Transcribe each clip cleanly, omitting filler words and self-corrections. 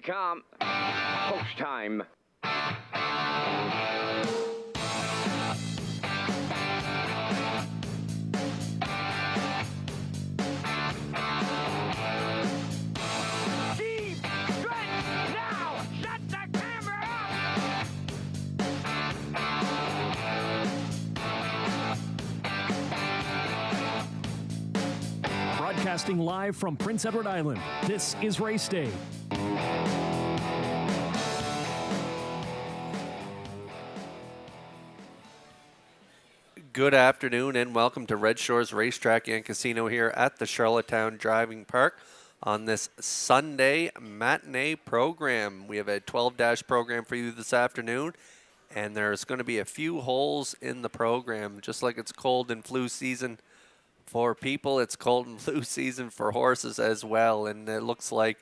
come. Post time. Deep stretch now. Shut the camera up. Broadcasting live from Prince Edward Island, this is Race Day. Good afternoon and welcome to Red Shores Racetrack and Casino here at the Charlottetown Driving Park on this Sunday matinee program. We have a 12-dash program for you this afternoon, and there's going to be a few holes in the program. Just like it's cold and flu season for people, it's cold and flu season for horses as well, and it looks like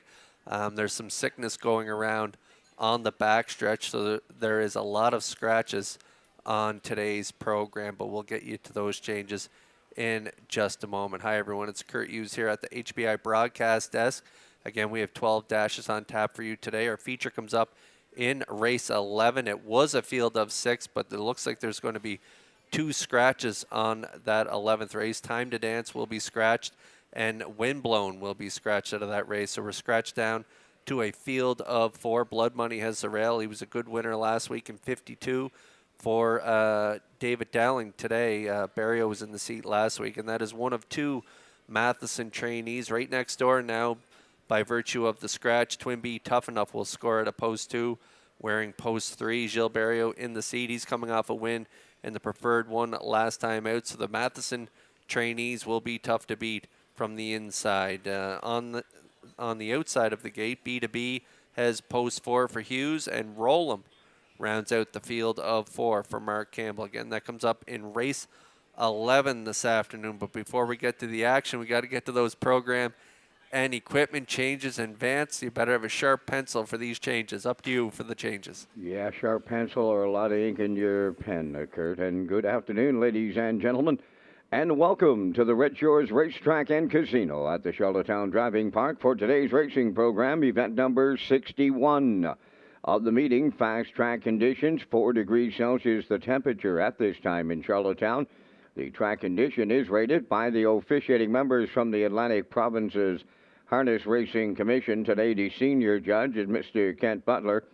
there's some sickness going around on the backstretch, so there is a lot of scratches on today's program, but we'll get you to those changes in just a moment. Hi everyone, it's Kurt Hughes here at the HBI broadcast desk. Again, we have 12 dashes on tap for you today. Our feature comes up in race 11. It was a field of 6, but it looks like there's going to be 2 scratches on that 11th race. Time to Dance will be scratched, and Windblown will be scratched out of that race. So we're scratched down to a field of 4. Blood Money has the rail. He was a good winner last week in 52. For David Dowling today. Barrio was in the seat last week, and that is one of 2 Matheson trainees right next door now. By virtue of the scratch, Twinbee Tough Enough will score at a post 2, wearing post 3. Gilles Barrio in the seat. He's coming off a win in the preferred one last time out, so the Matheson trainees will be tough to beat from the inside. On the outside of the gate, B2B has post 4 for Hughes, and Roll'em rounds out the field of 4 for Mark Campbell. Again, that comes up in race 11 this afternoon. But before we get to the action, we got to get to those program and equipment changes. And Vance, you better have a sharp pencil for these changes. Up to you for the changes. Yeah, sharp pencil or a lot of ink in your pen, Kurt. And good afternoon, ladies and gentlemen. And welcome to the Red Shores Racetrack and Casino at the Charlottetown Driving Park for today's racing program, event number 61. Of the meeting, fast track conditions, 4 degrees Celsius the temperature at this time in Charlottetown. The track condition is rated by the officiating members from the Atlantic Province's Harness Racing Commission. Today, the senior judge is Mr. Kent Butler.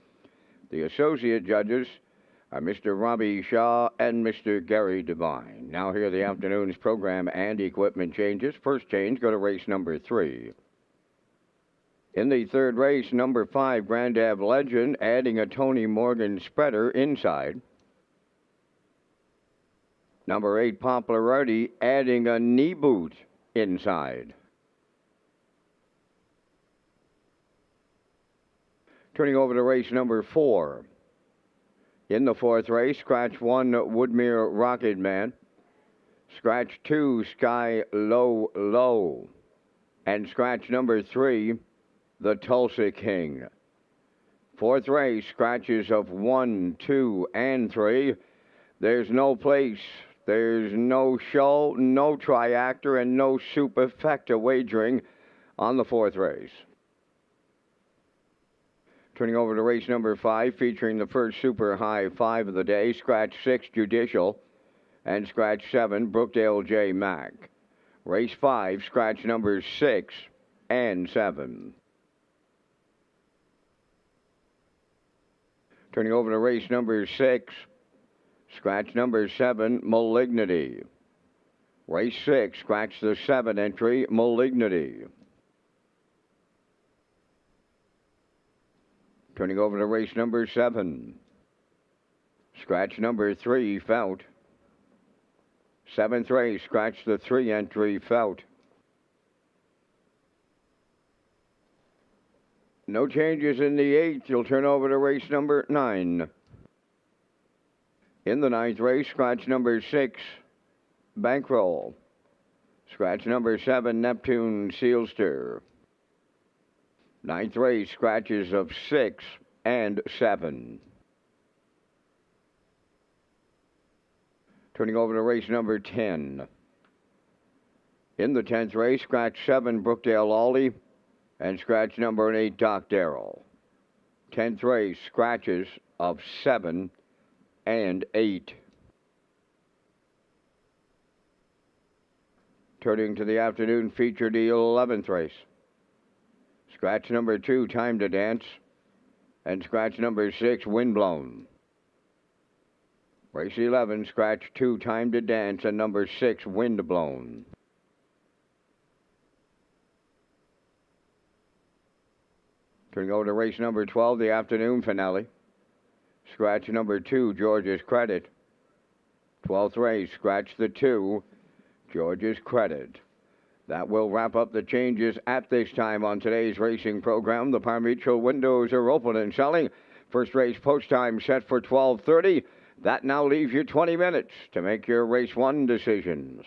The associate judges are Mr. Robbie Shaw and Mr. Gary Devine. Now here are the afternoon's program and equipment changes. First change, go to race number 3. In the third race, number 5, Grand Ave Legend, adding a Tony Morgan spreader inside. Number 8, Popularity, adding a knee boot inside. Turning over to race number 4. In the fourth race, scratch 1, Woodmere Rocket Man. Scratch 2, Sky Low Low. And scratch number 3, the Tulsa King. Fourth race, scratches of 1, 2, and 3. There's no place, there's no show, no triactor, and no superfecta wagering on the fourth race. Turning over to race number 5, featuring the first super high 5 of the day, scratch 6, Judicial, and scratch 7, Brookdale J. Mack. Race 5, scratch numbers 6 and 7. Turning over to race number 6, scratch number 7, Malignity. Race 6, scratch the 7 entry, Malignity. Turning over to race number 7, scratch number 3, Felt. 7th race, scratch the 3 entry, Felt. No changes in the 8th. You'll turn over to race number 9. In the 9th race, scratch number 6, Bankroll. Scratch number 7, Neptune Sealster. 9th race, scratches of 6 and 7. Turning over to race number 10. In the 10th race, scratch 7, Brookdale Ollie, and scratch number 8, Doc Darrell. 10th race, scratches of 7 and 8. Turning to the afternoon feature, the 11th race. Scratch number 2, Time to Dance, and scratch number 6, Windblown. Race 11, scratch 2, Time to Dance, and number 6, Windblown. Turning over to race number 12, the afternoon finale. Scratch number 2, George's Credit. 12th race, scratch the 2, George's Credit. That will wrap up the changes at this time on today's racing program. The Par Mutual windows are open and selling. First race post time set for 12:30. That now leaves you 20 minutes to make your race 1 decisions.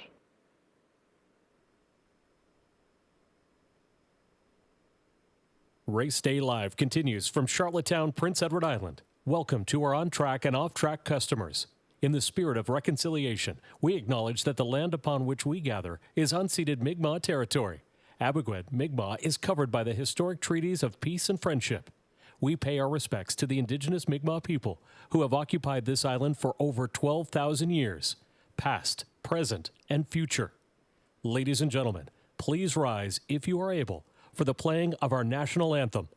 Race Day Live continues from Charlottetown, Prince Edward Island. Welcome to our on-track and off-track customers. In the spirit of reconciliation, we acknowledge that the land upon which we gather is unceded Mi'kmaq territory. Abogwed, Mi'kmaq is covered by the historic treaties of peace and friendship. We pay our respects to the indigenous Mi'kmaq people who have occupied this island for over 12,000 years, past, present, and future. Ladies and gentlemen, please rise, if you are able, for the playing of our national anthem.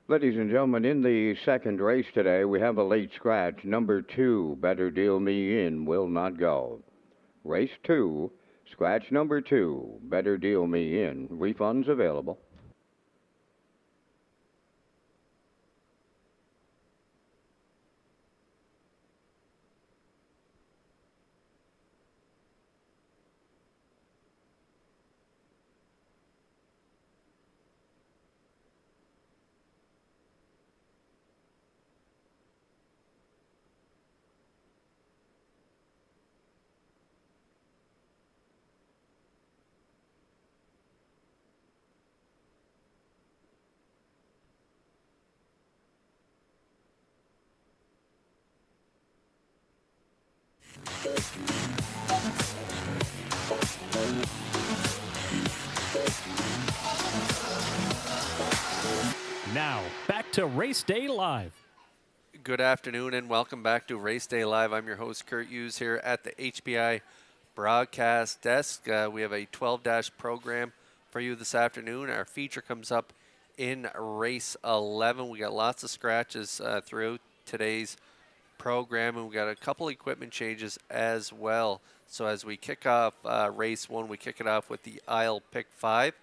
Ladies and gentlemen, in the second race today, we have a late scratch. Number 2, Better Deal Me In, will not go. Race 2, scratch number 2, Better Deal Me In. Refunds available. Now, back to Race Day Live. Good afternoon and welcome back to Race Day Live. I'm your host, Kurt Hughes, here at the HBI broadcast desk. We have a 12-dash program for you this afternoon. Our feature comes up in race 11. We got lots of scratches throughout today's program, and we got a couple equipment changes as well. So as we kick off race 1, we kick it off with the aisle pick 5.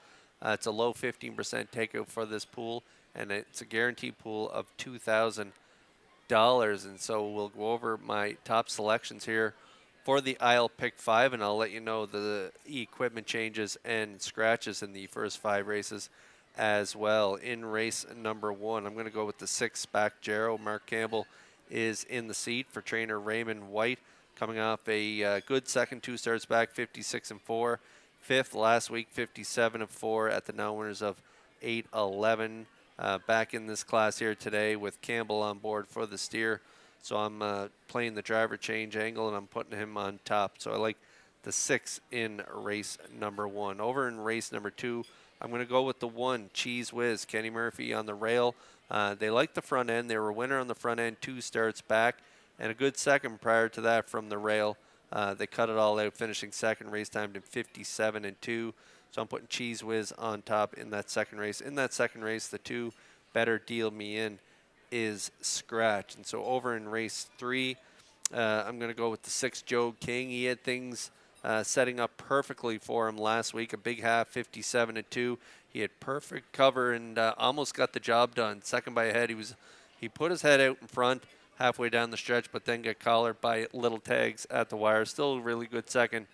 It's a low 15% takeout for this pool, and it's a guaranteed pool of $2,000. And so we'll go over my top selections here for the aisle pick 5, and I'll let you know the equipment changes and scratches in the first 5 races as well. In race number 1, I'm going to go with the 6 back Jarrow. Mark Campbell is in the seat for trainer Raymond White, coming off a good second 2 starts back, 56-4. Fifth last week, 57-4 at the now winners of 8-11. Back in this class here today with Campbell on board for the steer. So I'm playing the driver change angle, and I'm putting him on top. So I like the 6 in race number 1. Over in race number 2, I'm going to go with the 1, Cheese Whiz, Kenny Murphy on the rail. They like the front end. They were a winner on the front end 2 starts back, and a good second prior to that from the rail. They cut it all out, finishing second, race time to 57-2. So I'm putting Cheese Whiz on top in that second race. In that second race, the 2, Better Deal Me In, is scratch. And so over in race 3, I'm going to go with the 6, Joe King. He had things setting up perfectly for him last week. A big half, 57-2. He had perfect cover and almost got the job done. Second by a head. He put his head out in front halfway down the stretch, but then got collared by little tags at the wire. Still a really good second.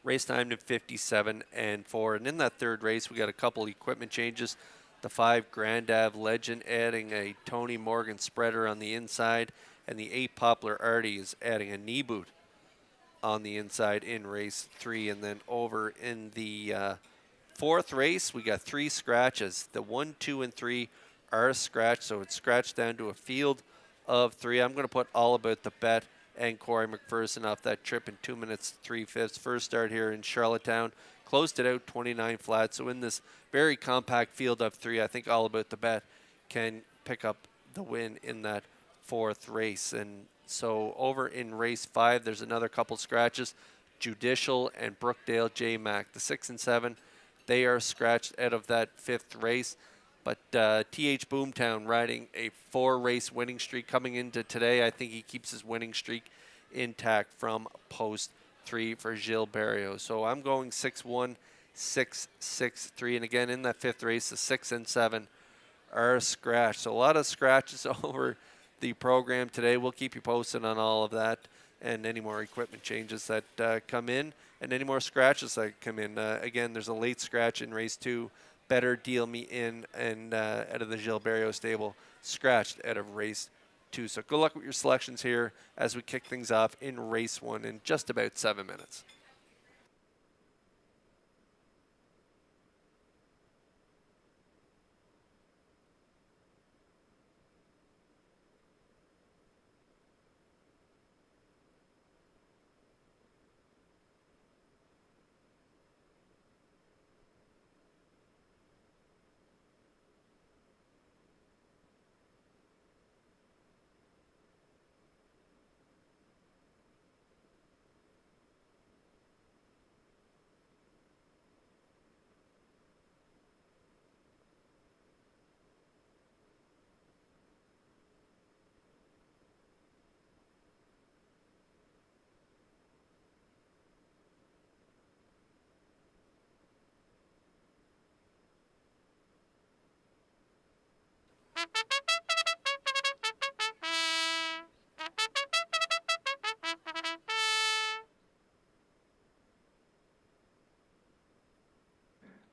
Race time to 57-4. And in that third race, we got a couple equipment changes. The 5 Grand Ave Legend adding a Tony Morgan spreader on the inside, and the 8 Poplar Artie is adding a knee boot on the inside in race 3. And then over in the fourth race, we got 3 scratches. The 1, 2, and 3 are scratched, so it's scratched down to a field of 3. I'm going to put All About the Bet and Corey McPherson off that trip in 2 minutes 3/5. First start here in Charlottetown. Closed it out 29 flat. So in this very compact field of 3, I think All About the Bet can pick up the win in that fourth race. And so over in race 5, there's another couple scratches. Judicial and Brookdale J Mac. The 6 and 7, they are scratched out of that 5th race. But TH Boomtown riding a 4-race winning streak coming into today. I think he keeps his winning streak intact from post 3 for Gilles Barrios. So I'm going 6-1, 6-6-3. And again, in that 5th race, the 6 and 7 are scratched. So a lot of scratches over the program today. We'll keep you posted on all of that and any more equipment changes that come in and any more scratches that come in. Again, there's a late scratch in race 2. Better Deal Me In, and out of the Gilles Barrios stable, scratched out of race 2. So good luck with your selections here as we kick things off in race 1 in just about 7 minutes.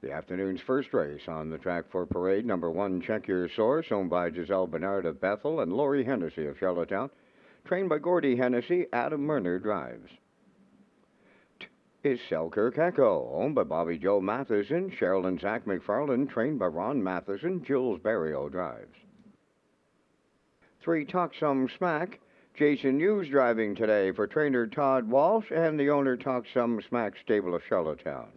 The afternoon's first race on the track for parade, number 1, Check Your Source, owned by Giselle Bernard of Bethel and Lori Hennessy of Charlottetown. Trained by Gordy Hennessy, Adam Murner drives. Is Selkirk Echo, owned by Bobby Joe Matheson, Cheryl and Zach McFarland, trained by Ron Matheson, Jules Barrio drives. 3, Talk Some Smack, Jason Hughes driving today for trainer Todd Walsh and the owner Talk Some Smack stable of Charlottetown.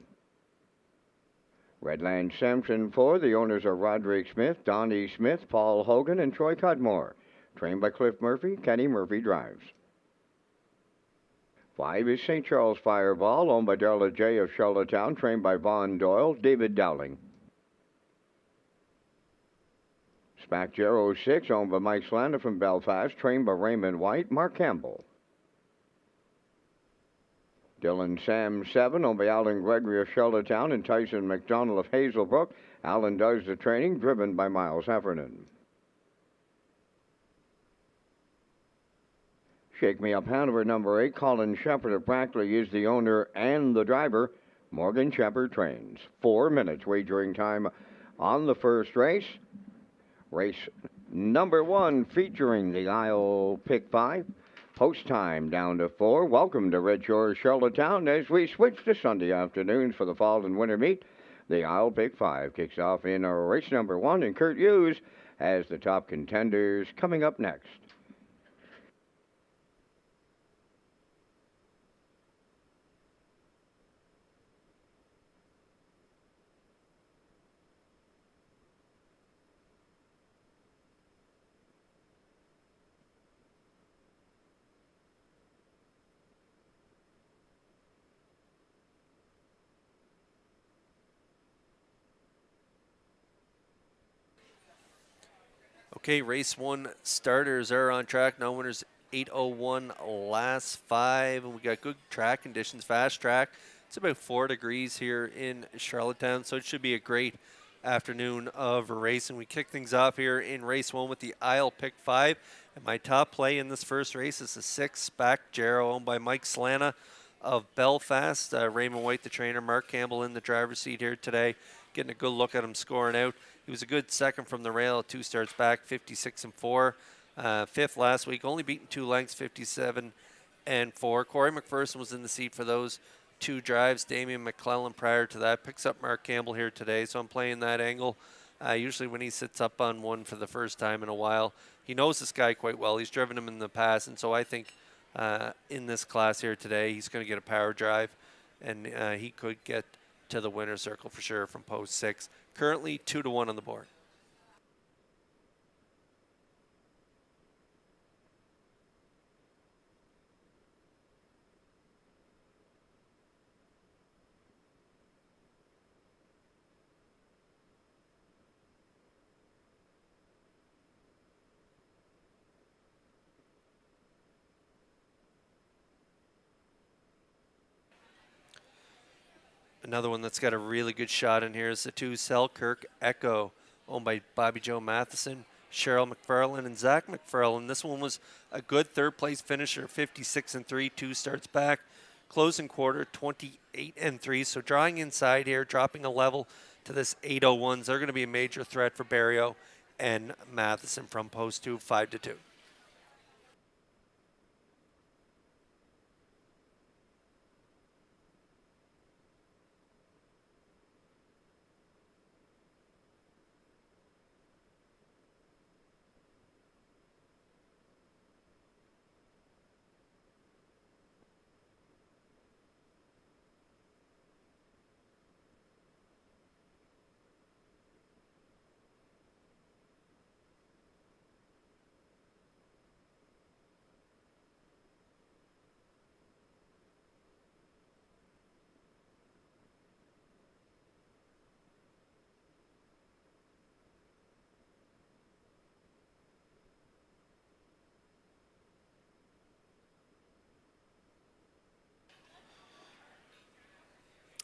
Redland Sampson 4, the owners are Roderick Smith, Donnie Smith, Paul Hogan, and Troy Cudmore. Trained by Cliff Murphy, Kenny Murphy drives. 5 is St. Charles Fireball, owned by Darla J. of Charlottetown, trained by Vaughn Doyle, David Dowling. Spac Gero 6, owned by Mike Slander from Belfast, trained by Raymond White, Mark Campbell. Dylan Sam 7, owned by Alan Gregory of Charlottetown and Tyson McDonald of Hazelbrook. Alan does the training, driven by Miles Heffernan. Shake Me Up Hanover number 8, Colin Shepard of Brackley is the owner and the driver. Morgan Shepard trains. 4 minutes wagering time on the first race. Race number 1 featuring the Isle Pick 5. Post time down to 4. Welcome to Red Shores, Charlottetown, as we switch to Sunday afternoons for the fall and winter meet. The Isle Pick 5 kicks off in race number 1, and Kurt Hughes has the top contenders coming up next. Okay, race 1 starters are on track. Now winners 8:01 last 5, and we got good track conditions, fast track. It's about 4 degrees here in Charlottetown, so it should be a great afternoon of racing. We kick things off here in race 1 with the Isle Pick 5. And my top play in this first race is the 6, Spac Gero, owned by Mike Slana of Belfast. Raymond White, the trainer. Mark Campbell in the driver's seat here today, getting a good look at him scoring out. He was a good second from the rail, 2 starts back, 56-4. 5th last week, only beaten 2 lengths, 57-4. Corey McPherson was in the seat for those 2 drives. Damian McClellan prior to that. Picks up Mark Campbell here today, so I'm playing that angle. Usually when he sits up on one for the first time in a while, he knows this guy quite well. He's driven him in the past, and so I think in this class here today, he's going to get a power drive, and he could get to the winner's circle for sure from post 6. Currently 2-1 on the board. Another one that's got a really good shot in here is the 2, Selkirk Echo, owned by Bobby Joe Matheson, Cheryl McFarland, and Zach McFarland. This one was a good third-place finisher, 56-3, 2 starts back. Closing quarter, 28-3. So drawing inside here, dropping a level to this 8:01s. They're going to be a major threat for Barrio and Matheson from post 2, 5-2.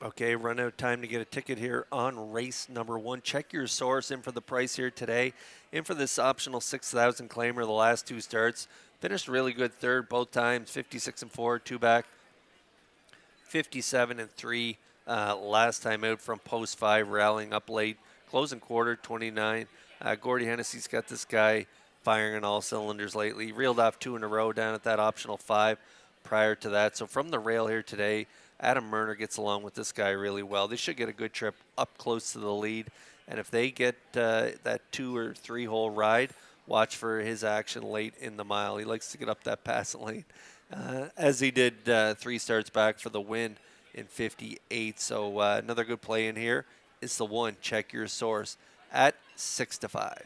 Okay, run out time to get a ticket here on race number 1. Check your source in for the price here today. In for this optional 6,000 claimer the last 2 starts. Finished really good third both times, 56-4, 2 back, 57-3 last time out from post 5, rallying up late, closing quarter 29. Gordy Hennessy's got this guy firing on all cylinders lately. He reeled off 2 in a row down at that optional 5 prior to that. So from the rail here today, Adam Murner gets along with this guy really well. They should get a good trip up close to the lead. And if they get that 2 or 3 hole ride, watch for his action late in the mile. He likes to get up that passing lane, as he did 3 starts back for the win in 58. So another good play in here is the 1. Check your source at 6-5.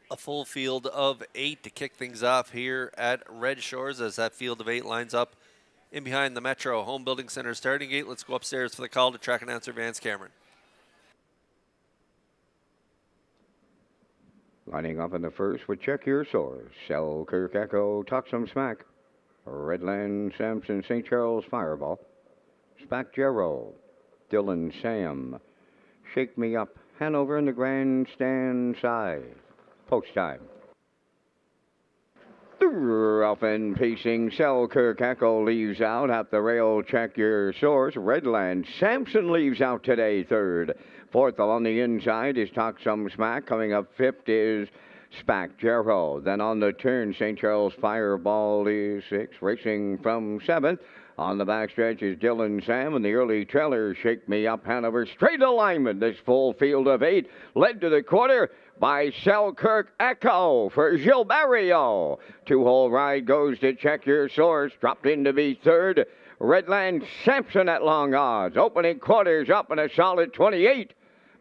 A full field of 8 to kick things off here at Red Shores as that field of 8 lines up in behind the Metro Home Building Center starting gate. Let's go upstairs for the call to track announcer Vance Cameron. Lining up in the first with Check Your Source, Selkirk Echo, Talk Some Smack, Redland Samson, St. Charles Fireball, Spack Jarrow, Dylan Sam, Shake Me Up, Hanover in the grandstand side. Post time. Rough and pacing, Selkirk Echo leaves out at the rail. Check your source. Redland Sampson leaves out today, 3rd. 4th along the inside is Talk Some Smack. Coming up 5th is Spack Jarrow. Then on the turn, St. Charles Fireball is 6th. Racing from 7th. On the backstretch is Dylan Sam, and the early trailer, Shake Me Up Hanover. Straight alignment, this full field of 8, led to the quarter by Selkirk Echo for Gilberto. 2-hole ride goes to Check Your Source, dropped in to be 3rd. Redland Sampson at long odds, opening quarters up in a solid 28.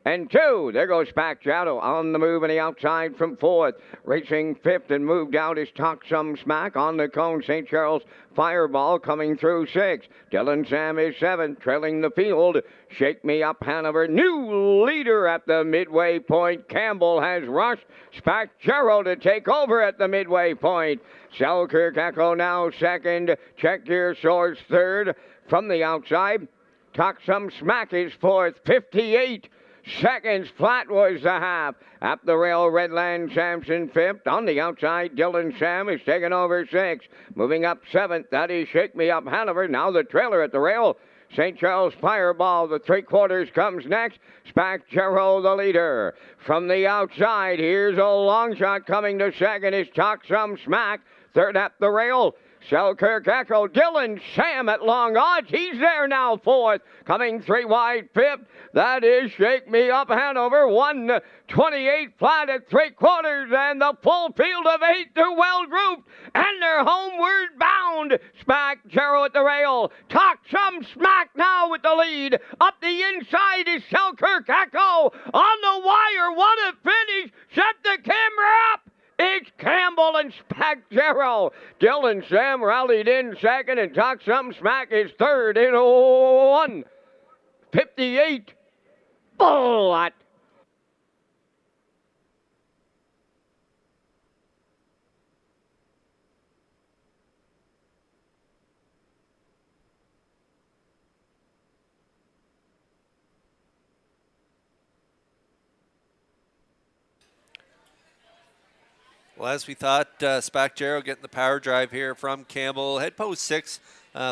And 2, there goes Spack Jarrow on the move on the outside from 4th. Racing 5th and moved out is Talk Some Smack on the cone. St. Charles Fireball coming through 6th. Dylan Sam is 7th, trailing the field. Shake Me Up Hanover, new leader at the midway point. Campbell has rushed Spack Jarrow to take over at the midway point. Selkirk Echo now 2nd. Check Your Source 3rd. From the outside, Talk Some Smack is 4th, 58 seconds flat was the half. Up the rail, Redland Sampson 5th. On the outside, Dylan Sam is taking over 6th. Moving up 7th, that is Shake Me Up Hanover. Now the trailer at the rail. St. Charles Fireball, the 3/4 comes next. Spack Jarrow, the leader. From the outside, here's a long shot coming to 2nd. Is Talk Some Smack. 3rd up the rail. Selkirk Echo, Dylan Sam at long odds. He's there now, 4th. Coming 3 wide, 5th. That is Shake Me Up Hanover. 1:28 flat at 3/4, and the full field of 8. They're well grouped, and they're homeward bound. Spack Jarrow at the rail. Talk Some Smack now with the lead. Up the inside is Selkirk Echo. On the wire, what a finish. Set the camera up. It's Campbell and Spack Jarrow. Dylan Sam rallied in 2nd, and Talk Some Smack is 3rd in 1:58. Bullet. Well, as we thought, Spacjaro getting the power drive here from Campbell. Head post 6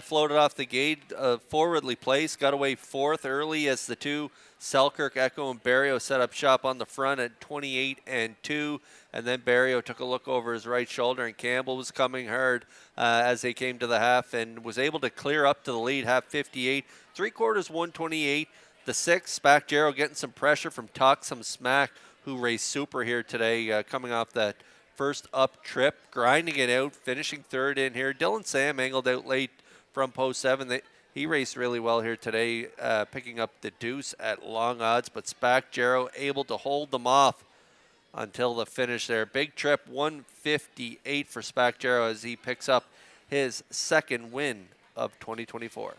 floated off the gate, forwardly placed, got away fourth early as the two, Selkirk, Echo, and Barrio set up shop on the front at 28 and 2. And then Barrio took a look over his right shoulder, and Campbell was coming hard as they came to the half and was able to clear up to the lead, half 58. Three quarters, 128. The 6, Spacjaro getting some pressure from Tuck, some Smack, who raced super here today, coming off that first up trip, grinding it out, finishing third in here. Dylan Sam angled out late from post 7. He raced really well here today, picking up the deuce at long odds, but Spacjaro able to hold them off until the finish there. Big trip, 158 for Spacjaro as he picks up his second win of 2024.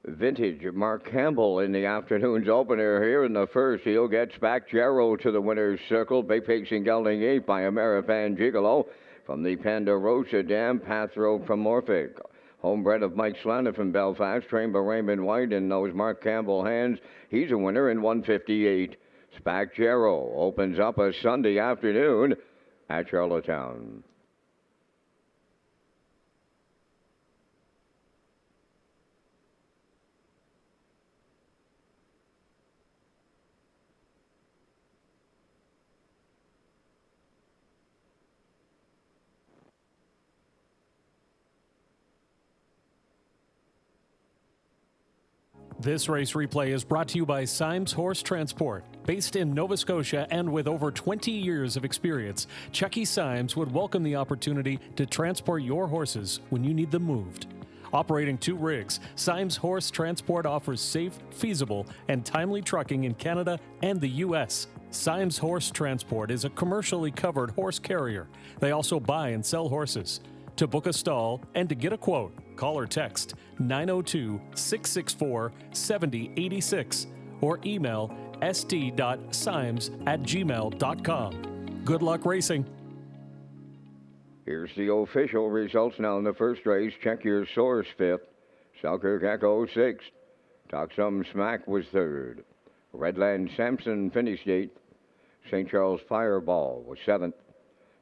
Vintage Mark Campbell in the afternoon's opener here in the first. He'll get Spacjaro to the winner's circle. Big Pacing Gelding 8 by Amerifan Gigolo from the Ponderosa Dam. Pathrope from Morphic. Homebred of Mike Slana from Belfast. Trained by Raymond White in those Mark Campbell hands. He's a winner in 158. Spacjaro opens up a Sunday afternoon at Charlottetown. This race replay is brought to you by Symes Horse Transport. Based in Nova Scotia and with over 20 years of experience, Chucky Symes would welcome the opportunity to transport your horses when you need them moved. Operating 2 rigs, Symes Horse Transport offers safe, feasible, and timely trucking in Canada and the U.S. Symes Horse Transport is a commercially covered horse carrier. They also buy and sell horses. To book a stall and to get a quote, call or text 902-664-7086 or email st.symes@gmail.com. Good luck racing. Here's the official results now in the first race. Check Your Source 5th. Selkirk Echo 6th. Toxum Smack was 3rd. Redland Sampson finished 8th. St. Charles Fireball was 7th.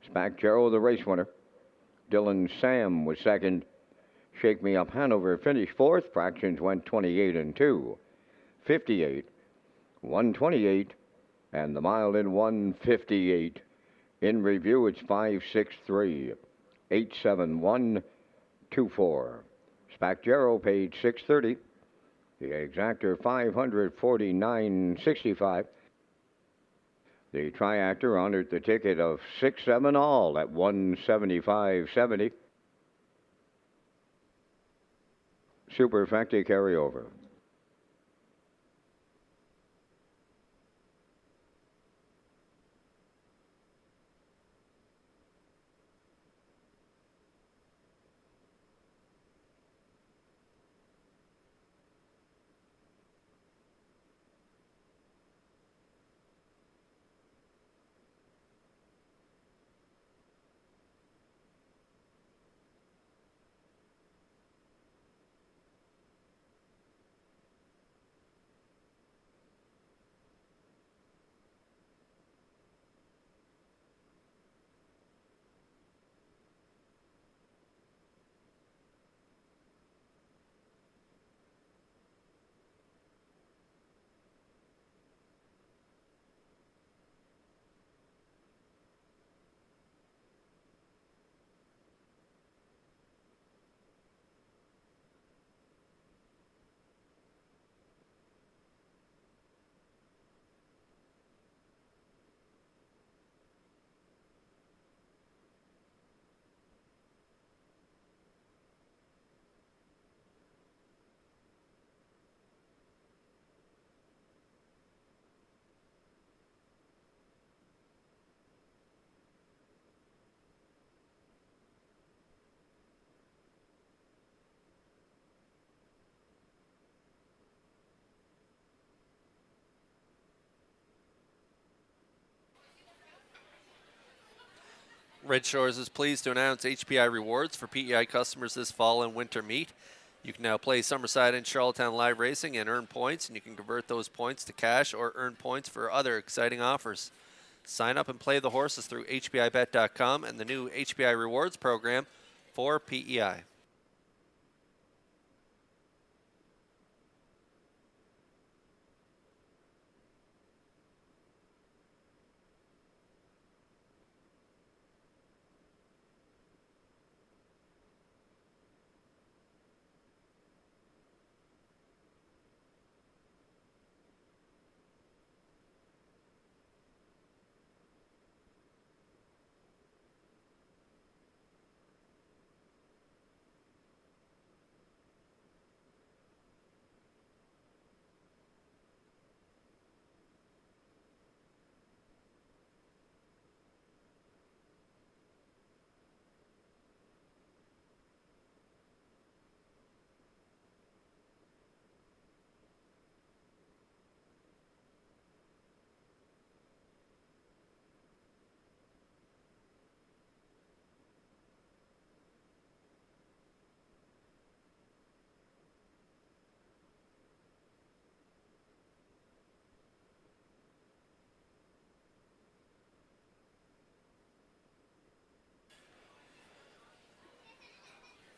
Spacjaro the race winner. Dylan Sam was 2nd. Shake Me Up Hanover finished 4th. Fractions went 28 and 2. 58, 128, and the mile in 158. In review, it's 563, 87124. Spacjaro paid 630. The exactor 549.65. The triactor honored the ticket of 6-7 all at 175.70. Superfecta carryover. Red Shores is pleased to announce HPI rewards for PEI customers this fall and winter meet. You can now play Summerside and Charlottetown live racing and earn points, and you can convert those points to cash or earn points for other exciting offers. Sign up and play the horses through HPIBet.com and the new HPI rewards program for PEI.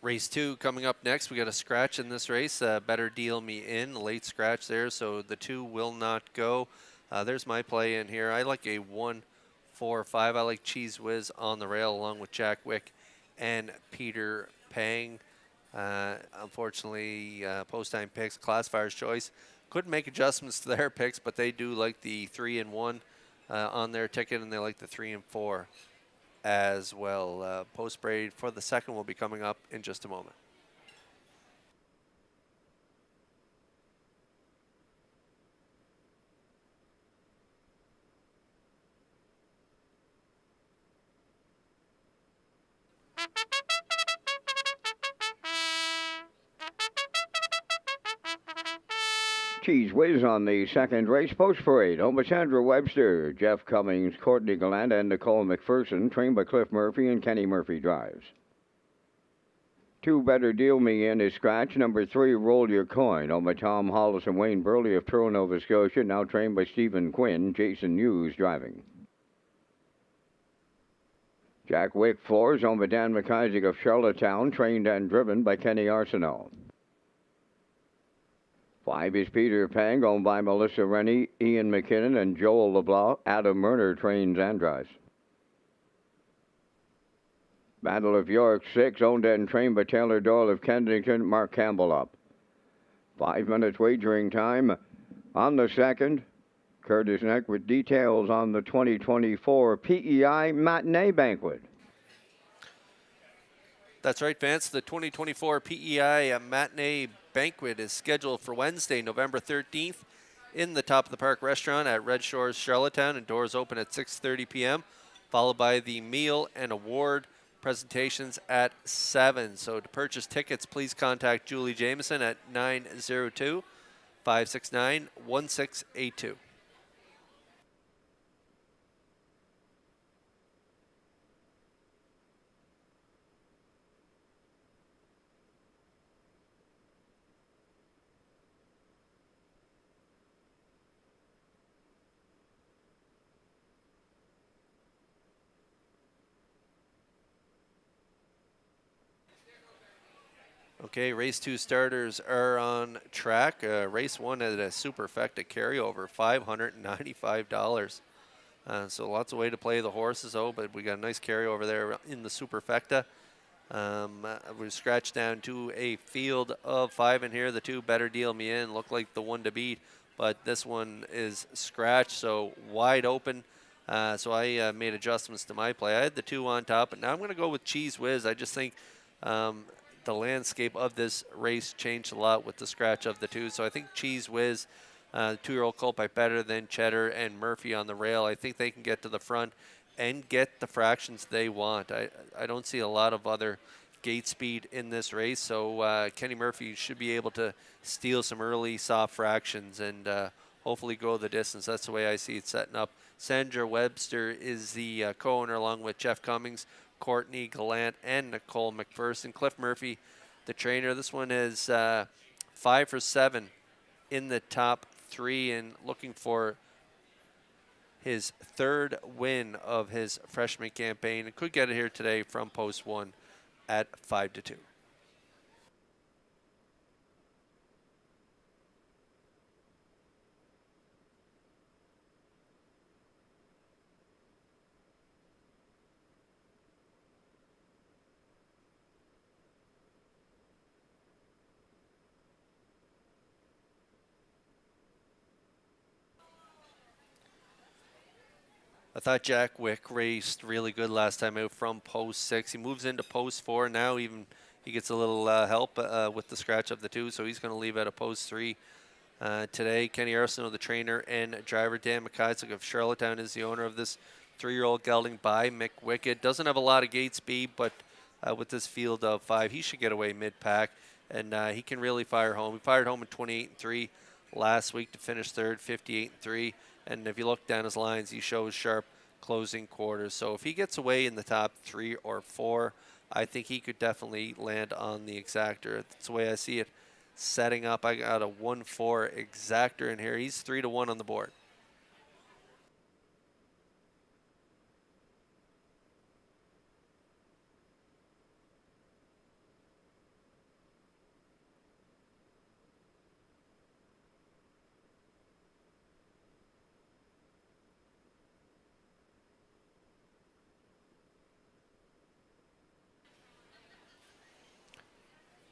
Race 2 coming up next. We got a scratch in this race. Better Deal Me In, late scratch there, so the 2 will not go. There's my play in here. I like a 1, 4, 5. I like Cheese Whiz on the rail along with Jack Wick and Peter Pang. Unfortunately, post-time picks, classifier's choice. Couldn't make adjustments to their picks, but they do like the 3 and 1 on their ticket, and they like the 3 and 4. As well. Post braid for the second will be coming up in just a moment. Cheese Whiz on the second race post parade. Home of Sandra Webster, Jeff Cummings, Courtney Gallant, and Nicole McPherson, trained by Cliff Murphy and Kenny Murphy drives. 2 Better Deal Me In is scratch. Number 3, Roll Your Coin. Home of Tom Hollis and Wayne Burley of Truro, Nova Scotia, now trained by Stephen Quinn, Jason Hughes driving. Jack Wick Floors, home of Dan McIsaac of Charlottetown, trained and driven by Kenny Arsenault. 5 is Peter Pang, owned by Melissa Rennie, Ian McKinnon, and Joel LeBlanc. Adam Murner trains and drives. Battle of York 6, owned and trained by Taylor Doyle of Kensington, Mark Campbell up. 5 minutes wagering time on the second. Curtis Neck with details on the 2024 PEI Matinee Banquet. That's right, Vance. The 2024 PEI Matinee Banquet is scheduled for Wednesday, November 13th in the Top of the Park restaurant at Red Shores, Charlottetown, and doors open at 6:30 p.m., followed by the meal and award presentations at 7. So to purchase tickets, please contact Julie Jameson at 902-569-1682. Okay, race 2 starters are on track. Race 1 had a superfecta carryover, $595. So lots of way to play the horses, but we got a nice carryover there in the superfecta. We scratched down to a field of 5 in here. The 2 Better Deal Me In look like the 1 to beat, but this one is scratched, so wide open. So I made adjustments to my play. I had the 2 on top, but now I'm going to go with Cheese Whiz. I just think the landscape of this race changed a lot with the scratch of the 2. So I think Cheese Whiz, 2-year-old colt by Better Than Cheddar, and Murphy on the rail, I think they can get to the front and get the fractions they want. I don't see a lot of other gate speed in this race, so Kenny Murphy should be able to steal some early soft fractions and hopefully go the distance. That's the way I see it setting up Sandra Webster is the co-owner, along with Jeff Cummings, Courtney Gallant, and Nicole McPherson. Cliff Murphy, the trainer. This one is 5 for 7 in the top 3 and looking for his 3rd win of his freshman campaign. And could get it here today from post 1 at 5-2. I thought Jack Wick raced really good last time out from post 6. He moves into post 4. Now even he gets a little help with the scratch of the 2, so he's going to leave at a post 3 today. Kenny Arsenault, the trainer and driver. Dan McIsaac of Charlottetown is the owner of this 3-year-old gelding by Mick Wicked. Doesn't have a lot of gate speed, but with this field of 5, he should get away mid-pack, and he can really fire home. He fired home in 28-3 last week to finish 3rd, 58-3. And if you look down his lines, he shows sharp closing quarters. So if he gets away in the top 3 or 4, I think he could definitely land on the exactor. That's the way I see it setting up. I got a 1-4 exactor in here. He's 3-1 on the board.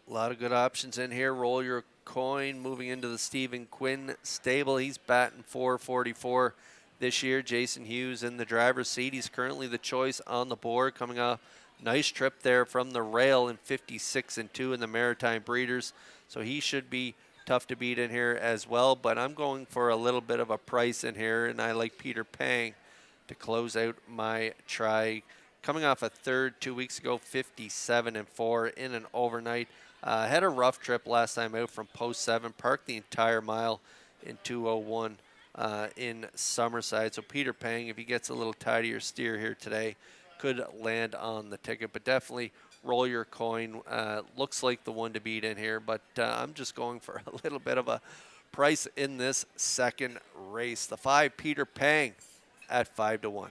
A lot of good options in here. Roll your coin. Moving into the Stephen Quinn stable. He's batting .444 this year. Jason Hughes in the driver's seat. He's currently the choice on the board. Coming off nice trip there from the rail in 56-2 in the Maritime Breeders. So he should be tough to beat in here as well. But I'm going for a little bit of a price in here, and I like Peter Pang to close out my try. Coming off a 3rd 2 weeks ago, 57-4 in an overnight. Had a rough trip last time out from post 7. Parked the entire mile in 2:01 in Summerside. So Peter Pang, if he gets a little tidier steer here today, could land on the ticket. But definitely roll your coin. Looks like the one to beat in here. But I'm just going for a little bit of a price in this second race. The 5, Peter Pang, at 5-1.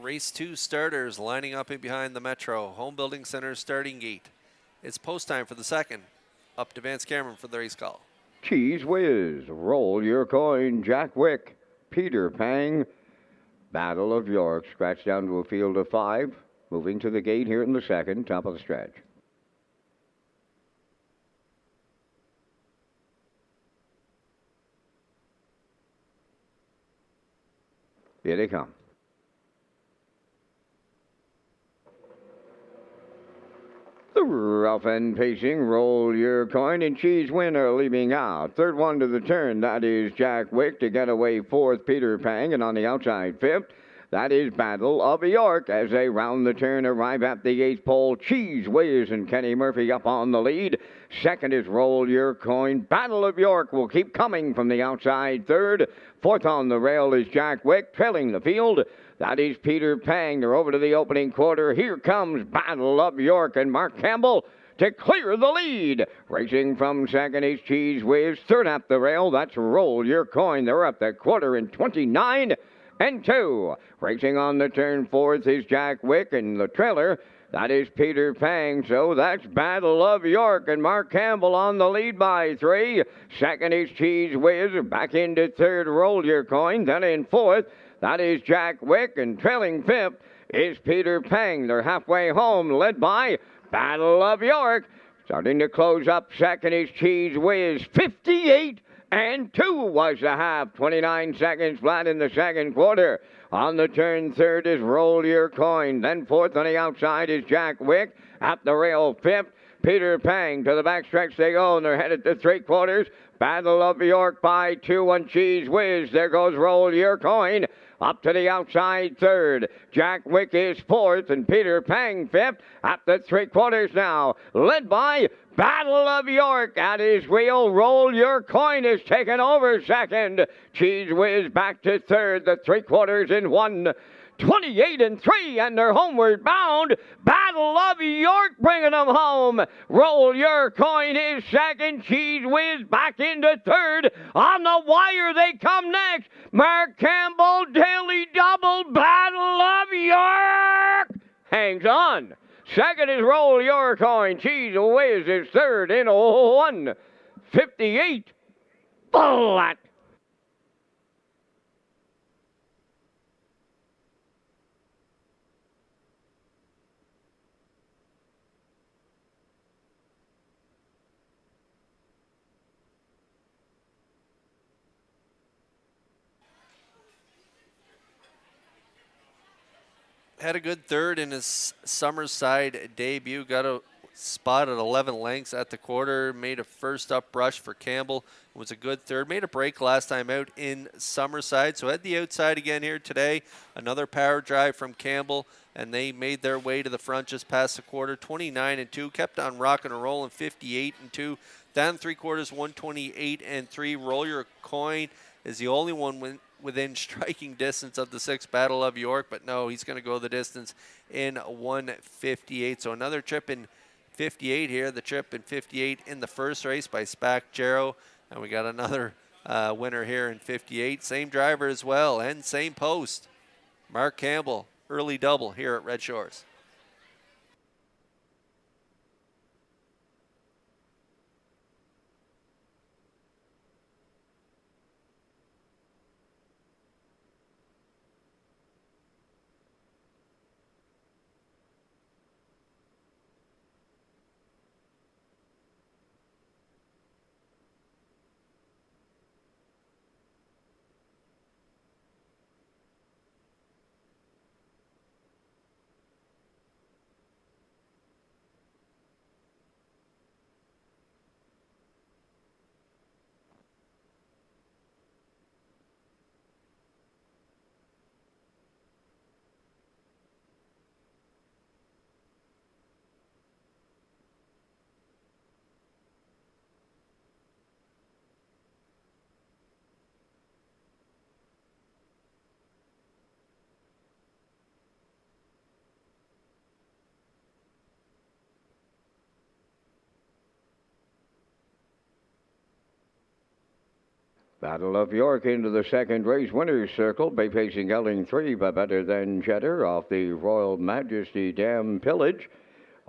race 2 starters lining up in behind the Metro Home Building Center starting gate. It's post time for the second. Up to Vance Cameron for the race call. Cheese Whiz, roll your coin. Jack Wick, Peter Pang, Battle of York, scratched down to a field of 5. Moving to the gate here in the second, top of the stretch. Here they come. The rough and pacing, roll your coin, and Cheese Winner leaving out. Third one to the turn, that is Jack Wick to get away fourth, Peter Pang, and on the outside fifth, that is Battle of York as they round the turn, arrive at the 8th pole. Cheese Whiz and Kenny Murphy up on the lead. Second is Roll Your Coin. Battle of York will keep coming from the outside third. Fourth on the rail is Jack Wick, trailing the field. That is Peter Pang. They're over to the opening quarter. Here comes Battle of York and Mark Campbell to clear the lead. Racing from second is Cheese Whiz. Third at the rail, that's Roll Your Coin. They're up the quarter in 29 and 2. Racing on the turn fourth is Jack Wick, and the trailer, that is Peter Pang. So that's Battle of York and Mark Campbell on the lead by 3. Second is Cheese Whiz. Back into third, Roll Your Coin. Then in fourth, that is Jack Wick, and trailing fifth is Peter Pang. They're halfway home, led by Battle of York. Starting to close up second is Cheese Whiz. 58 and 2 was the half. 29 seconds flat in the second quarter. On the turn third is Roll Your Coin. Then fourth on the outside is Jack Wick. At the rail fifth, Peter Pang. To the backstretch they go, and they're headed to three quarters. Battle of York by 2 on Cheese Whiz. There goes Roll Your Coin. Up to the outside third. Jack Wick is fourth, and Peter Pang fifth. At the three quarters now, led by Battle of York. At his wheel, Roll Your Coin is taken over second. Cheese Whiz back to third. The three quarters in 1. 28 and 3, and they're homeward bound. Battle of York bringing them home. Roll Your Coin is second. Cheese Whiz back into third. On the wire they come next. Mark Campbell, Daily Double. Battle of York hangs on. Second is Roll Your Coin. Cheese Whiz is third in 1:58 flat. Had a good third in his Summerside debut. Got a spot at 11 lengths at the quarter. Made a first up rush for Campbell. It was a good third. Made a break last time out in Summerside. So at the outside again here today. Another power drive from Campbell. And they made their way to the front just past the quarter. 29 and 2. Kept on rocking and rolling. 58 and 2. Down three quarters. 128 and 3. Roll Your Coin is the only one within striking distance of the 6th Battle of York, but no, he's going to go the distance in 1:58. So another trip in 58 here, the trip in 58 in the first race by Spack Jarrow, and we got another winner here in 58. Same driver as well, and same post. Mark Campbell, early double here at Red Shores. Battle of York into the second race winner's circle. Bay Pacing Gelding 3 by Better Than Cheddar off the Royal Majesty Dam Pillage.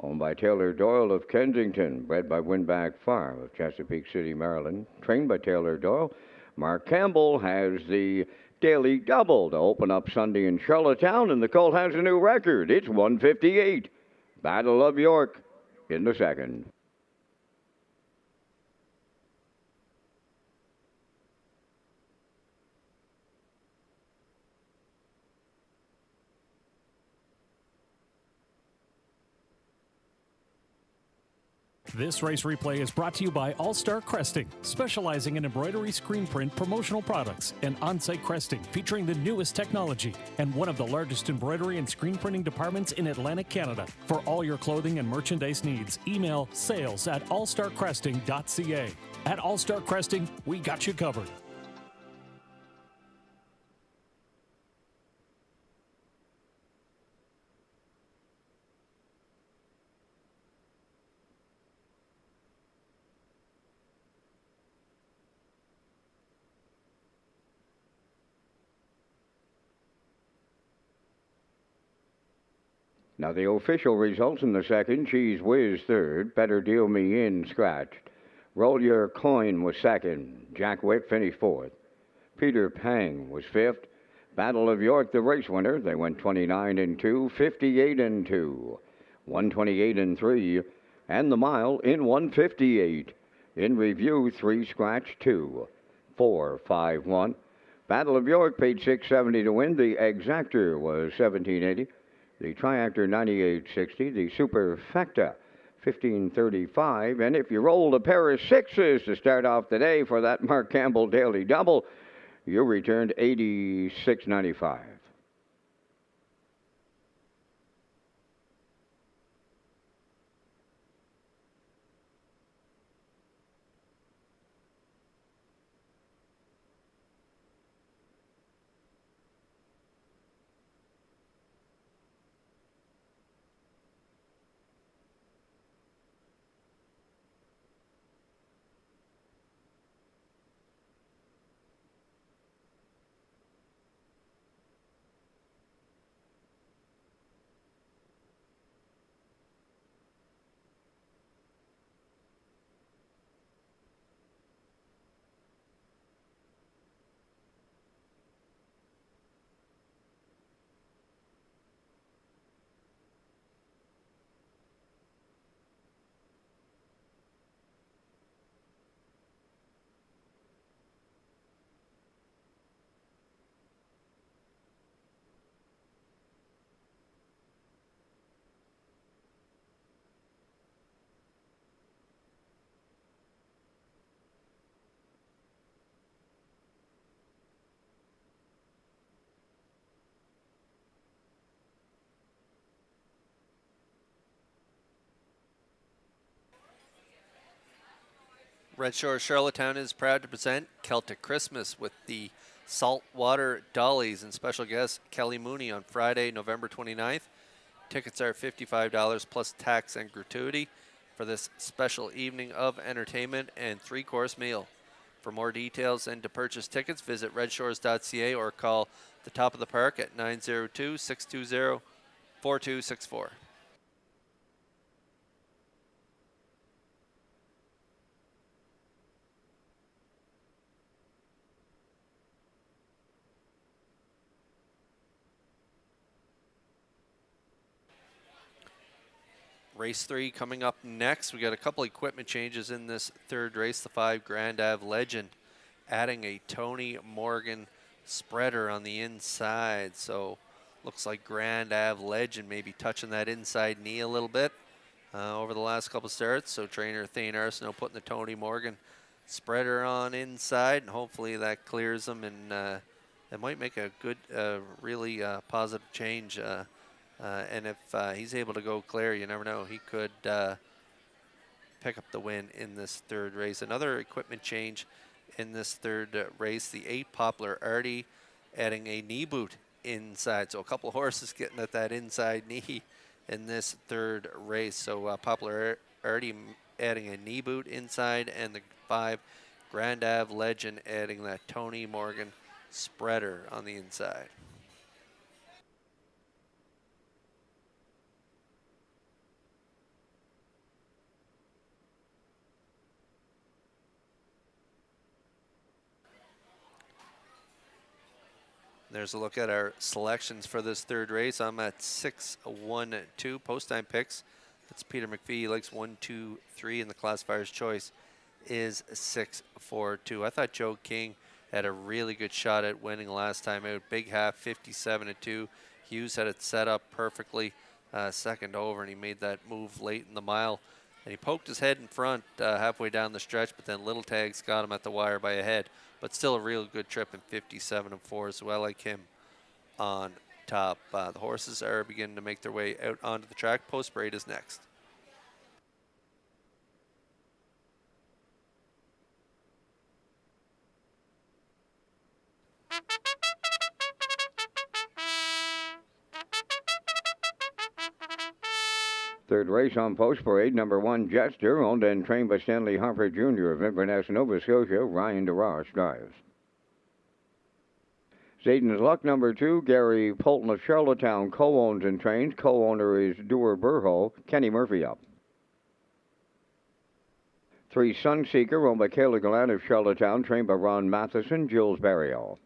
Owned by Taylor Doyle of Kensington. Bred by Winback Farm of Chesapeake City, Maryland. Trained by Taylor Doyle. Mark Campbell has the Daily Double to open up Sunday in Charlottetown, and the colt has a new record. It's 158. Battle of York in the second. This race replay is brought to you by All Star Cresting, specializing in embroidery, screen print, promotional products, and on-site cresting featuring the newest technology, and one of the largest embroidery and screen printing departments in Atlantic Canada. For all your clothing and merchandise needs, email sales@allstarcresting.ca. At All Star Cresting, we got you covered. Now the official results in the second. Cheese Whiz third. Better Deal Me In scratched. Roll Your Coin was second. Jack Wick finished fourth. Peter Pang was fifth. Battle of York, the race winner. They went 29-2, 58-2, 128-3, and the mile in 158. In review, 3 scratch, 2, 4, 5, 1. Battle of York paid $670 to win. The Exactor was $1780. The Triactor 98.60, the Superfecta 15.35, and if you rolled a pair of sixes to start off the day for that Mark Campbell Daily Double, you returned $86.95. Red Shore Charlottetown is proud to present Celtic Christmas with the Saltwater Dollies and special guest Kelly Mooney on Friday, November 29th. Tickets are $55 plus tax and gratuity for this special evening of entertainment and 3-course meal. For more details and to purchase tickets, visit Redshores.ca or call the top of the park at 902-620-4264. Race 3 coming up next. We got a couple equipment changes in this third race. The 5 Grand Ave Legend adding a Tony Morgan spreader on the inside. So looks like Grand Ave Legend maybe touching that inside knee a little bit over the last couple starts. So trainer Thane Arsenault putting the Tony Morgan spreader on inside, and hopefully that clears him, and it might make a good, really positive change. And if he's able to go clear, you never know. He could pick up the win in this third race. Another equipment change in this third race, the 8 Poplar Artie adding a knee boot inside. So a couple of horses getting at that inside knee in this third race. So Poplar Artie adding a knee boot inside, and the 5 Grand Ave Legend adding that Tony Morgan spreader on the inside. There's a look at our selections for this third race. I'm at 6-1-2 post time picks. That's Peter McPhee. He likes 1-2-3, and the classifier's choice is 6-4-2. I thought Joe King had a really good shot at winning last time out. Big half, 57-2. Hughes had it set up perfectly second over, and he made that move late in the mile. And he poked his head in front halfway down the stretch, but then Little Tags got him at the wire by a head. But still a real good trip in 57-4, so I like him on top. The horses are beginning to make their way out onto the track. Post parade is next. Third race on post parade, number 1, Jester, owned and trained by Stanley Harper Jr. of Inverness, Nova Scotia. Ryan DeRoche drives. Satan's Luck, number 2, Gary Polton of Charlottetown, co-owns and trains. Co-owner is Dewar Burho. Kenny Murphy up. 3, Sunseeker, owned by Kayla Gallant of Charlottetown, trained by Ron Matheson. Jules Barrio.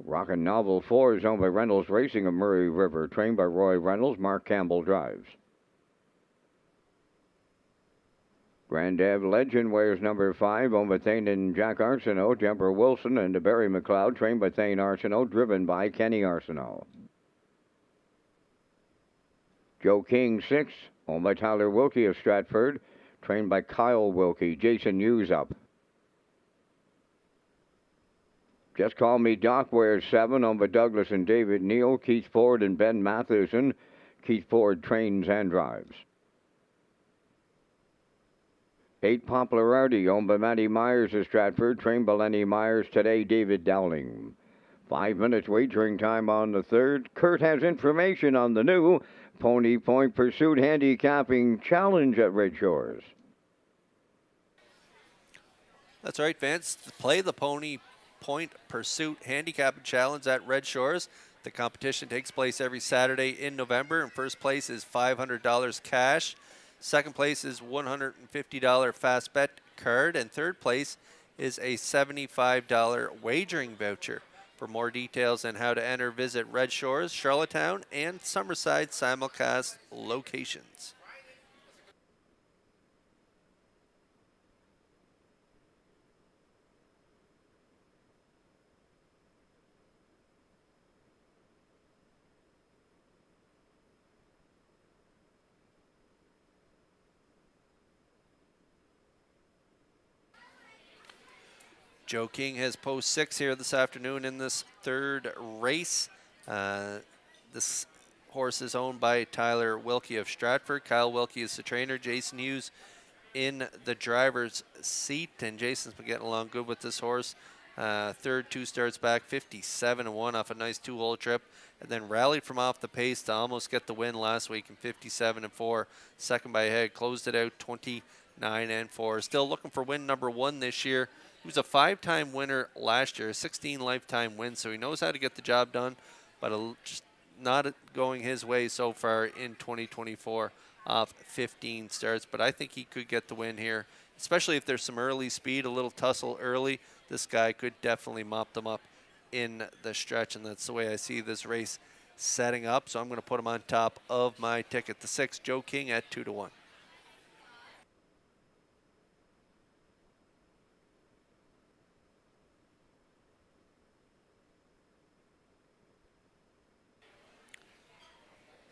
Rockin' Novel 4 is owned by Reynolds Racing of Murray River, trained by Roy Reynolds. Mark Campbell drives. Grand Ave Legend wears number 5, owned by Thane and Jack Arsenault. Jumper Wilson and Barry McLeod, trained by Thane Arsenault, driven by Kenny Arsenault. Joe King 6, owned by Tyler Wilkie of Stratford, trained by Kyle Wilkie. Jason Hughes up. Just Call Me Doc wears 7, owned by Douglas and David Neal. Keith Ford and Ben Matheson. Keith Ford trains and drives. 8, Popularity, owned by Matty Myers of Stratford, trained by Lenny Myers. Today, David Dowling. 5 minutes wagering time on the third. Kurt has information on the new Pony Point Pursuit Handicapping Challenge at Red Shores. That's right, Vance. Play the Pony Point Pursuit Handicap Challenge at Red Shores. The competition takes place every Saturday in November, and first place is $500 cash. Second place is $150 fast bet card, and third place is a $75 wagering voucher. For more details on how to enter, visit Red Shores, Charlottetown, and Summerside simulcast locations. Joe King has post 6 here this afternoon in this third race. This horse is owned by Tyler Wilkie of Stratford. Kyle Wilkie is the trainer. Jason Hughes in the driver's seat, and Jason's been getting along good with this horse. Third 2 starts back, 57-1 off a nice 2-hole trip, and then rallied from off the pace to almost get the win last week in 57-4. Second by a head, closed it out 29-4. Still looking for win number 1 this year. He was a 5-time winner last year, 16 lifetime wins, so he knows how to get the job done, but just not going his way so far in 2024 off 15 starts. But I think he could get the win here, especially if there's some early speed, a little tussle early. This guy could definitely mop them up in the stretch, and that's the way I see this race setting up. So I'm going to put him on top of my ticket. The 6, Joe King at 2-1.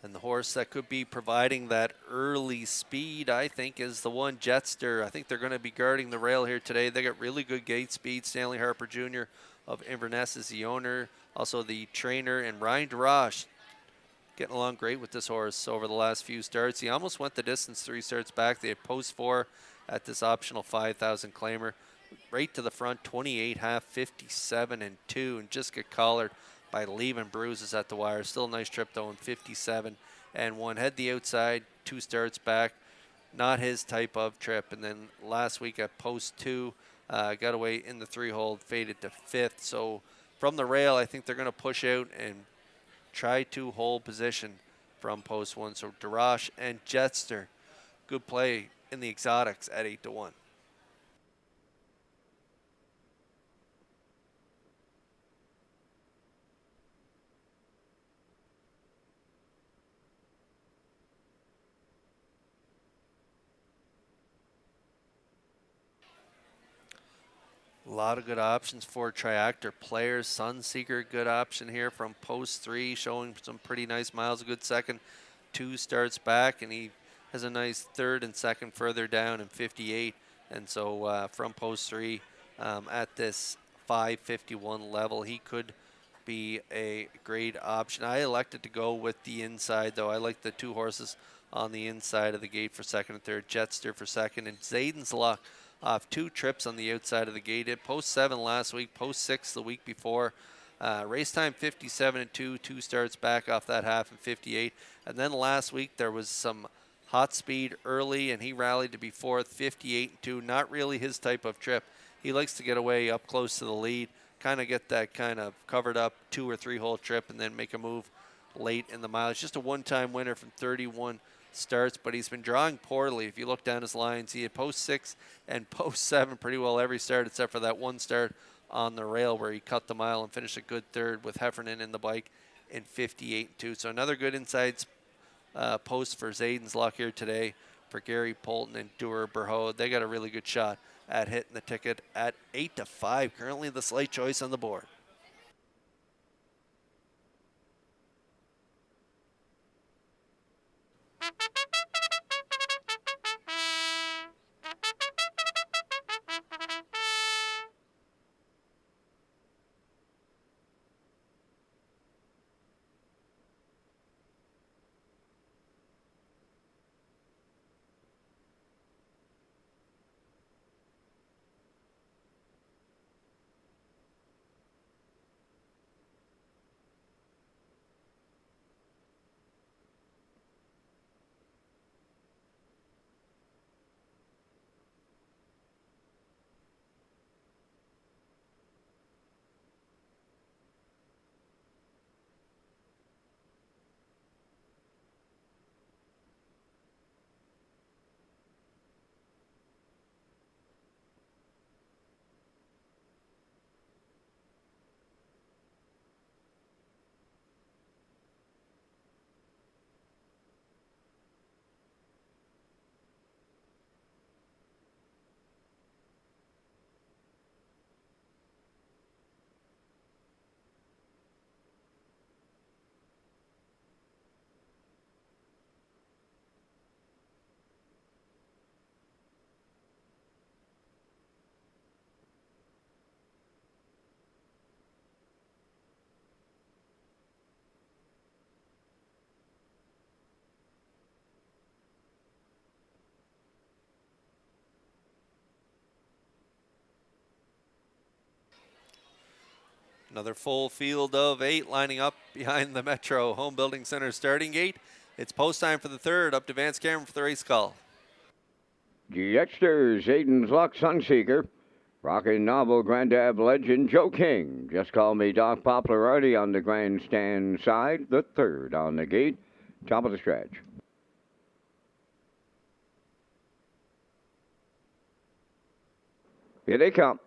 And the horse that could be providing that early speed, I think, is the one, Jetster. I think they're going to be guarding the rail here today. They got really good gate speed. Stanley Harper Jr. of Inverness is the owner, also the trainer. And Ryan DeRoche getting along great with this horse over the last few starts. He almost went the distance 3 starts back. They had post 4 at this optional 5,000 claimer. Right to the front, 28 half, 57-2, and just get collared by leaving bruises at the wire. Still a nice trip though in 57-1. Head the outside, 2 starts back. not his type of trip. And then last week at post 2, got away in the 3-hole, faded to 5th. So from the rail, I think they're going to push out and try to hold position from post 1. So Darash and Jetster, good play in the exotics at 8-1. A lot of good options for Triactor players. Sunseeker, good option here from post 3, showing some pretty nice miles. A good second. 2 starts back, and he has a nice 3rd and 2nd further down in 58. And so from post 3 at this 551 level, he could be a great option. I elected to go with the inside, though. I like the 2 horses on the inside of the gate for 2nd and 3rd. Jetster for 2nd, and Zayden's Luck off 2 trips on the outside of the gate. It post 7 last week, post 6 the week before. Race time 57-2, 2 starts back off that half in 58. And then last week there was some hot speed early, and he rallied to be 4th, 58-2. Not really his type of trip. He likes to get away up close to the lead, kind of get that kind of covered up 2 or 3 hole trip, and then make a move late in the mileage. Just a one-time winner from 31 starts, but he's been drawing poorly. If you look down his lines, he had post 6 and post 7 pretty well every start except for that one start on the rail where he cut the mile and finished a good 3rd with Heffernan in the bike in 58-2. So another good inside post for Zayden's Luck here today for Gary Polton and Dewar Berho. They got a really good shot at hitting the ticket at 8-5. Currently the slight choice on the board. Another full field of 8 lining up behind the Metro Home Building Center starting gate. It's post time for the 3rd. Up to Vance Cameron for the race call. Jetster, Zayden's Luck, Sunseeker, Rockin' Novel, Grandad Legend, Joe King. Just Call Me Doc, Popularity on the grandstand side. The 3rd on the gate. Top of the stretch. Here they come.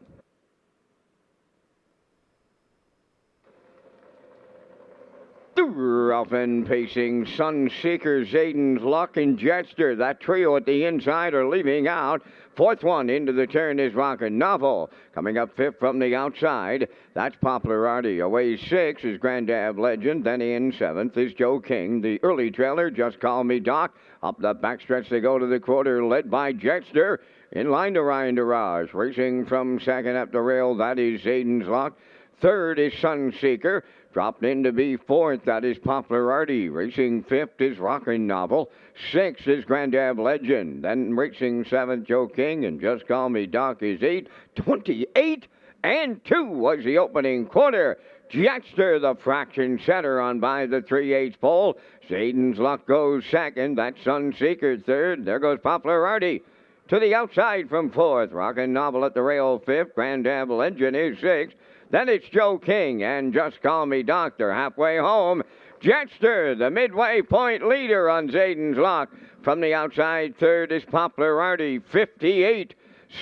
Off and pacing, Sunseeker, Zayden's Luck, and Jetster. That trio at the inside are leaving out. 4th one into the turn is Rockin' Novel. Coming up 5th from the outside, that's Popularity. Away 6 is Grandad Legend. Then in 7th is Joe King. The early trailer, Just Call Me Doc. Up the backstretch they go to the quarter, led by Jetster. In line to Ryan Daraj. Racing from 2nd up the rail, that is Zayden's Luck. 3rd is Sunseeker. Dropped in to be 4th, that is Popularity. Racing 5th is Rockin' Novel. 6th is Grandad Legend. Then racing 7th, Joe King. And Just Call Me Doc is 8. 28 and 2 was the opening quarter. Jester, the fraction setter, on by the 3/8 pole. Zayden's Luck goes second. That's Sunseeker third. There goes Popularity. To the outside from fourth. Rockin' Novel at the rail fifth. Grand Am Legend is sixth. Then it's Joe King and Just Call Me Doctor halfway home. Jester, the midway point leader on Zayden's Luck. From the outside third is Popularity, 58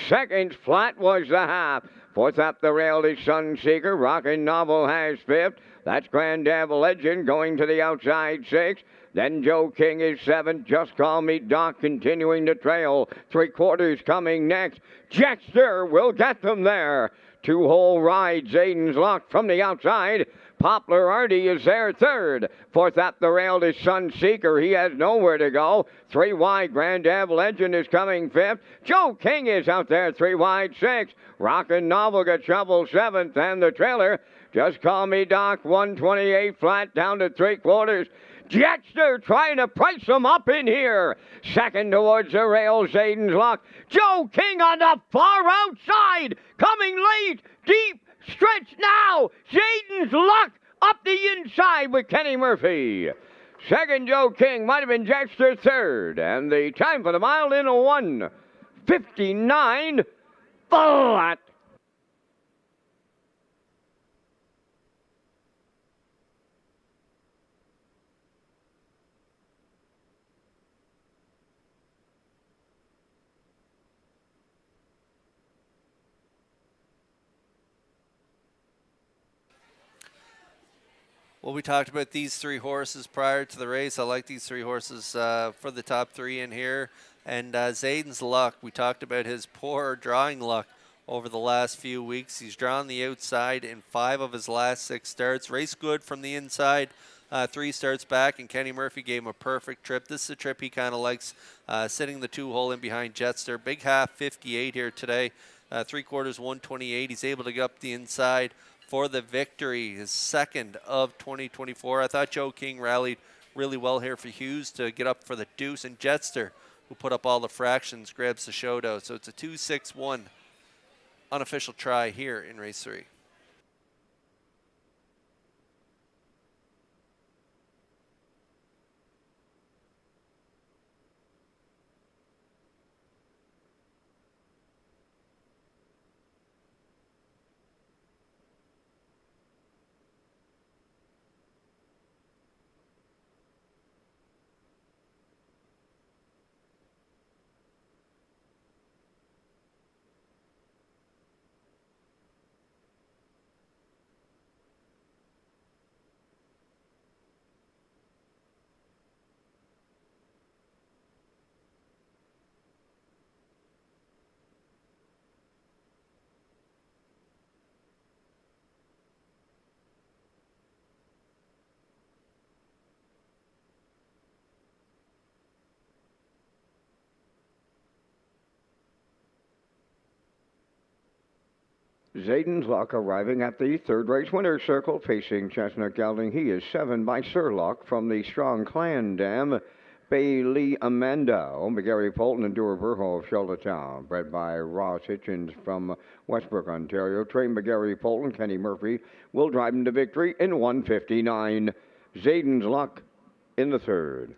seconds flat was the half. Fourth up the rail is Sunseeker. Rockin' Novel has fifth. That's Grand Am Legend going to the outside sixth. Then Joe King is seventh. Just Call Me Doc continuing to trail. 3/4 coming next. Jester will get them there. Two-hole ride. Zayden's Luck from the outside. Popularity is there third. Fourth up the rail is Sunseeker. He has nowhere to go. 3 wide. Grand Am Legend is coming fifth. Joe King is out there 3 wide sixth. Rockin' Novel got shoveled seventh. And the trailer, Just Call Me Doc, 128 flat down to 3/4. Jester trying to price him up in here. Second towards the rail, Zayden's Luck. Joe King on the far outside. Coming late. Deep stretch now. Zayden's Luck up the inside with Kenny Murphy. Second, Joe King. Might have been Jester third. And the time for the mile in a 1:59 flat. Well, we talked about these 3 horses prior to the race. I like these 3 horses for the top 3 in here. And Zayden's Luck, we talked about his poor drawing luck over the last few weeks. He's drawn the outside in 5 of his last 6 starts. Race good from the inside, 3 starts back, and Kenny Murphy gave him a perfect trip. This is a trip he kind of likes, sitting the 2-hole in behind Jester. Big half, 58 here today. 3/4, 128. He's able to get up the inside for the victory, his second of 2024. I thought Joe King rallied really well here for Hughes to get up for the deuce, and Jester, who put up all the fractions, grabs the showdown. So it's a 2-6-1 unofficial try here in race 3. Zayden's Luck arriving at the third race winner's circle, facing Chestnut Gelding. He is 7 by Surlock from the Strong Clan Dam. Bailey Amanda, McGarry Polton and Dura Burho of Charlottetown. Bred by Ross Hitchens from Westbrook, Ontario. Trained McGarry Polton, Kenny Murphy will drive him to victory in 1:59. Zayden's Luck in the third.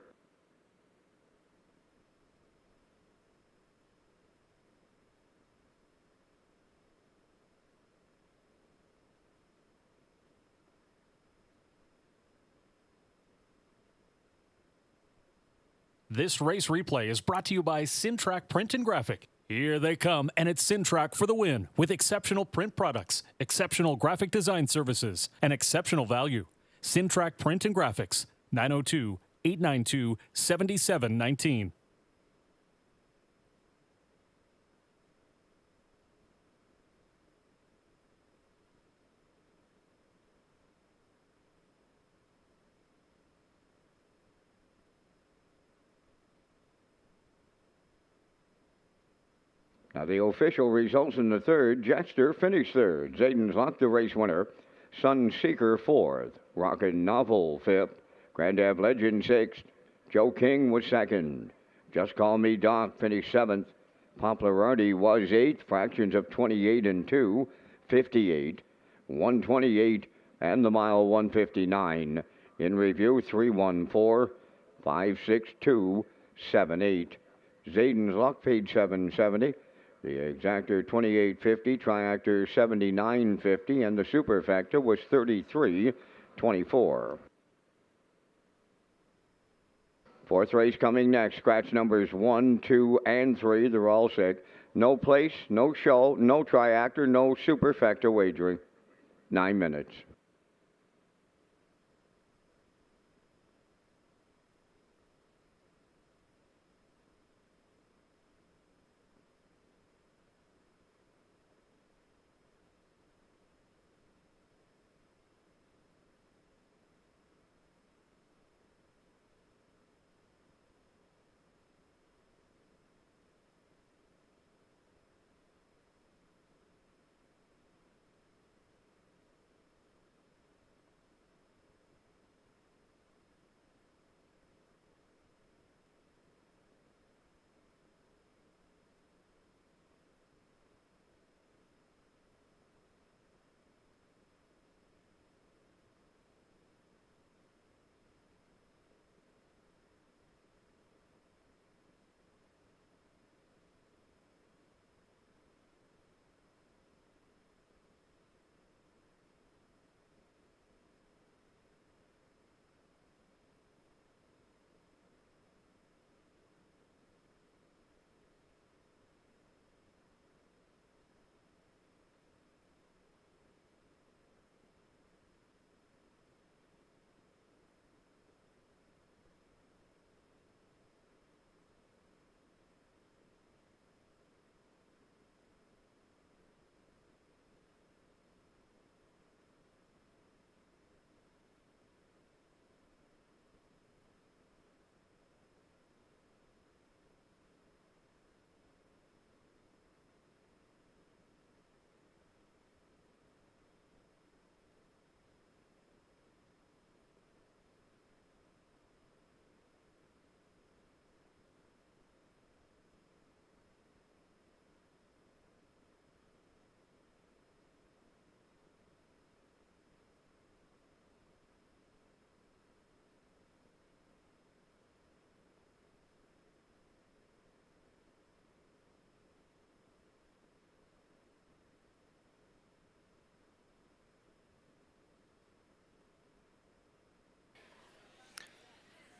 This race replay is brought to you by Syntrack Print and Graphic. Here they come, and it's Syntrack for the win with exceptional print products, exceptional graphic design services, and exceptional value. Syntrack Print and Graphics, 902-892-7719. Now, the official results in the third. Jester finished third. Zayden's Luck, the race winner. Sunseeker fourth. Rockin' Novel fifth. Grand Am Legend sixth. Joe King was second. Just Call Me Doc finished seventh. Popularity was eighth. Fractions of 28 and 2. 58. 128. And the mile 159. In review, 314-562-78. Zayden's Luck paid $770. The exactor 28.50, triactor 79.50, and the superfecta was 33.24. Fourth race coming next. Scratch numbers 1, 2, and 3. They're all set. No place, no show, no triactor, no superfecta wagering. 9 minutes.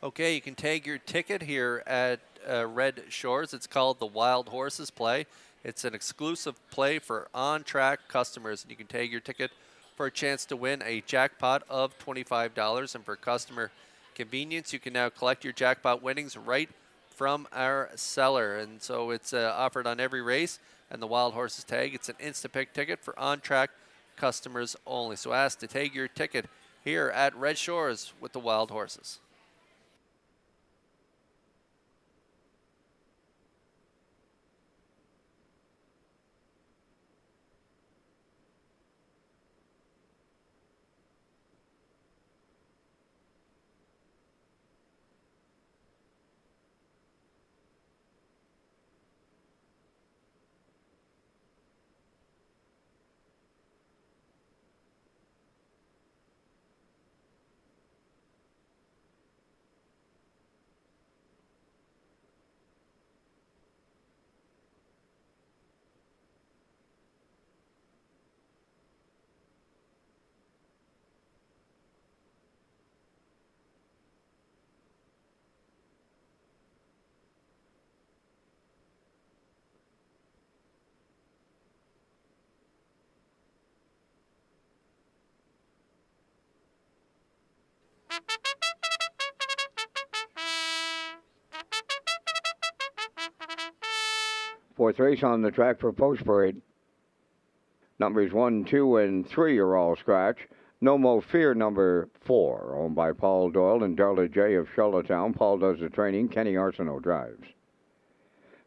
Okay, you can tag your ticket here at Red Shores. It's called the Wild Horses Play. It's an exclusive play for on-track customers. And you can tag your ticket for a chance to win a jackpot of $25. And for customer convenience, you can now collect your jackpot winnings right from our seller. And so it's offered on every race. And the Wild Horses tag, it's an Instapick ticket for on-track customers only. So ask to tag your ticket here at Red Shores with the Wild Horses. Fourth race on the track for Post Parade. Numbers 1, 2, and 3 are all scratch. No Mo Fear, number 4, owned by Paul Doyle and Darla J. of Charlottetown. Paul does the training. Kenny Arsenault drives.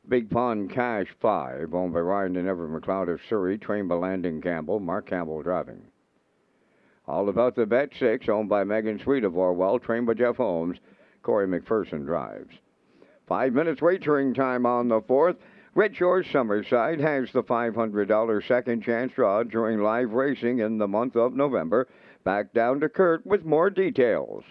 Big Pond Cash 5, owned by Ryan and Everett McLeod of Surrey, trained by Landon Campbell. Mark Campbell driving. All About the Bet 6, owned by Megan Sweet of Orwell, trained by Jeff Holmes. Corey McPherson drives. 5 minutes wagering time on the fourth. Red Shores Summerside has the $500 second chance draw during live racing in the month of November. Back down to Kurt with more details.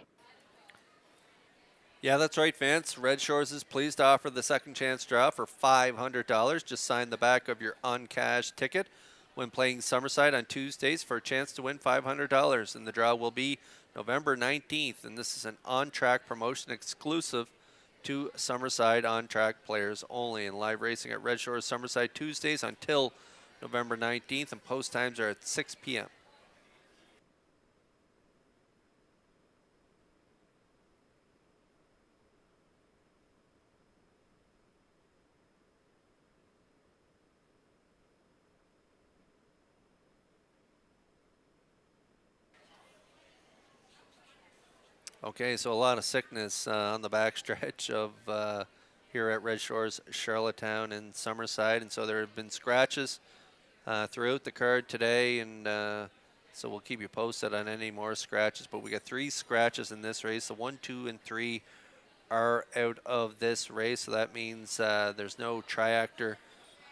Yeah, that's right, Vance. Red Shores is pleased to offer the second chance draw for $500. Just sign the back of your uncashed ticket when playing Summerside on Tuesdays for a chance to win $500. And the draw will be November 19th. And this is an on-track promotion exclusive to Summerside on-track players only. And live racing at Red Shores Summerside Tuesdays until November 19th. And post times are at 6 p.m. Okay, so a lot of sickness on the backstretch of here at Red Shores, Charlottetown, and Summerside, and so there have been scratches throughout the card today, and so we'll keep you posted on any more scratches. But we got 3 scratches in this race. The 1, 2, and 3 are out of this race, so that means there's no triactor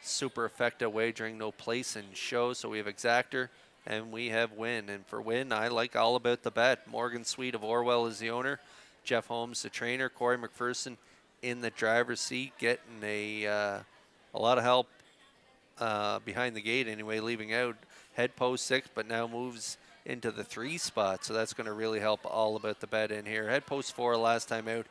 superfecta wagering, no place in show. So we have exactor and we have win. And for win, I like all about the bet. Morgan Sweet of Orwell is the owner. Jeff Holmes, the trainer. Corey McPherson in the driver's seat, getting a lot of help behind the gate anyway, leaving out head post 6, but now moves into the 3 spot. So that's going to really help all about the bet in here. Head post 4 last time out,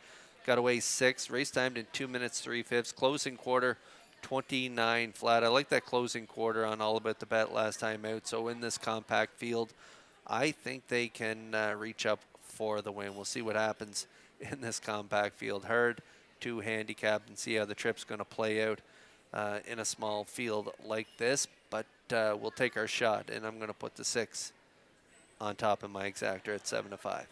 got away 6. Race timed in 2 minutes 3/5. Closing quarter 29 flat. I like that closing quarter on all about the bet last time out. So in this compact field, I think they can reach up for the win. We'll see what happens in this compact field. Hard to handicap and see how the trip's going to play out in a small field like this, but we'll take our shot, and I'm going to put the 6 on top of my exactor at 7-5.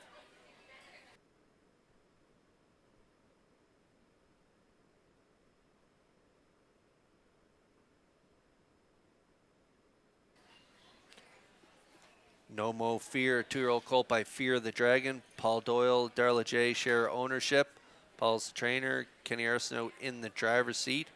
No Mo Fear, 2-year-old colt by Fear the Dragon. Paul Doyle, Darla J share ownership. Paul's the trainer. Kenny Arsenault in the driver's seat.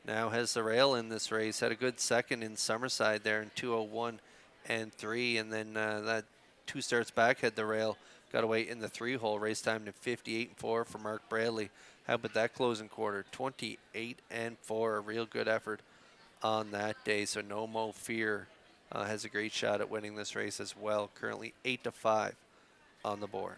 Now has the rail in this race. Had a good second in Summerside there in 2:01 and 3. And then that 2 starts back had the rail. Got away in the 3-hole. Race time to 58 and 4 for Mark Bradley. How about that closing quarter? 28 and 4. A real good effort on that day. So No Mo Fear has a great shot at winning this race as well. Currently 8-5 on the board.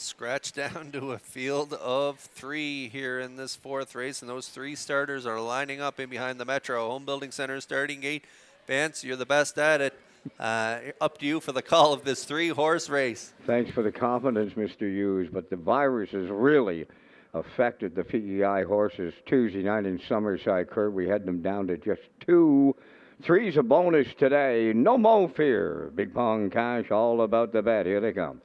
Scratch down to a field of 3 here in this 4th race, and those 3 starters are lining up in behind the Metro Home Building Center starting gate. Vance, you're the best at it. Up to you for the call of this 3-horse race. Thanks for the confidence, Mr. Hughes, but the virus has really affected the PEI horses Tuesday night in Summerside, Kurt. We had them down to just 2. 3's a bonus today. No more fear. Big Pong Cash, all about the bet. Here they come.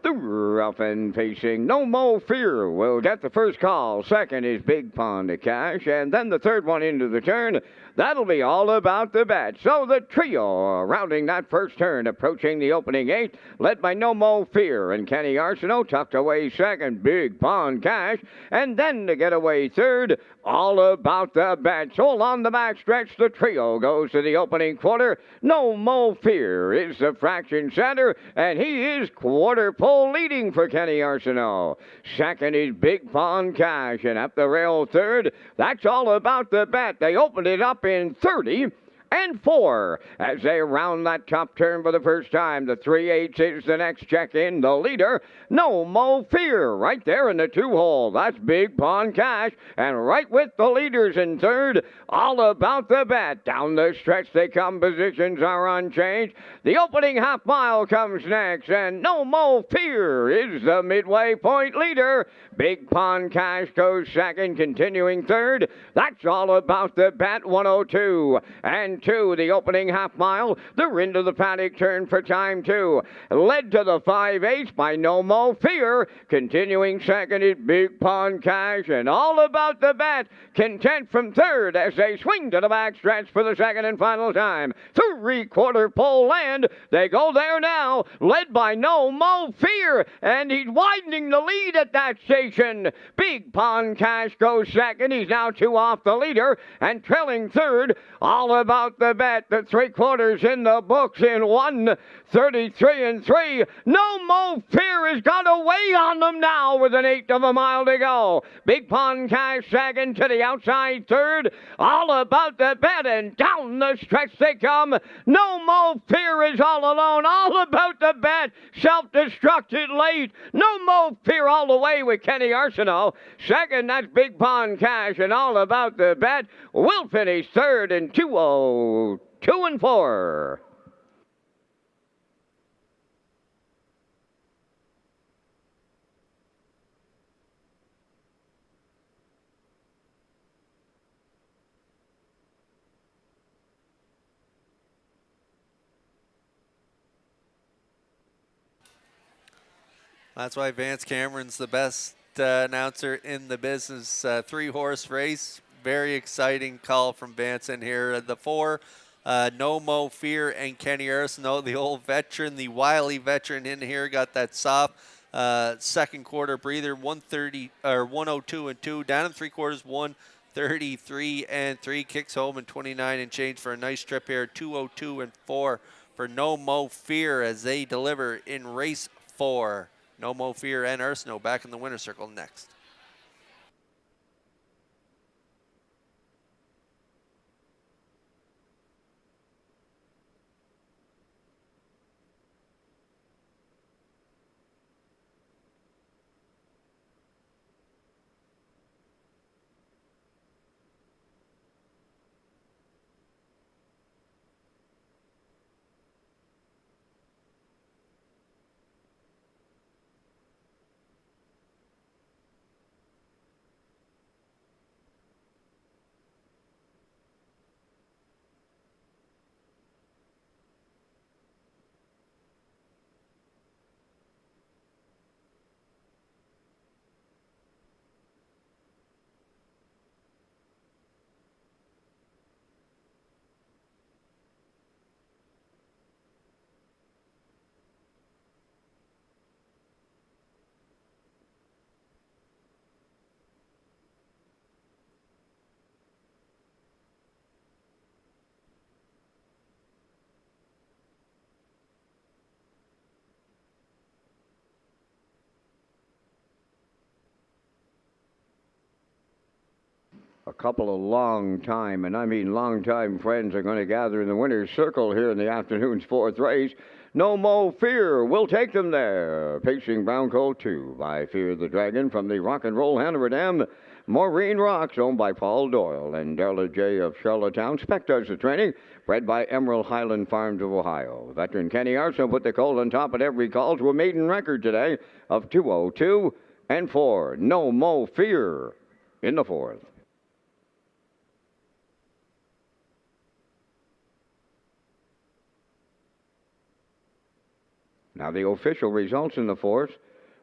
The rough and pacing, no more fear, will get the first call. Second is Big Pond of Cash, and then the third one into the turn. That'll be all about the bet. So the trio rounding that first turn, approaching the opening 8, led by No Mo Fear and Kenny Arsenault, tucked away second, Big Pond Cash, and then to get away third, all about the bet. So along the back stretch, the trio goes to the opening quarter. No Mo Fear is the fraction center, and he is quarter pole leading for Kenny Arsenault. Second is Big Pond Cash, and up the rail third. That's all about the bet. They opened it up in 30 and 4 as they round that top turn for the first time. The 3/8 is the next check-in. The leader, No Mo Fear, right there in the 2-hole. That's Big Pond Cash, and right with the leaders in third. All about the bet. Down the stretch they come. Positions are unchanged. The opening half mile comes next, and No Mo Fear is the midway point leader. Big Pond Cash goes second, continuing third. That's all about the bet. 102 and 2, the opening half mile. They're into the paddock turn for time 2. Led to the 5/8 by No Mo Fear. Continuing second is Big Pond Cash, and all about the bet. Content from third as they swing to the back stretch for the second and final time. 3/4 pole land. They go there now, led by No Mo Fear, and he's widening the lead at that station. Big Pond Cash goes second. He's now 2 off the leader, and trailing third. All about the bet. The 3/4 in the books in 1:33 and 3. No Mo Fear has got away on them now with an 1/8 of a mile to go. Big Pond Cash second to the outside third. All about the bet, and down the stretch they come. No Mo Fear is all alone. All about the bet. Self-destructed late. No Mo Fear all the way with Kenny Arsenault. Second, that's Big Pond Cash, and all about the bet. Will finish third in 2:02 and 4. That's why Vance Cameron's the best announcer in the business. 3-horse race. Very exciting call from Vance in here. The 4, No Mo Fear and Kenny Arsenault, the old veteran, the wily veteran in here, got that soft second quarter breather. 130 or 102 and 2. Down in 3/4, 133 and 3. Kicks home in 29 and change for a nice trip here. 2:02 and 4 for No Mo Fear as they deliver in race 4. No Mo Fear and Arsenault back in the winner's circle next. A couple of long time, and I mean long time friends are going to gather in the winner's circle here in the afternoon's fourth race. No Mo Fear will take them there. Pacing Brown Colt 2 by Fear the Dragon from the Rock and Roll Hanover Dam. Maureen Rocks, owned by Paul Doyle, and Della J. of Charlottetown. Spec does the training, bred by Emerald Highland Farms of Ohio. Veteran Kenny Arson put the colt on top at every call to a maiden record today of 2:02 and 4. No Mo Fear in the fourth. Now the official results in the fourth.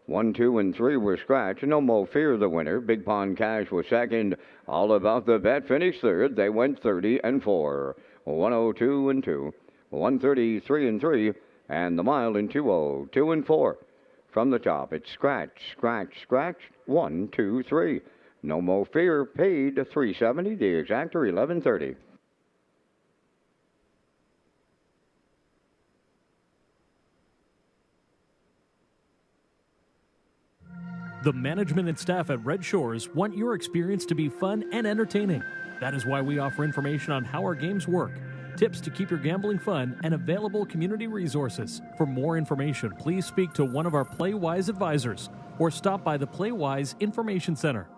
1, 2, and 3 were scratched. No Mo Fear the winner. Big Pond Cash was second. All About the Bet finished third. They went 30 and 4. 102 and 2. 133 and 3. And the mile in 202 and 4. From the top, it's scratch, scratch, scratch. 1, 2, 3. No Mo Fear paid $370. The exactor $11.30. The management and staff at Red Shores want your experience to be fun and entertaining. That is why we offer information on how our games work, tips to keep your gambling fun, and available community resources. For more information, please speak to one of our PlayWise advisors or stop by the PlayWise Information Center.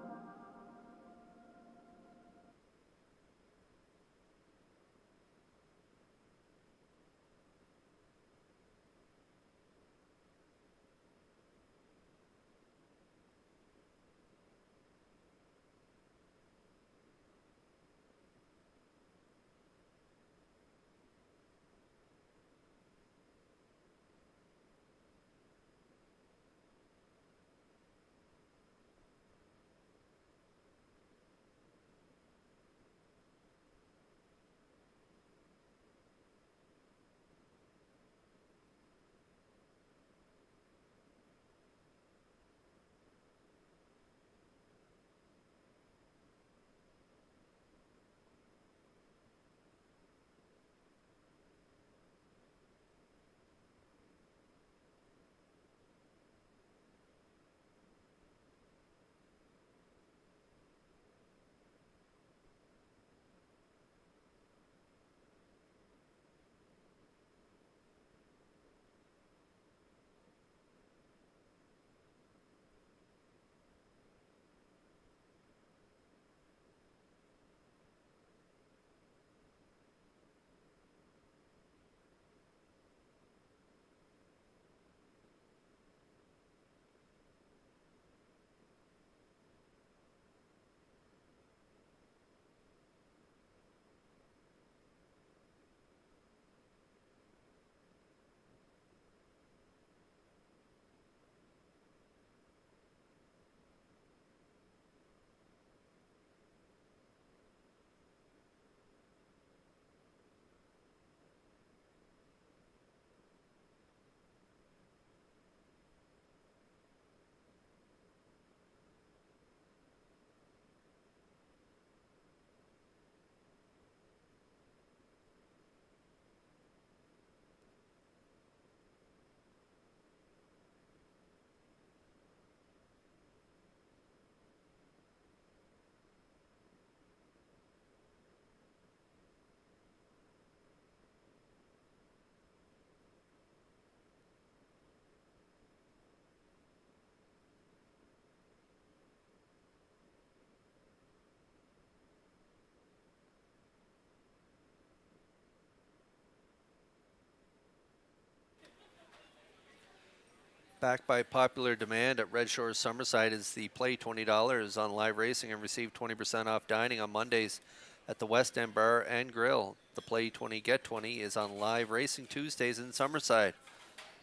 Backed by popular demand at Red Shores Summerside is the Play $20 on live racing and receive 20% off dining on Mondays at the West End Bar and Grill. The Play 20 Get 20 is on live racing Tuesdays in Summerside.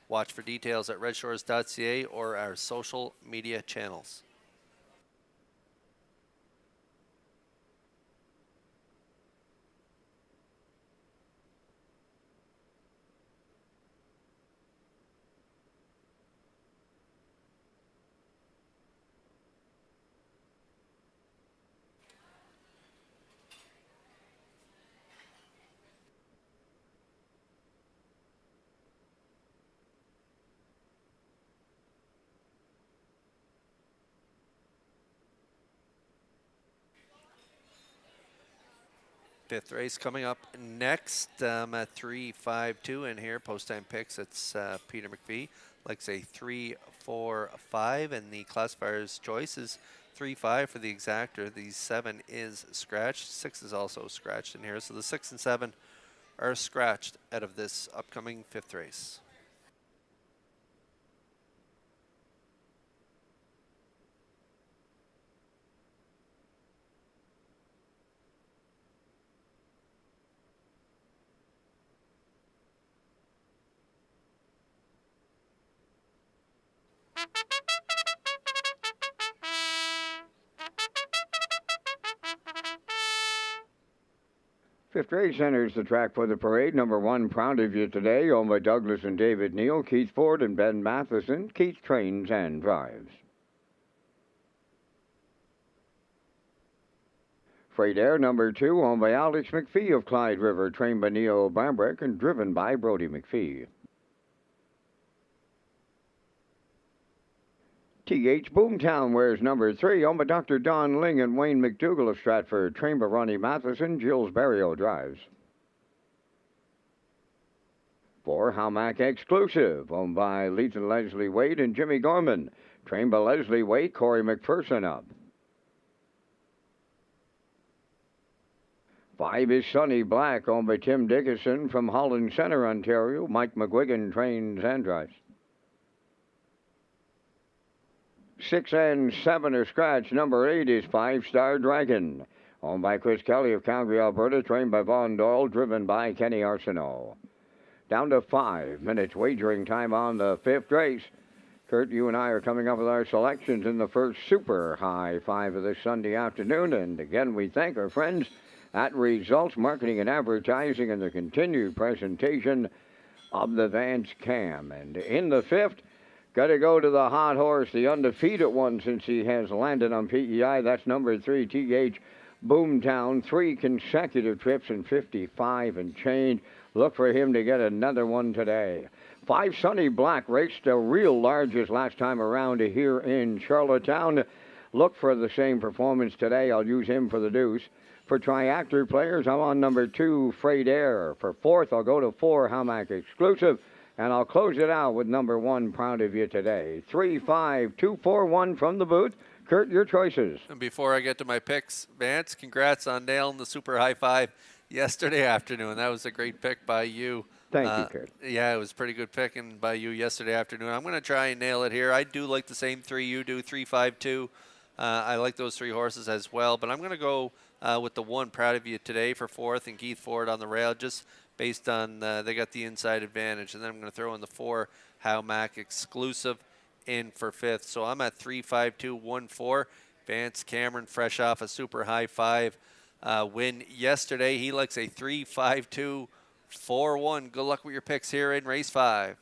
Watch for details at Redshores.ca or our social media channels. Fifth race coming up next at 3-5-2 in here. Post time picks. It's Peter McPhee. Likes a 3-4-5, and the classifier's choice is 3-5 for the exactor. The 7 is scratched. 6 is also scratched in here. So the 6 and 7 are scratched out of this upcoming fifth race. Fifth race enters the track for the parade. Number 1, Proud of You Today, owned by Douglas and David Neal, Keith Ford and Ben Matheson. Keith trains and drives. Freight Air, number 2, owned by Alex McPhee of Clyde River, trained by Neil Bambrick and driven by Brody McPhee. TH Boomtown wears number 3, owned by Dr. Don Ling and Wayne McDougall of Stratford, trained by Ronnie Matheson. Jules Barrio drives. 4, Howmack Exclusive, owned by Lethan Leslie Wade and Jimmy Gorman, trained by Leslie Wade, Corey McPherson up. 5 is Sunny Black, owned by Tim Dickinson from Holland Center, Ontario. Mike McGuigan trains and drives. 6 and 7 are scratched. Number 8 is 5 Star Dragon, owned by Chris Kelly of Calgary, Alberta, trained by Vaughn Doyle, driven by Kenny Arsenault. Down to 5 minutes wagering time on the fifth race. Kurt, you and I are coming up with our selections in the first super high 5 of this Sunday afternoon. And again, we thank our friends at Results Marketing and Advertising and the continued presentation of the Vance Cam. And in the fifth, got to go to the hot horse, the undefeated one since he has landed on PEI. That's number 3, TH Boomtown. 3 consecutive trips in 55 and change. Look for him to get another one today. 5 Sunny Black raced the real largest last time around here in Charlottetown. Look for the same performance today. I'll use him for the deuce. For triactor players, I'm on number 2, Freight Air. For fourth, I'll go to 4, Howmack Exclusive. And I'll close it out with number 1, Proud of You Today. 3, 5, 2, 4, 1 from the booth. Kurt, your choices. And before I get to my picks, Vance, congrats on nailing the super high 5 yesterday afternoon. That was a great pick by you. Thank you, Kurt. Yeah, it was pretty good picking by you yesterday afternoon. I'm going to try and nail it here. I do like the same 3 you do, 3, 5, 2. I like those 3 horses as well, but I'm going to go with the 1, Proud of You Today for fourth, and Keith Ford on the rail, just based on they got the inside advantage. And then I'm going to throw in the 4, Howmack Exclusive in for fifth. So I'm at 3, 5, 2, 1, 4. Vance Cameron, fresh off a super high 5 win yesterday. He likes a 3, 5, 2, 4, 1. Good luck with your picks here in race 5.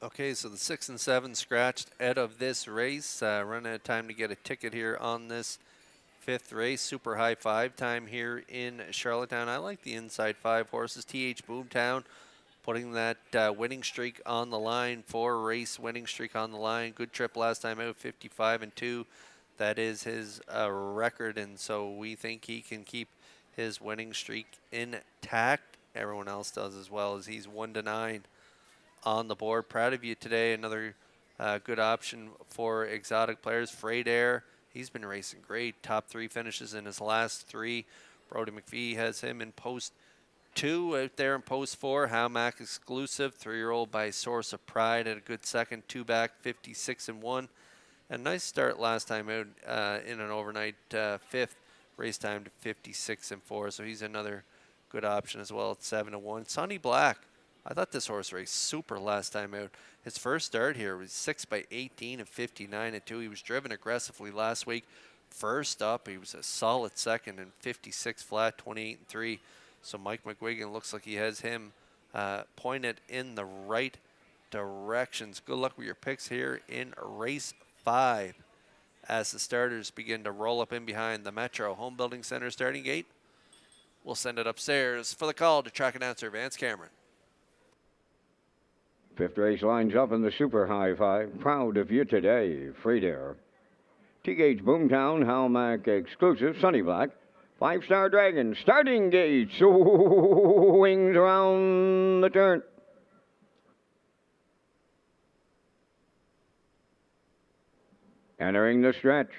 Okay, so the 6 and 7 scratched out of this race. Run out of time to get a ticket here on this 5th race. Super high 5 time here in Charlottetown. I like the inside 5 horses. TH Boomtown putting that winning streak on the line, 4-race winning streak on the line. Good trip last time out, 55-2. That is his record, and so we think he can keep his winning streak intact. Everyone else does as well, as he's 1-9 on the board. Proud of you today. Another good option for exotic players. Freight Air, he's been racing great. Top 3 finishes in his last 3. Brody McPhee has him in post 2 out there in post 4. Howmack exclusive, 3-year-old by Source of Pride at a good second. 2 back, 56-1. A nice start last time out in an overnight 5th. Race time to 56-4. So he's another good option as well at 7-1. Sonny Black, I thought this horse raced super last time out. His first start here was 6 by 18 and 59-2. He was driven aggressively last week. First up, he was a solid second and 56 flat, 28-3. So Mike McGuigan looks like he has him pointed in the right directions. Good luck with your picks here in race 5 as the starters begin to roll up in behind the Metro Home Building Center starting gate. We'll send it upstairs for the call to track announcer Vance Cameron. 5th race lines up in the Super High 5. Proud of you today, Freight Air. TH Boomtown, Halmack exclusive, Sonny Black. 5-Star Dragon, starting gate, swings around the turn. Entering the stretch.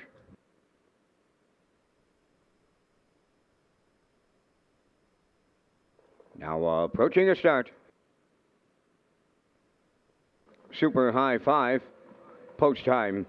Now approaching a start. Super High 5, post time.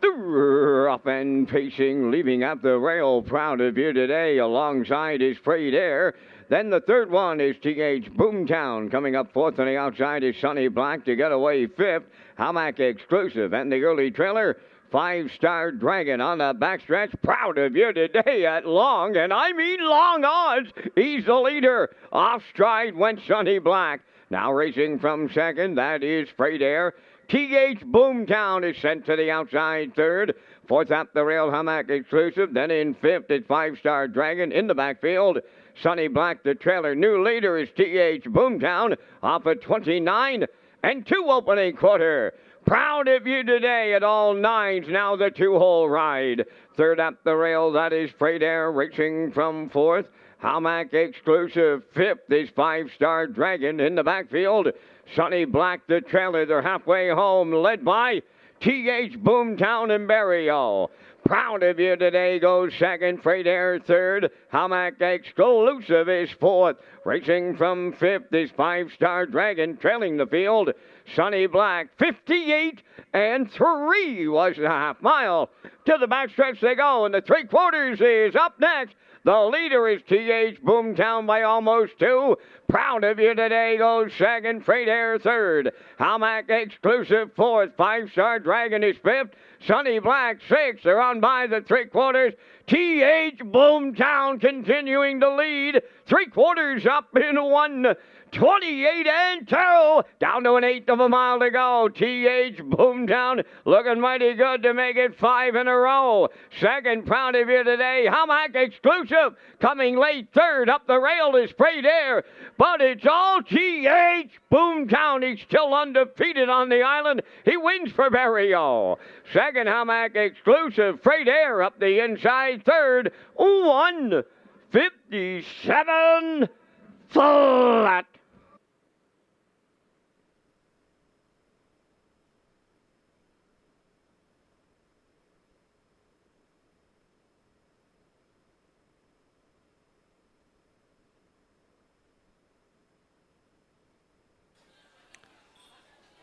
Up and pacing, leaving at the rail. Proud of you today, alongside is Freight Air. Then the third one is TH Boomtown. Coming up 4th on the outside is Sonny Black to get away 5th. Hamac exclusive, and the early trailer, 5-Star Dragon on the backstretch. Proud of you today at long, and I mean long odds. He's the leader. Off stride went Sonny Black. Now racing from second, that is Freight Air. TH Boomtown is sent to the outside 3rd. 4th up the rail, Hamac exclusive. Then in 5th is 5-Star Dragon in the backfield. Sonny Black, the trailer. New leader is TH Boomtown off at 29 and 2 opening quarter. Proud of you today at all 9s. Now the 2-hole ride. 3rd up the rail, that is Freight Air racing from 4th. Hamac exclusive. 5th is 5-Star Dragon in the backfield. Sonny Black, the trailer. They're halfway home, led by TH Boomtown and Barrio. Proud of you today goes second. Freight Air 3rd. Hamac exclusive is 4th. Racing from 5th is 5-Star Dragon trailing the field. Sonny Black, 58 and 3 was the half mile. To the backstretch they go, and the 3/4 is up next. The leader is TH Boomtown by almost 2. Proud of you today goes second. Freight Air 3rd. Hamac exclusive 4th. 5-Star Dragon is 5th. Sonny Black 6th. They're on by the 3/4. TH Boomtown continuing to lead. 3/4 up in 1:28 and 2. Down to an 1/8 of a mile to go. TH Boomtown looking mighty good to make it 5 in a row. Second, proud of you today. Hamac exclusive coming late. 3rd up the rail is Freight Air. But it's all TH Boomtown. He's still undefeated on the island. He wins for Barrio. Second, Hamac exclusive. Freight Air up the inside. 3rd, 1:57 flat.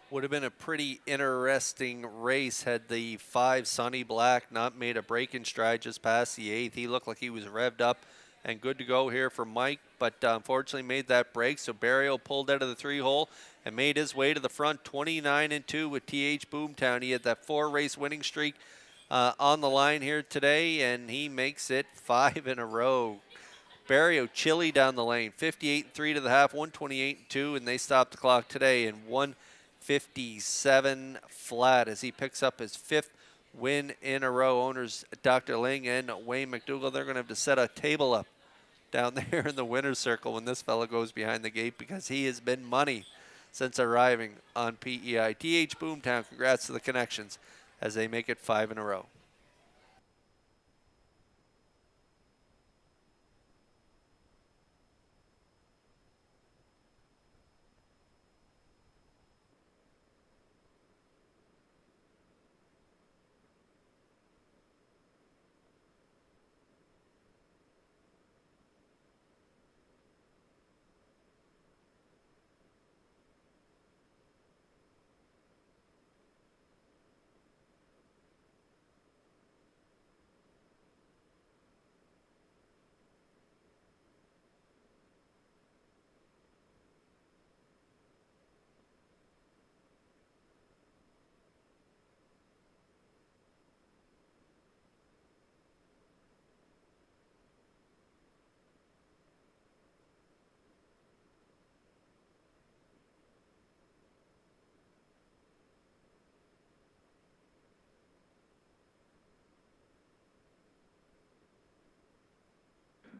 Would have been a pretty interesting race had the 5 Sonny Black not made a break in stride just past the 8th. He looked like he was revved up and good to go here for Mike, but unfortunately made that break. So Barrio pulled out of the 3-hole and made his way to the front, 29 and 2 with TH Boomtown. He had that 4-race winning streak on the line here today, and he makes it 5 in a row. Barrio chilly down the lane, 58 and 3 to the half, 128 and 2, and they stopped the clock today in 1:58 157 flat as he picks up his 5th win in a row. Owners Dr. Ling and Wayne McDougall, they're going to have to set a table up down there in the winner's circle when this fella goes behind the gate, because he has been money since arriving on PEI. TH Boomtown, congrats to the Connections as they make it 5 in a row.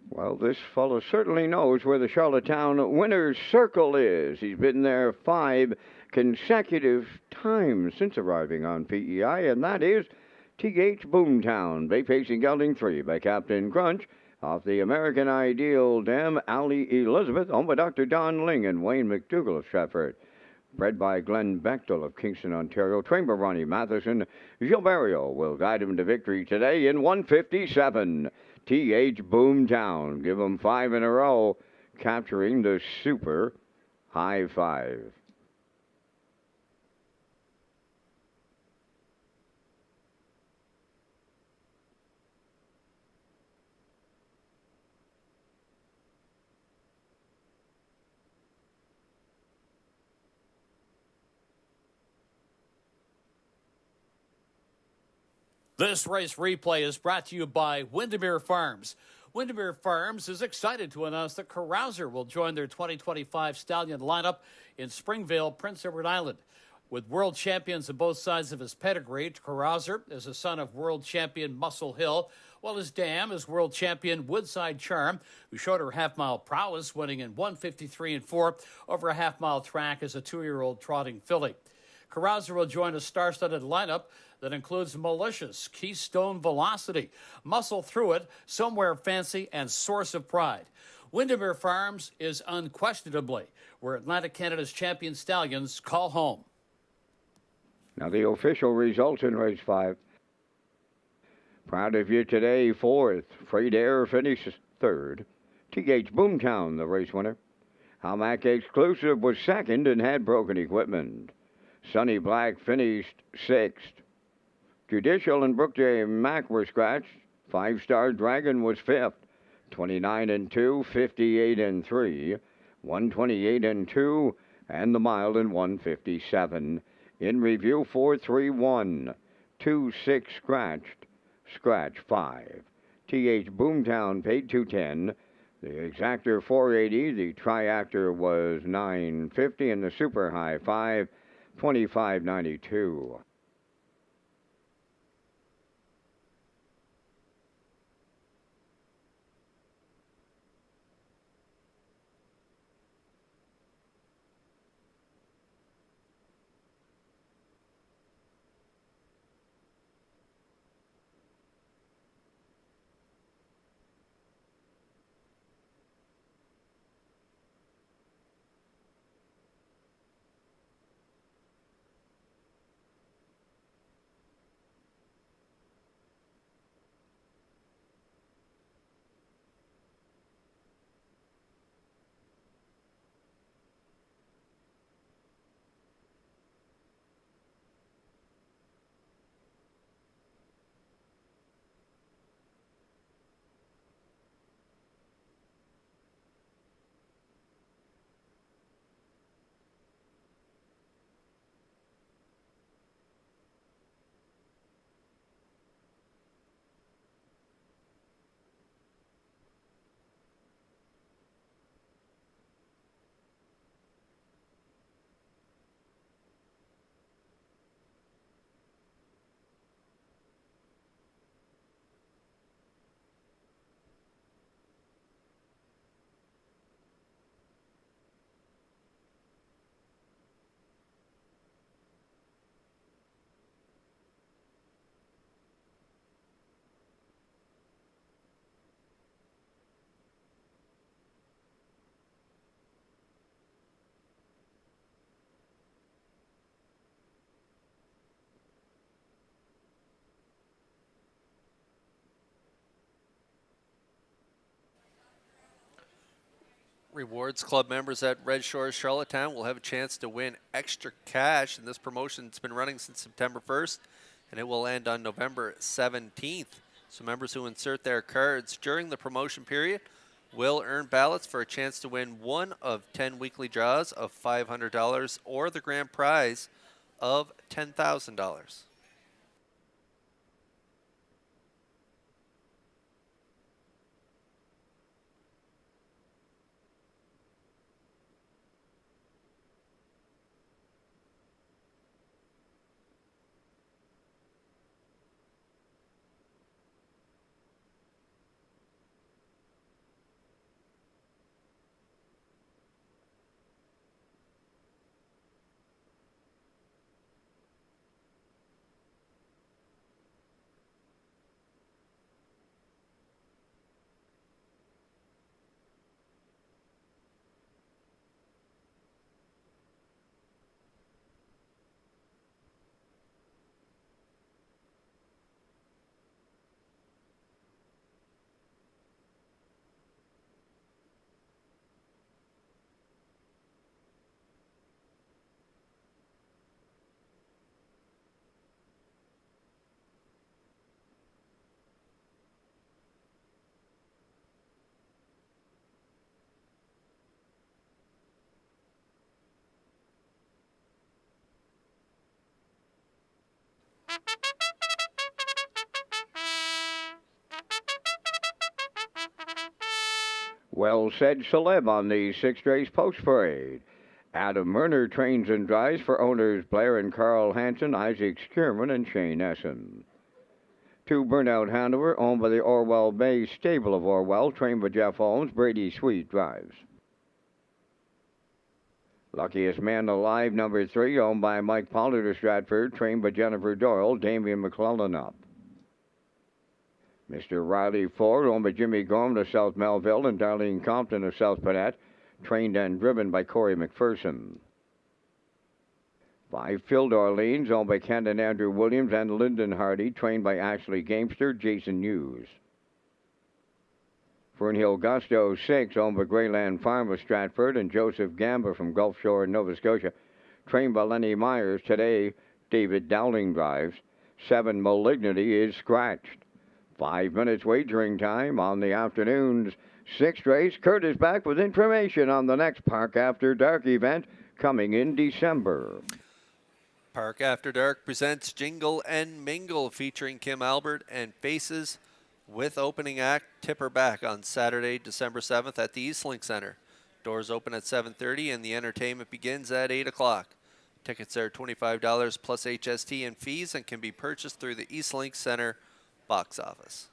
Well, this fellow certainly knows where the Charlottetown winner's circle is. He's been there 5 consecutive times since arriving on PEI, and that is TH Boomtown, bay facing gelding 3 by Captain Crunch, off the American Ideal Dam, Allie Elizabeth, owned by Dr. Don Ling and Wayne McDougall of Shefford. Bred by Glenn Bechtel of Kingston, Ontario, trained by Ronnie Matheson, Gilberto will guide him to victory today in 157. TH Boomtown, give him 5 in a row, capturing the super high 5. This race replay is brought to you by Windermere Farms. Windermere Farms is excited to announce that Carouser will join their 2025 stallion lineup in Springvale, Prince Edward Island. With world champions on both sides of his pedigree, Carouser is a son of world champion Muscle Hill, while his dam is world champion Woodside Charm, who showed her half-mile prowess, winning in 1:53 and 4 over a half-mile track as a 2-year-old trotting filly. Carouser will join a star-studded lineup that includes Malicious, Keystone Velocity, Muscle Through It, Somewhere Fancy, and Source of Pride. Windermere Farms is unquestionably where Atlantic Canada's champion stallions call home. Now the official results in race 5. Proud of you today, 4th. Freight Air finishes 3rd. TH Boomtown, the race winner. Hamac Exclusive was 2nd and had broken equipment. Sunny Black finished 6th. Judicial and Brooke J. Mack were scratched. 5-Star Dragon was 5th. 29 and 2, 58 and 3, 128 and 2, and the mile in 157. In review, 431, 26 scratched, scratch 5. TH Boomtown paid 210. The exactor 480, the triactor was 950, and the super high 5, 2592. Rewards Club members at Red Shores Charlottetown will have a chance to win extra cash, and this promotion's been running since September 1st, and it will end on November 17th. So members who insert their cards during the promotion period will earn ballots for a chance to win one of 10 weekly draws of $500 or the grand prize of $10,000. Well said, celeb on the sixth race post parade. Adam Murner trains and drives for owners Blair and Carl Hansen, Isaac Skierman, and Shane Essen. To Burnout Hanover, owned by the Orwell Bay Stable of Orwell, trained by Jeff Holmes, Brady Sweet drives. Luckiest Man Alive, number 3, owned by Mike Pollard of Stratford, trained by Jennifer Doyle, Damian McClellan up. Mr. Riley Ford, owned by Jimmy Gorman of South Melville and Darlene Compton of South Panett, trained and driven by Corey McPherson. 5 Phil Orleans, owned by Ken and Andrew Williams and Lyndon Hardy, trained by Ashley Gamester, Jason Hughes. Fernhill Gusto 6, owned by Greyland Farm of Stratford and Joseph Gamba from Gulf Shore, Nova Scotia, trained by Lenny Myers. Today, David Dowling drives. 7 Malignity is scratched. 5 minutes wagering time on the afternoon's 6th race. Kurt is back with information on the next Park After Dark event coming in December. Park After Dark presents Jingle and Mingle featuring Kim Albert and Faces with opening act Tipper Back on Saturday, December 7th at the Eastlink Center. Doors open at 7:30 and the entertainment begins at 8 o'clock. Tickets are $25 plus HST and fees and can be purchased through the Eastlink Center box office.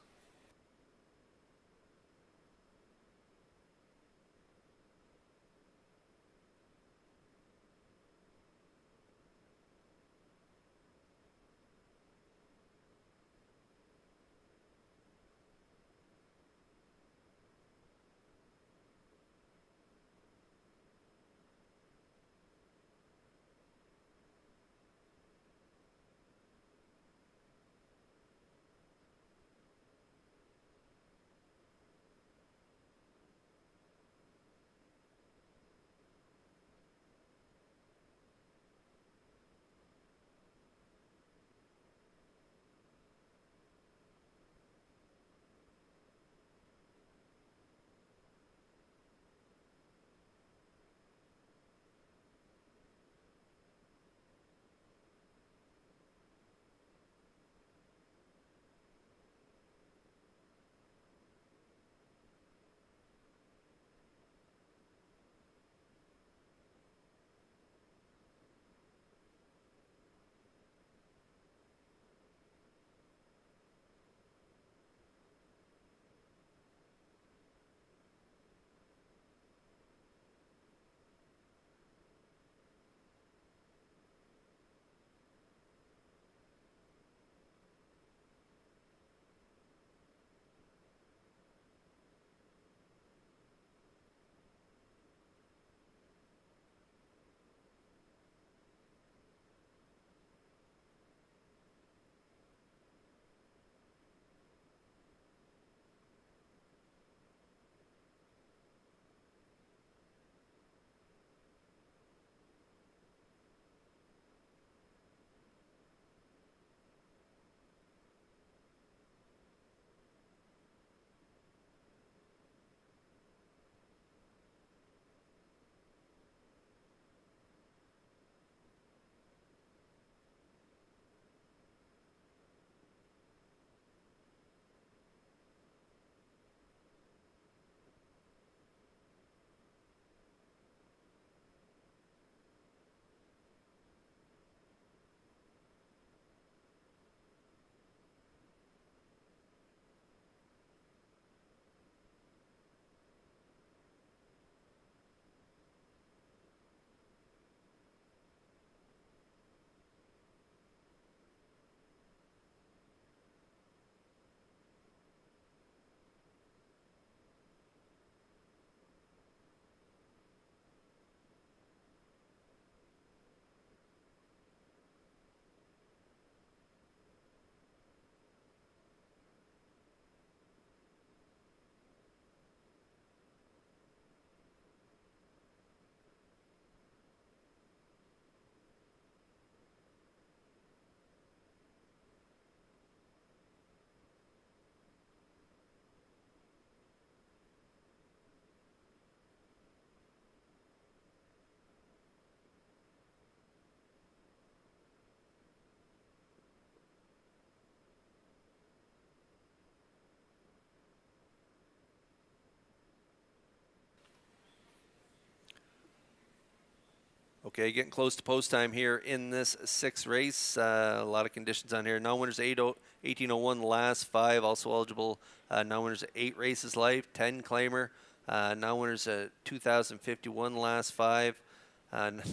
Okay, getting close to post time here in this 6th race. A lot of conditions on here. Non-winners 1801 last 5. Also eligible non-winners 8 races live. 10 claimer. Non-winners 2051 last 5.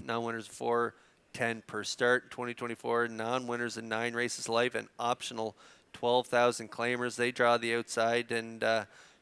Non-winners 410 per start. 2024 non-winners in 9 races live and optional 12,000 claimers. They draw the outside, and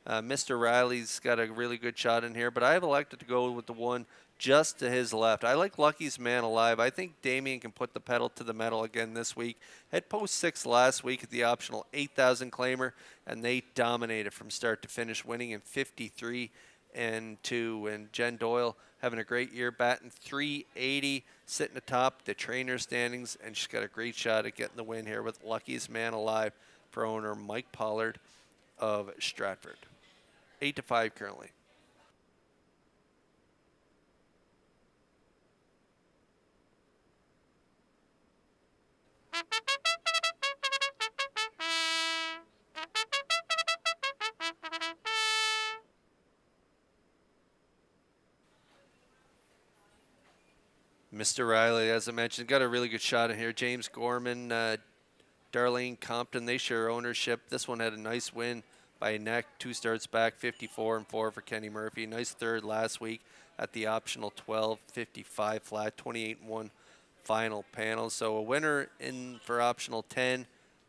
Mr. Riley's got a really good shot in here, but I have elected to go with the one just to his left. I like Lucky's Man Alive. I think Damien can put the pedal to the metal again this week. Had post 6 last week at the optional 8,000 claimer, and they dominated from start to finish, winning in 53 and 2. And Jen Doyle having a great year, batting .380, sitting atop the trainer standings, and she's got a great shot at getting the win here with Lucky's Man Alive for owner Mike Pollard of Stratford. 8-5 currently. Mr. Riley, as I mentioned, got a really good shot in here. James Gorman, Darlene Compton, they share ownership. This one had a nice win by a neck, 2 starts back, 54 and 4 for Kenny Murphy. Nice third last week at the optional 12, 55 flat, 28 and 1 final panel. So a winner in for optional 10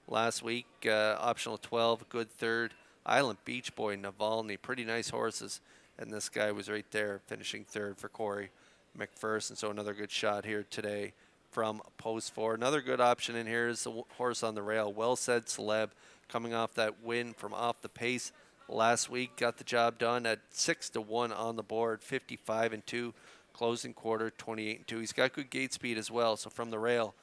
last week, optional 12, good third. Island Beach Boy, Navalny, pretty nice horses. And this guy was right there finishing third for Corey McPherson. So another good shot here today from post 4. Another good option in here is the horse on the rail, Well Said Celeb, coming off that win from off the pace last week. Got the job done at 6-1 on the board, 55 and 2, closing quarter 28 and 2. He's got good gate speed as well, so from the rail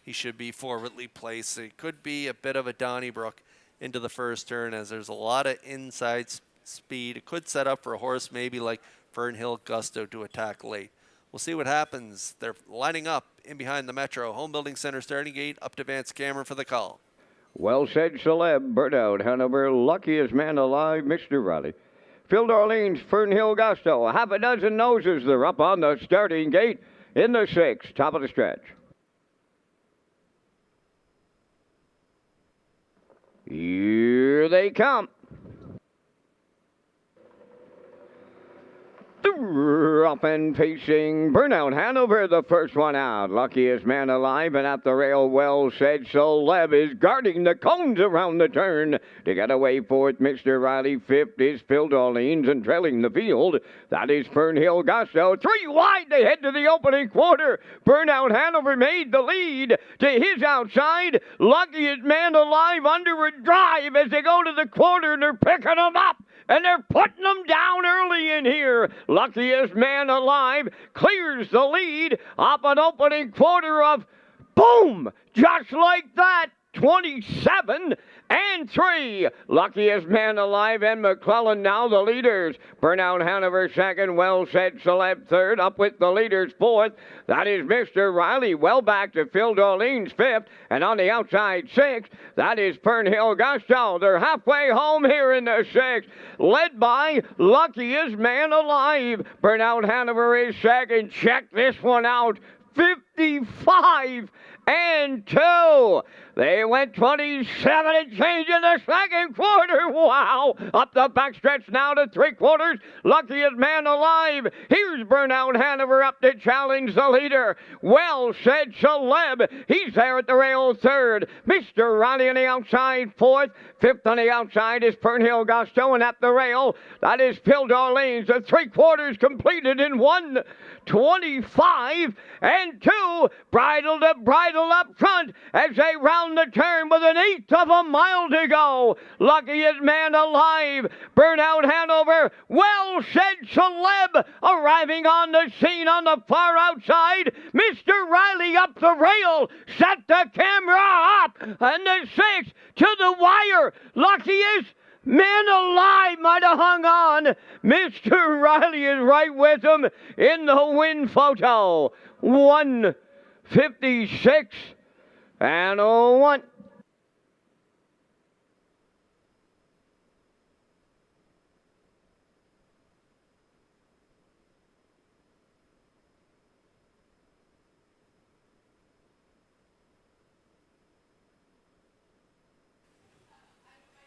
he should be forwardly placed. It could be a bit of a Donnybrook into the first turn, as there's a lot of inside speed. It could set up for a horse maybe like Fernhill Gusto to attack late. We'll see what happens. They're lining up in behind the Metro Home Building Center starting gate. Up to Vance Cameron for the call. Well Said Celeb, Burnout, Hanover, Luckiest Man Alive, Mr. Riley. Phil Darlene's Fernhill Gusto, half a dozen noses. They're up on the starting gate in the 6th, top of the stretch. Here they come. Up and pacing, Burnout Hanover, the first one out. Luckiest Man Alive, and at the rail, Well Said Celeb is guarding the cones around the turn. To get away fourth, Mr. Riley. 5th is Phil Darlene's, and trailing the field, that is Fernhill Gusto. 3 wide, they head to the opening quarter. Burnout Hanover made the lead to his outside. Luckiest Man Alive under a drive as they go to the quarter, and they're picking them up. And they're putting them down early in here. Luckiest Man Alive clears the lead off an opening quarter of, boom, just like that, 27 and 3. Luckiest Man Alive and McClellan now the leaders. Burnout Hanover second, Well Said Celeb third. Up with the leaders fourth. That is Mr. Riley, well back to Phil Darlene's 5th. And on the outside 6th, that is Fernhill Gusto. They're halfway home here in the 6th, led by Luckiest Man Alive. Burnout Hanover is second. Check this one out. 55 and 2. They went 27 and change in the second quarter. Wow. Up the backstretch now to 3/4. Luckiest Man Alive. Here's Burnout Hanover up to challenge the leader. Well Said Celeb. He's there at the rail 3rd. Mr. Riley on the outside 4th. 5th on the outside is Fernhill Gusto, and at the rail, that is Phil Darlene's. The 3/4 completed in 1:25 and 2. Bridle to bridle up front as they round the turn with 1/8 of a mile to go. Luckiest Man Alive. Burnout Hanover. Well Said Celeb arriving on the scene on the far outside. Mr. Riley up the rail. Set the camera up. And the 6th to the wire. Luckiest Man Alive might have hung on. Mr. Riley is right with him in the win photo. 1:56 and 1.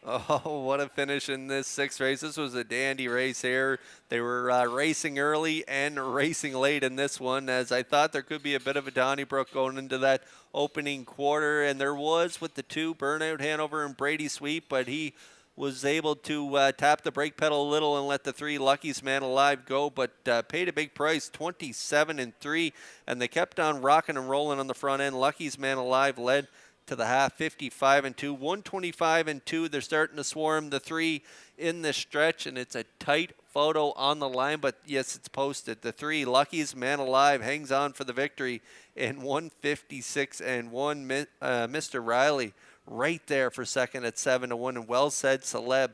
Oh, what a finish in this sixth race. This was a dandy race here. They were racing early and racing late in this one, as I thought there could be a bit of a Donnybrook going into that opening quarter, and there was with the two, Burnout Hanover and Brady Sweet, but he was able to tap the brake pedal a little and let the three Lucky's Man Alive go, but paid a big price, 27-3, and they kept on rocking and rolling on the front end. Lucky's Man Alive led to the half, 55-2, 125-2. They're starting to swarm the three in this stretch, and it's a tight photo on the line, but yes, it's posted. The three, Lucky's Man Alive, hangs on for the victory in 156-1. Mr. Riley right there for second at 7-1, and Well Said Celeb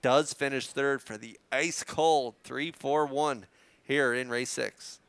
does finish third for the ice cold 3-4-1 here in race 6.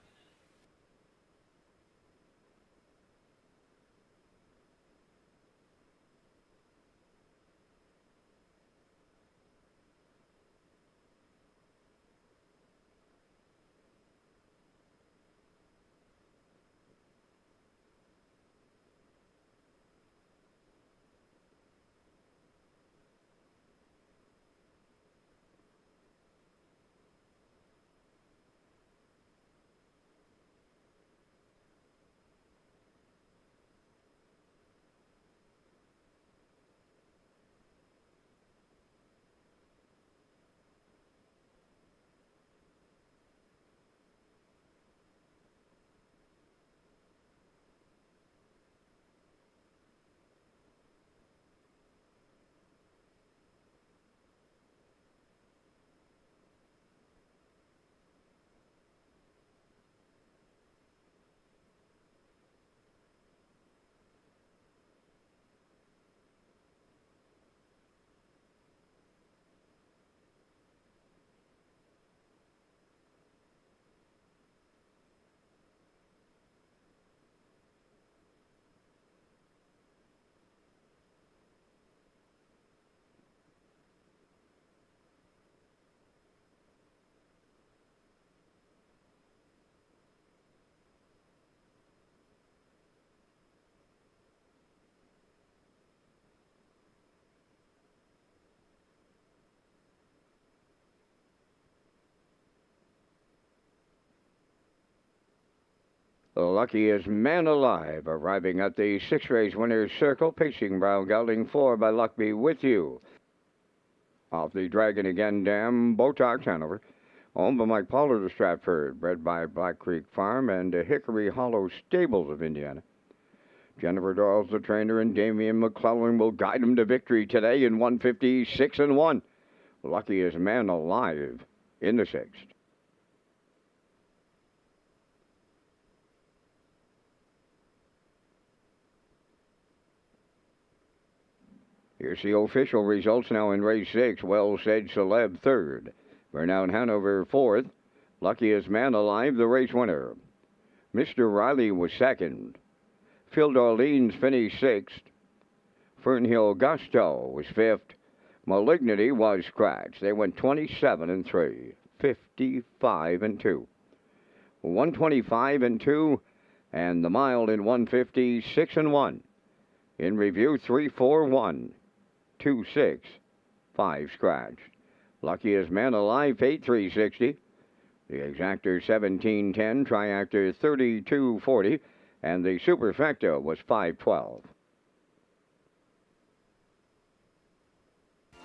Lucky is Man Alive, arriving at the sixth race winner's circle, pacing Brown Gelding 4 by Luck Be With You. Off the Dragon Again Dam, Botox Hanover, owned by Mike Pollard of Stratford, bred by Black Creek Farm and Hickory Hollow Stables of Indiana. Jennifer Doyle's the trainer, and Damian McClellan will guide him to victory today in 156-1. Lucky is Man Alive in the sixth. Here's the official results now in race 6. Well Said Celeb third. Burnout Hanover fourth. Lucky is Man Alive, the race winner. Mr. Riley was second. Phil Darlene's finished sixth. Fernhill Gusto was fifth. Malignity was scratched. They went 27-3, 55-2. 125-2, and the Mild in 156-1. In review, 3-4-1. 2-6, 5 scratched. Lucky is Man Alive, 8-360. The Exactor 1710, Triactor 3240, and the Superfecta was 512.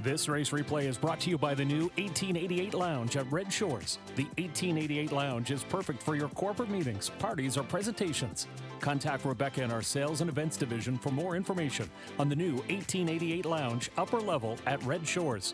This race replay is brought to you by the new 1888 Lounge at Red Shores. The 1888 Lounge is perfect for your corporate meetings, parties, or presentations. Contact Rebecca in our Sales and Events Division for more information on the new 1888 Lounge upper level at Red Shores.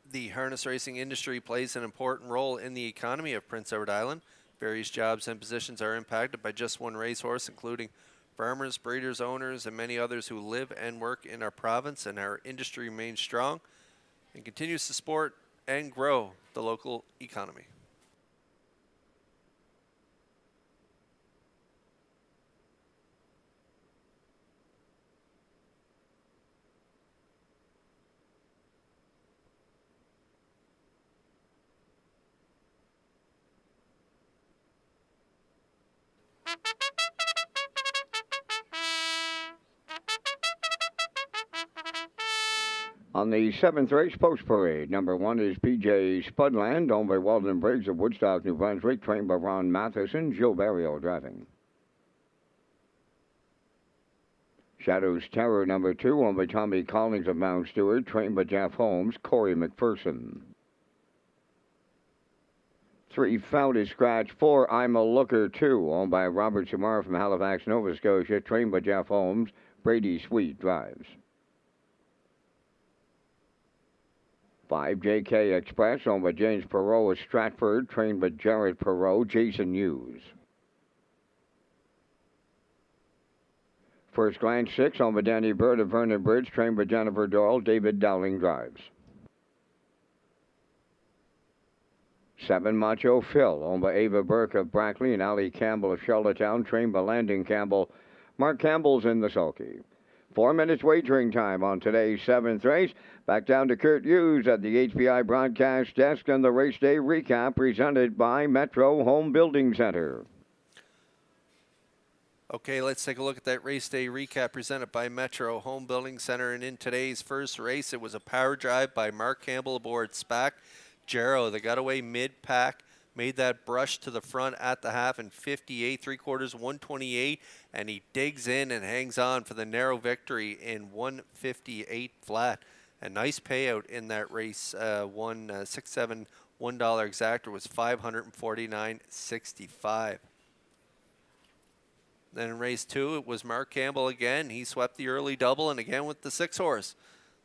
The harness racing industry plays an important role in the economy of Prince Edward Island. Various jobs and positions are impacted by just one racehorse, including farmers, breeders, owners, and many others who live and work in our province, and our industry remains strong and continues to support and grow the local economy. On the 7th race post parade, number 1 is PJ Spudland, owned by Walden Briggs of Woodstock, New Brunswick, trained by Ron Matheson, Joe Barrio driving. Shadow's Terror, number 2, owned by Tommy Collins of Mount Stewart, trained by Jeff Holmes, Corey McPherson. 3, Found His Scratch. 4, I'm a Looker 2, owned by Robert Shamar from Halifax, Nova Scotia, trained by Jeff Holmes, Brady Sweet drives. 5, JK Express, owned by James Perot of Stratford, trained by Jared Perot, Jason Hughes. First Glance 6, owned by Danny Bird of Vernon Bridge, trained by Jennifer Doyle, David Dowling drives. 7, Macho Phil, owned by Ava Burke of Brackley and Ali Campbell of Charlottetown, trained by Landon Campbell. Mark Campbell's in the sulky. 4 minutes wagering time on today's 7th race. Back down to Kurt Hughes at the HPI broadcast desk and the race day recap presented by Metro Home Building Center. Okay, let's take a look at that race day recap presented by Metro Home Building Center. And in today's first race, it was a power drive by Mark Campbell aboard SPAC. Jarrow, the got away mid-pack, made that brush to the front at the half in 58, 3/4, 128, and he digs in and hangs on for the narrow victory in 158 flat. A nice payout in that race. 6-7 $1 exactor was $549.65. Then in race 2, it was Mark Campbell again. He swept the early double, and again with the 6-horse.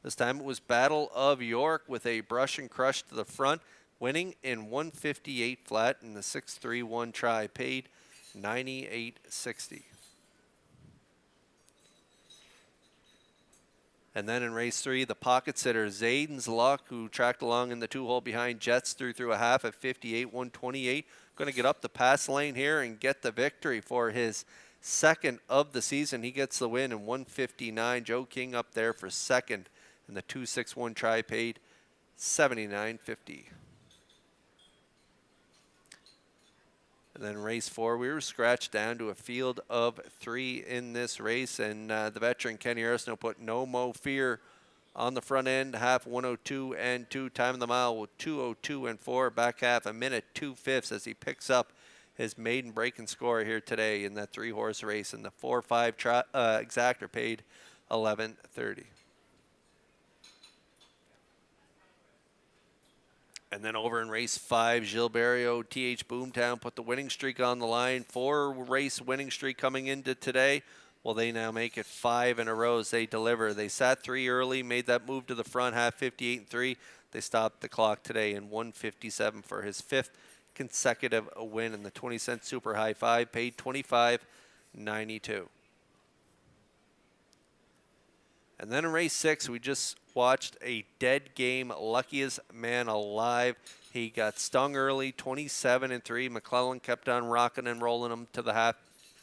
This time it was Battle of York with a brush and crush to the front, winning in 158 flat, and the 6-3-1 try paid $98.60. And then in race 3, the pocket sitter, Zayden's Luck, who tracked along in the 2-hole behind Jets, through a half at 58, 128. Going to get up the pass lane here and get the victory for his second of the season. He gets the win in 159. Joe King up there for second, and the 2-6-1 try paid $79.50. And then race 4, we were scratched down to a field of 3 in this race, and the veteran Kenny Arsenault put No Mo Fear on the front end, half 102 and 2, time of the mile with 202 and 4, back half a minute 2/5 as he picks up his maiden breaking score here today in that 3-horse race, and the 4-5 exactor paid $11.30. And then over in race 5, Gilles Barrio, TH Boomtown put the winning streak on the line. 4-race winning streak coming into today. Well, they now make it 5 in a row as they deliver. They sat 3 early, made that move to the front, half 58 and 3. They stopped the clock today in 157 for his 5th consecutive win. And the 20-cent super high 5 paid $25.92. And then in race 6, we just watched a dead game, luckiest man alive. He got stung early, 27 and 3. McClellan kept on rocking and rolling him to the half,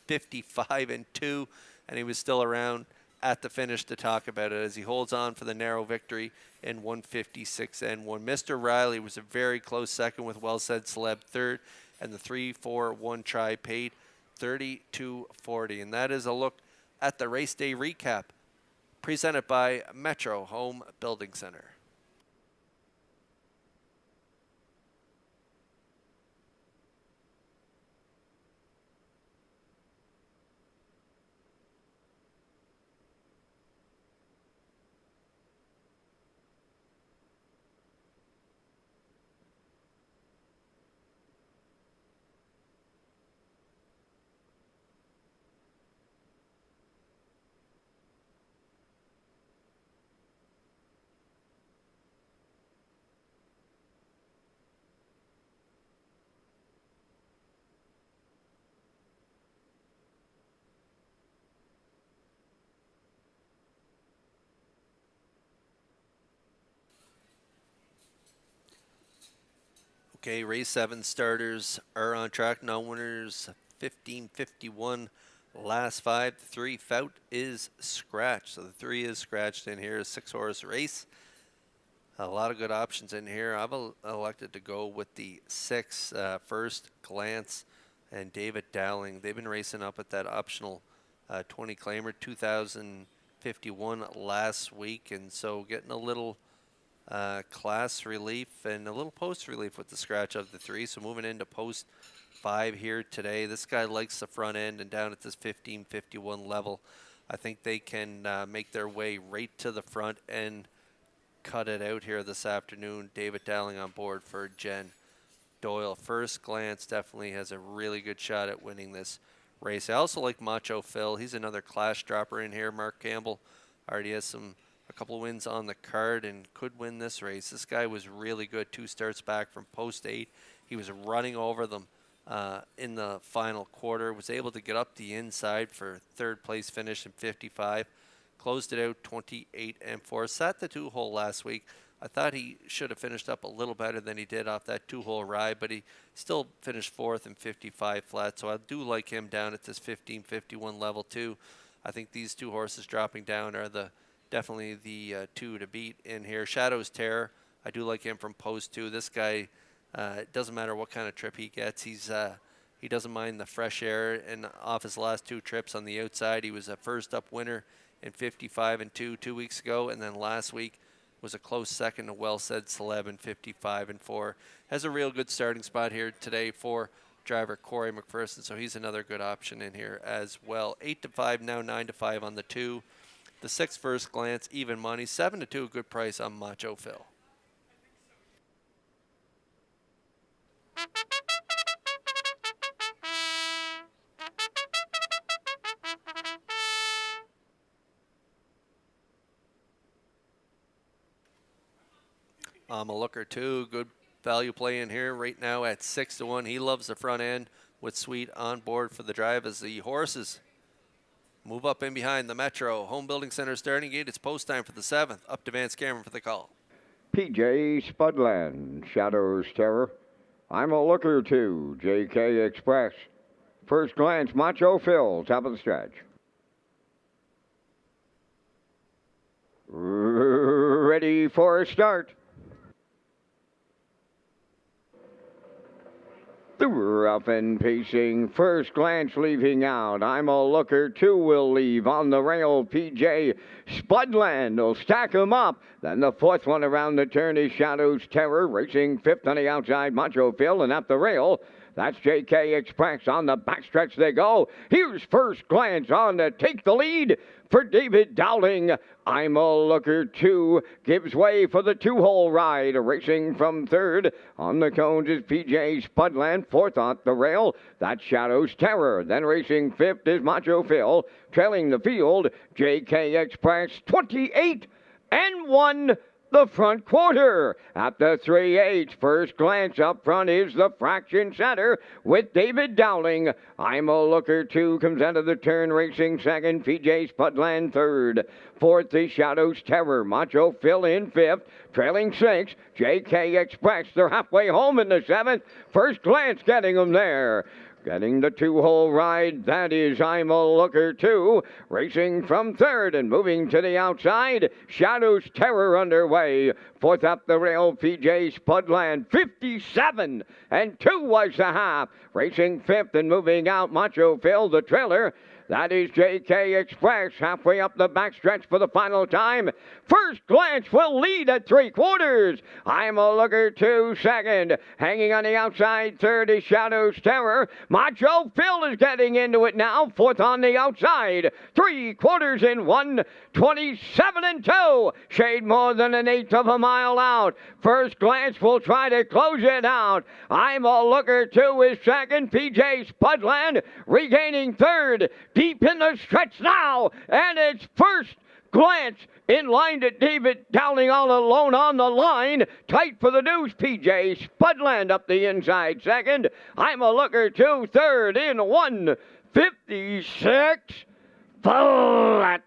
55 and 2, and he was still around at the finish to talk about it as he holds on for the narrow victory in 156 and 1. Mr. Riley was a very close second with Well Said Celeb third, and the 3-4-1 try paid $32.40. And that is a look at the race day recap presented by Metro Home Building Center. Okay, race 7 starters are on track. Non-winners 1551. Last 5, 3 Fout is scratched. So the 3 is scratched in here. 6-horse race. A lot of good options in here. I've elected to go with the 6 First Glance and David Dowling. They've been racing up at that optional 20 claimer 2051 last week, and so getting a little class relief and a little post relief with the scratch of the 3. So moving into post 5 here today. This guy likes the front end, and down at this 1551 level, I think they can make their way right to the front and cut it out here this afternoon. David Dowling on board for Jen Doyle. First Glance definitely has a really good shot at winning this race. I also like Macho Phil. He's another class dropper in here. Mark Campbell already has a couple wins on the card and could win this race. This guy was really good 2 starts back from post 8. He was running over them in the final quarter. Was able to get up the inside for 3rd place finish in 55. Closed it out 28-4. Sat the 2-hole last week. I thought he should have finished up a little better than he did off that 2-hole ride, but he still finished 4th in 55 flat. So I do like him down at this 1551 level too. I think these 2 horses dropping down are definitely the 2 to beat in here. Shadow's Terror. I do like him from post 2. This guy, it doesn't matter what kind of trip he gets. He doesn't mind the fresh air, and off his last 2 trips on the outside, he was a first up winner in 55-2 2 weeks ago, and then last week was a close second to Well Said Celeb in 55-4. Has a real good starting spot here today for driver Corey McPherson, so he's another good option in here as well. 8-5 now, 9-5 on the 2. The 6 First Glance, even money. 7-2, a good price on Macho Phil. I'm a looker too. Good value play in here right now at 6-1. He loves the front end with Sweet on board for the drive as the horses move up in behind the Metro. Home Building Center starting gate. It's post time for the 7th. Up to Vance Cameron for the call. PJ Spudland, Shadow's Terror. I'm a looker too. JK Express. First Glance, Macho Phil, top of the stretch. Ready for a start. The rough and pacing, First Glance leaving out. I'm a looker, 2 will leave on the rail. PJ Spudland will stack him up. Then the 4th one around the turn is Shadow's Terror, racing 5th on the outside, Macho Phil, and at the rail, that's JK Express. On the backstretch they go. Here's First Glance on to take the lead for David Dowling. I'm a looker 2 gives way for the 2-hole ride. Racing from 3rd on the cones is PJ Spudland. 4th on the rail, that's Shadow's Terror. Then racing 5th is Macho Phil. Trailing the field, JK Express. 28-1. The front quarter. At the 3/8, First Glance up front is the fraction center with David Dowling. I'm a looker 2 comes out of the turn, racing 2nd. PJ Spudland 3rd. 4th is Shadow's Terror. Macho Phil in 5th. Trailing 6, JK Express. They're halfway home in the 7th. First Glance getting them there. Getting the 2-hole ride, that is I'm a looker 2. Racing from 3rd and moving to the outside, Shadow's Terror underway. 4th up the rail, PJ Spudland. 57-2 was the half. Racing 5th and moving out, Macho Phil, the trailer. That is JK Express halfway up the backstretch for the final time. First Glance will lead at 3/4. I'm a looker 2 second. Hanging on the outside, 3rd is Shadow's Terror. Macho Phil is getting into it now. 4th on the outside. 3/4 in 1. 27-2. Shade more than an 1/8 of a mile out. First Glance will try to close it out. I'm a looker 2 is 2nd. PJ Spudland regaining 3rd. Deep in the stretch now, and it's First Glance in line to David Dowling all alone on the line. Tight for the deuce, PJ Spudland up the inside 2nd. I'm a looker 2 3rd in 1:56 flat.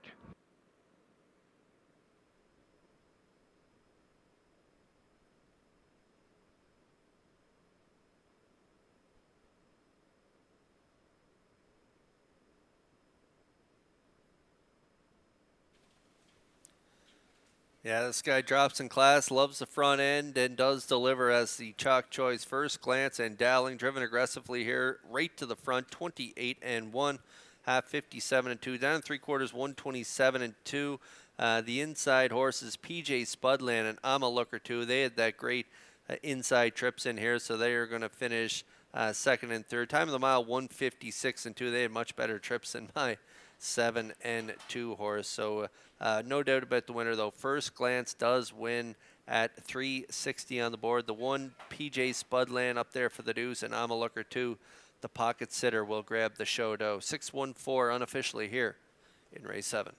Yeah, this guy drops in class, loves the front end, and does deliver as the chalk choice. First glance and Dowling driven aggressively here, right to the front, 28 and 1, half 57 and 2, down 3/4, 127 and 2. The inside horses, PJ Spudland and I'm a Looker too. They had that great inside trips in here, so they are going to finish second and third. Time of the mile, 156 and 2. They had much better trips than my 7 and 2 horse. So no doubt about the winner, though. First glance does win at 360 on the board. The one PJ Spudland up there for the deuce, and I'm a Looker too. The pocket sitter will grab the show dough. 6-1-4 unofficially here in race 7.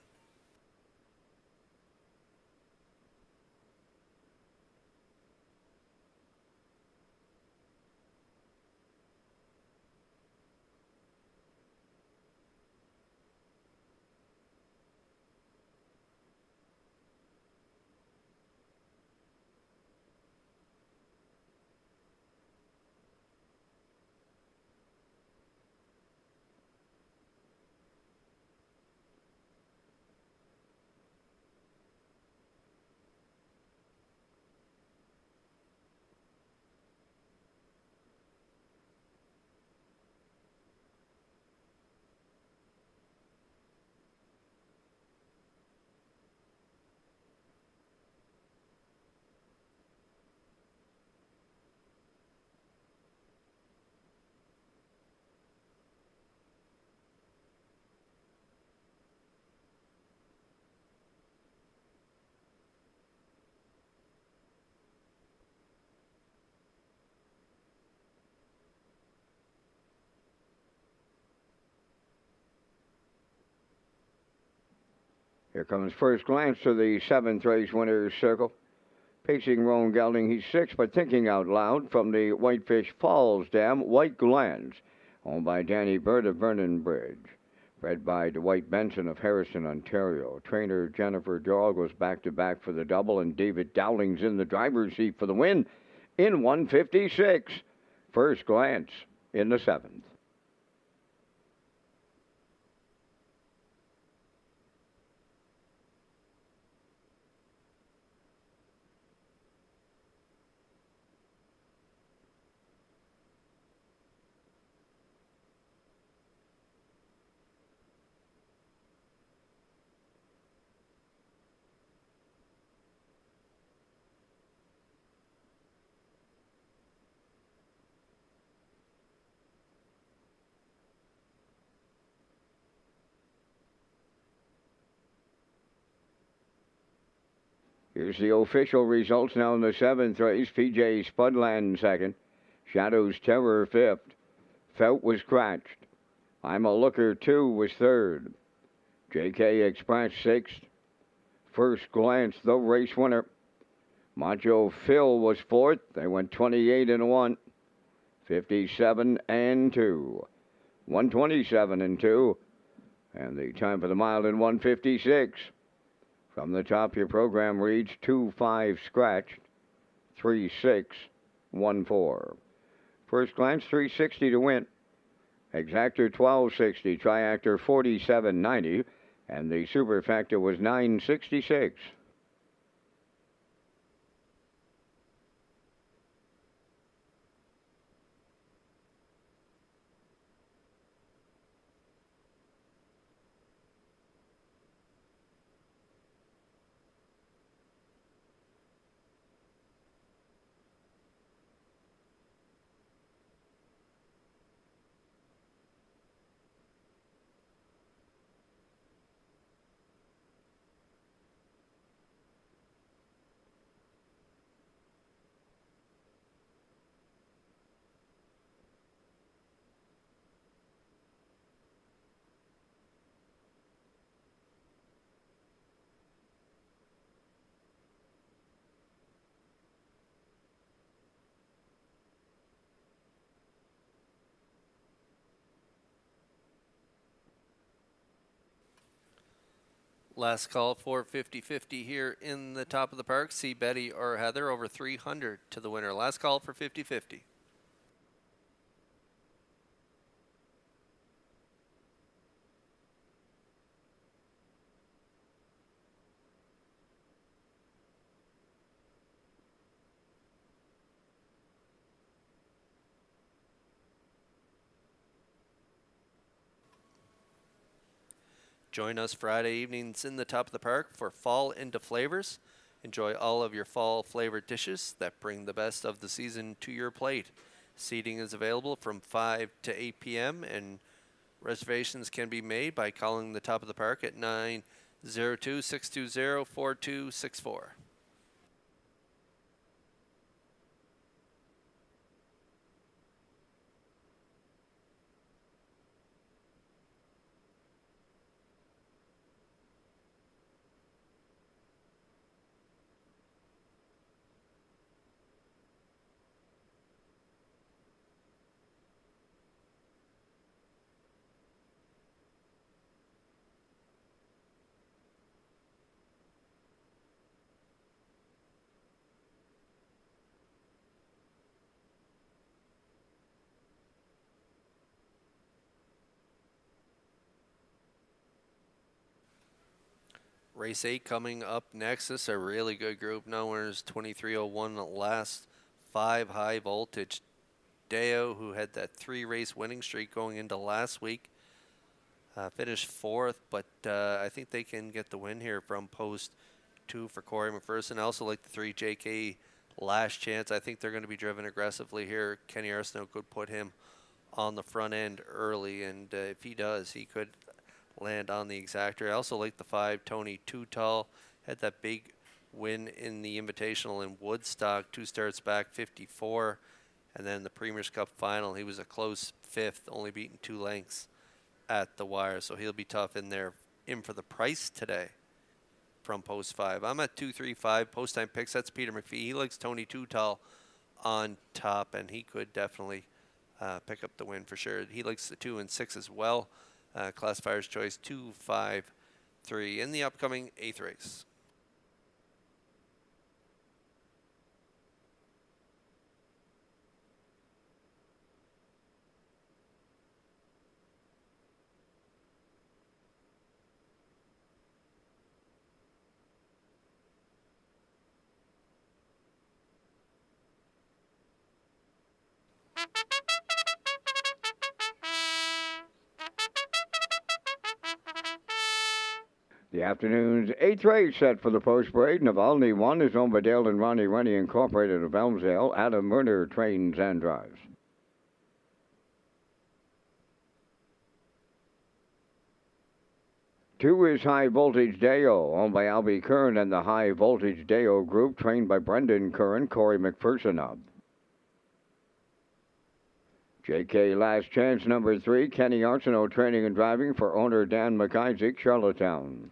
Here comes first glance to the 7th race winner's circle. Pacing Roan Gelding, he's 6, but thinking out loud from the Whitefish Falls Dam, White Glens, owned by Danny Bird of Vernon Bridge. Bred by Dwight Benson of Harrison, Ontario. Trainer Jennifer Doyle goes back-to-back for the double, and David Dowling's in the driver's seat for the win in 156. First glance in the 7th. Here's the official results now in the 7th race. PJ Spudland 2nd. Shadow's Terror 5th. Felt was scratched. I'm a Looker 2 was 3rd. JK Express 6th. First glance, the race winner. Macho Phil was 4th. They went 28 and 1. 57 and 2. 127 and 2. And the time for the mile in 156. From the top, your program reads 2-5 scratched, 3-6-1-4. First glance, 360 to win. Exactor 1260, Triactor 4790, and the Superfactor was 966. Last call for 50-50 here in the top of the park. See Betty or Heather over 300 to the winner. Last call for 50-50. Join us Friday evenings in the top of the park for Fall into Flavors. Enjoy all of your fall flavored dishes that bring the best of the season to your plate. Seating is available from 5 to 8 p.m. and reservations can be made by calling the top of the park at 902-620-4264. Race 8 coming up next. This is a really good group. No winners, 2301 last 5 high voltage. Deo, who had that 3-race winning streak going into last week, finished 4th, but I think they can get the win here from post 2 for Corey McPherson. I also like the 3 JK Last Chance. I think they're going to be driven aggressively here. Kenny Arsenault could put him on the front end early, and if he does, he could land on the exactor. I also like the 5 Tony Too Tall. Had that big win in the Invitational in Woodstock, 2 starts back, 54. And then the Premier's Cup final, he was a close 5th, only beaten 2 lengths at the wire. So he'll be tough in there. In for the price today from post 5. I'm at 235 post time picks. That's Peter McPhee. He likes Tony Too Tall on top, and he could definitely pick up the win for sure. He likes the 2 and 6 as well. Classifier's choice 2, 5, 3 in the upcoming 8th race. The afternoon's 8th race set for the post parade. Navalny 1 is owned by Dale and Ronnie Rennie Incorporated of Elmsdale. Adam Murner trains and drives. Two is High Voltage Deo, owned by Albie Curran and the High Voltage Deo Group, trained by Brendan Curran, Corey McPherson of. JK Last Chance number 3, Kenny Arsenault training and driving for owner Dan McIsaac, Charlottetown.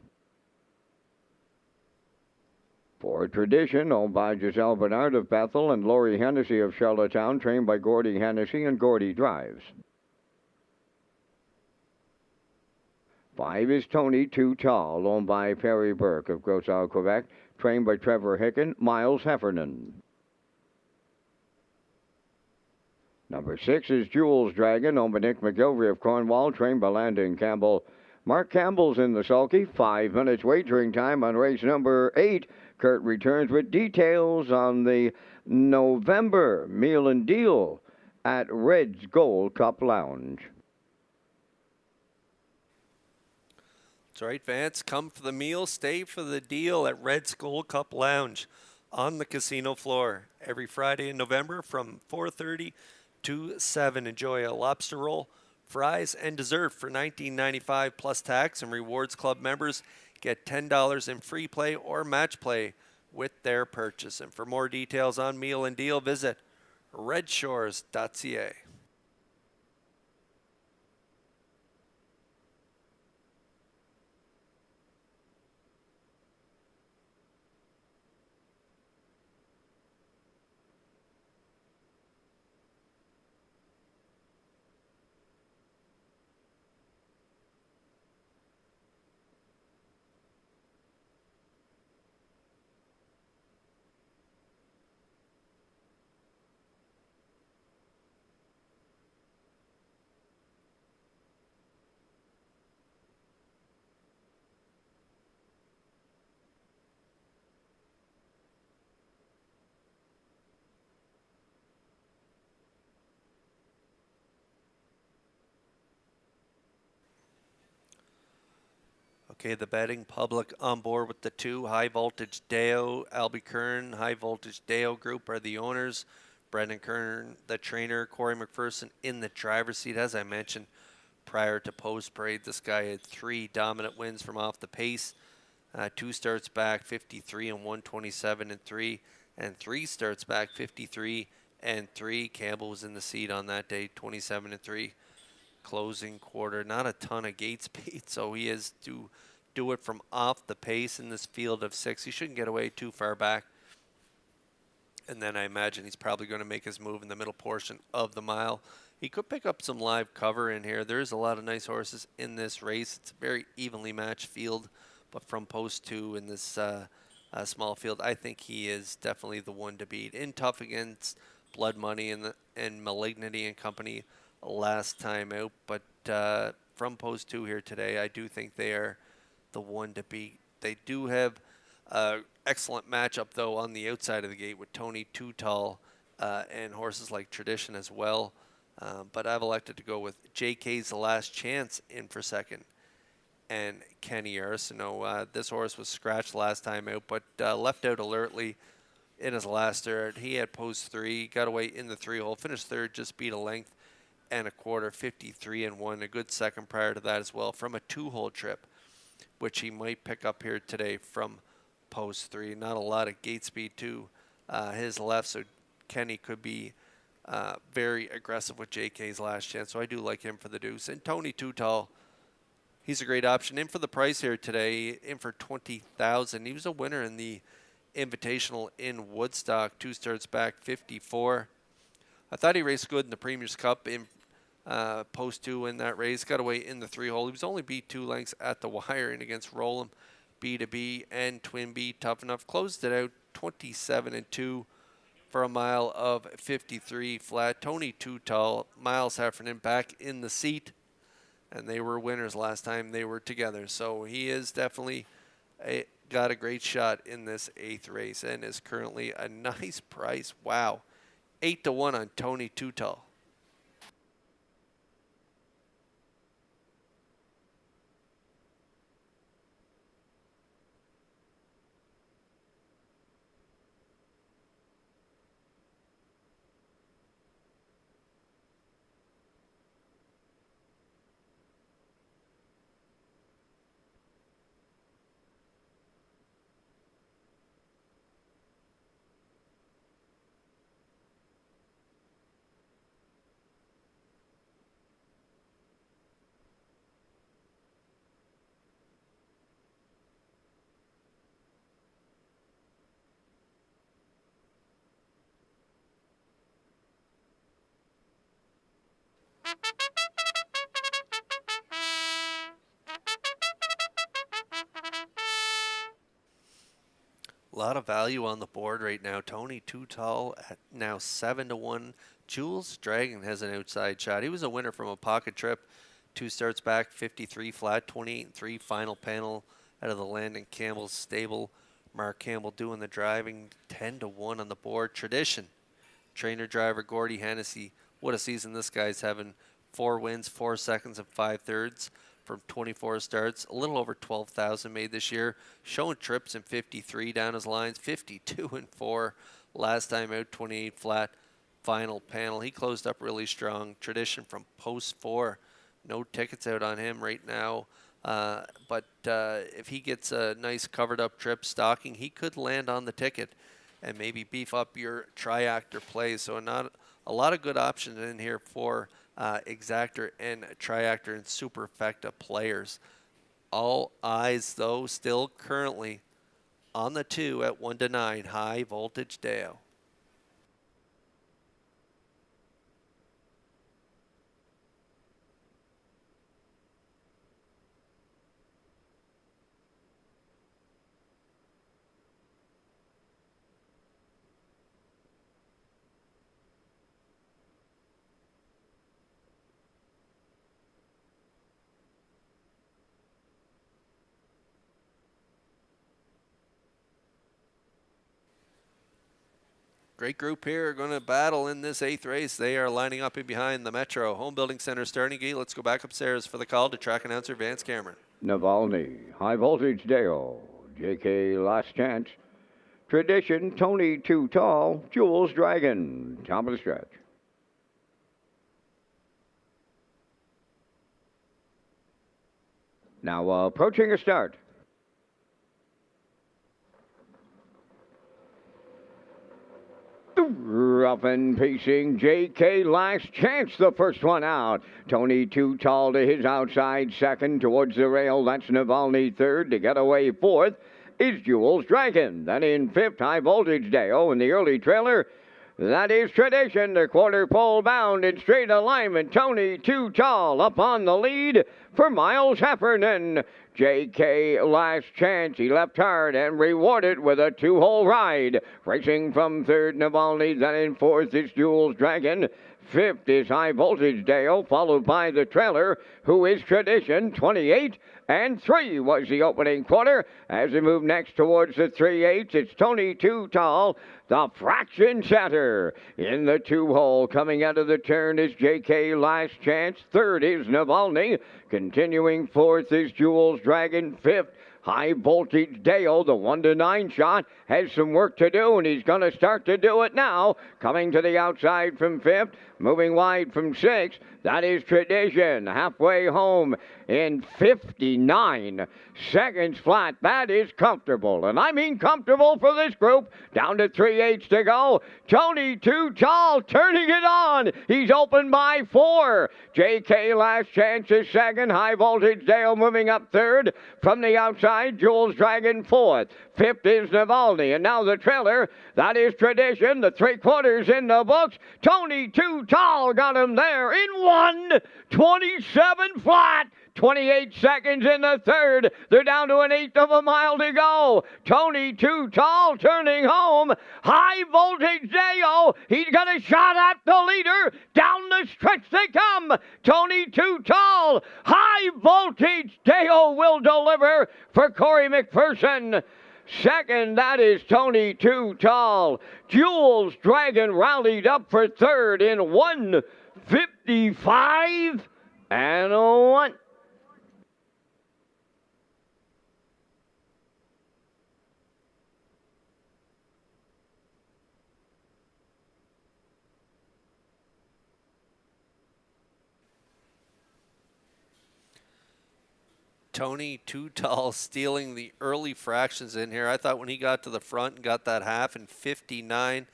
For Tradition, owned by Giselle Bernard of Bethel and Lori Hennessy of Charlottetown, trained by Gordy Hennessy and Gordy drives. 5 is Tony Too Tall, owned by Perry Burke of Grosau, Quebec, trained by Trevor Hicken, Miles Heffernan. Number 6 is Jules Dragon, owned by Nick McGilvery of Cornwall, trained by Landon Campbell. Mark Campbell's in the sulky. 5 minutes wagering time on race number 8. Kurt returns with details on the November meal and deal at Red's Gold Cup Lounge. That's right, Vance. Come for the meal, stay for the deal at Red's Gold Cup Lounge on the casino floor every Friday in November from 4:30 to 7. Enjoy a lobster roll, fries, and dessert for $19.95 plus tax, and Rewards Club members get $10 in free play or match play with their purchase. And for more details on meal and deal, visit Redshores.ca. Okay, the betting public on board with the 2. High Voltage Deo, Albie Kern, High Voltage Deo Group are the owners. Brendan Kern, the trainer, Corey McPherson in the driver's seat. As I mentioned prior to post parade, this guy had 3 dominant wins from off the pace. 2 starts back, 53 and 127 and 3, and 3 starts back, 53 and 3. Campbell was in the seat on that day, 27 and 3. Closing quarter, not a ton of gate speed, so he is to do it from off the pace in this field of 6. He shouldn't get away too far back. And then I imagine he's probably going to make his move in the middle portion of the mile. He could pick up some live cover in here. There's a lot of nice horses in this race. It's a very evenly matched field, but from post 2 in this small field, I think he is definitely the one to beat. In tough against Blood Money and Malignity and company last time out, but from post 2 here today, I do think they are the one to beat. They do have excellent matchup, though, on the outside of the gate with Tony Too Tall and horses like Tradition as well. But I've elected to go with JK's The Last Chance in for second and Kenny Arsenault. This horse was scratched last time out, but left out alertly in his last start. He had post 3, got away in the 3-hole, finished third, just beat a length and a quarter, 53 and 1. A good second prior to that as well from a 2-hole trip, which he might pick up here today from post 3. Not a lot of gate speed to his left, so Kenny could be very aggressive with JK's Last Chance. So I do like him for the deuce. And Tony Too Tall, he's a great option. In for the price here today, in for $20,000. He was a winner in the Invitational in Woodstock. 2 starts back, 54. I thought he raced good in the Premier's Cup in post 2 in that race. Got away in the 3-hole. He was only beat 2 lengths at the wire and against Rollum, B2B, and Twin B. Tough enough. Closed it out 27 and 2 for a mile of 53 flat. Tony Too Tall, Miles Heffernan back in the seat, and they were winners last time they were together. So he is definitely got a great shot in this 8th race and is currently a nice price. Wow. 8-1 on Tony Too Tall. A lot of value on the board right now. Tony Too Tall at now 7-1. Jules Dragon has an outside shot. He was a winner from a pocket trip. 2 starts back, 53 flat, 28 and 3 final panel out of the Landon Campbell stable. Mark Campbell doing the driving, 10-1 on the board. Tradition, trainer driver Gordy Hennessy. What a season this guy's having. 4 wins, 4 seconds, and 5/3 from 24 starts. A little over 12,000 made this year. Showing trips in 53 down his lines, 52 and 4 last time out, 28 flat final panel. He closed up really strong. Tradition from post 4. No tickets out on him right now. But if he gets a nice covered up trip stocking, he could land on the ticket and maybe beef up your triactor play. So not a lot of good options in here for exactor and triactor and superfecta players. All eyes, though, still currently on the 2 at 1-9, High Voltage Deo. Great group here going to battle in this 8th race. They are lining up in behind the Metro Home Building Center starting gate. Let's go back upstairs for the call to track announcer Vance Cameron. Navalny, High Voltage Dale, JK Last Chance, Tradition, Tony Too Tall, Jules Dragon, top of the stretch. Now approaching a start. Rough and pacing, JK Last Chance, the first one out. Tony Too Tall to his outside second, towards the rail. That's Navalny third. To get away fourth is Jules Dragon. Then in fifth, High Voltage Deo in the early trailer. That is Tradition, the quarter pole bound in straight alignment. Tony Too Tall up on the lead for Miles Heffernan. J.K. Last Chance, he left hard and rewarded with a two-hole ride. Racing from third, Navalny, then in fourth is Jules Dragon. Fifth is High Voltage Dale, followed by the trailer, who is Tradition, 28 and 3 was the opening quarter. As we move next towards the 3/8, it's Tony Too Tall, the fraction setter. In the two-hole, coming out of the turn is J.K. Last Chance. Third is Navalny. Continuing fourth is Jules Dragon. Fifth, High Voltage Dale, the 1-9 shot, has some work to do, and he's going to start to do it now. Coming to the outside from fifth, moving wide from sixth, that is Tradition, halfway home in 59 seconds flat. That is comfortable, and I mean comfortable for this group. Down to 3/8 to go. Tony Too Tall turning it on. He's open by 4. J.K. Last Chance is second. High Voltage Dale moving up third. From the outside, Jules Dragon fourth. Fifth is Navalny, and now the trailer. That is Tradition. The 3/4 in the books. Tony Too Tall got him there in 1:27 flat. 28 seconds in the third. They're down to an eighth of a mile to go. Tony Too Tall turning home. High Voltage Deo. He's got a shot at the leader. Down the stretch they come. Tony Too Tall. High Voltage Deo will deliver for Corey McPherson. Second, that is Tony Too Tall. Jules Dragon rallied up for third in 1:55 and 1. Tony Too Tall stealing the early fractions in here. I thought when he got to the front and got that half in 59,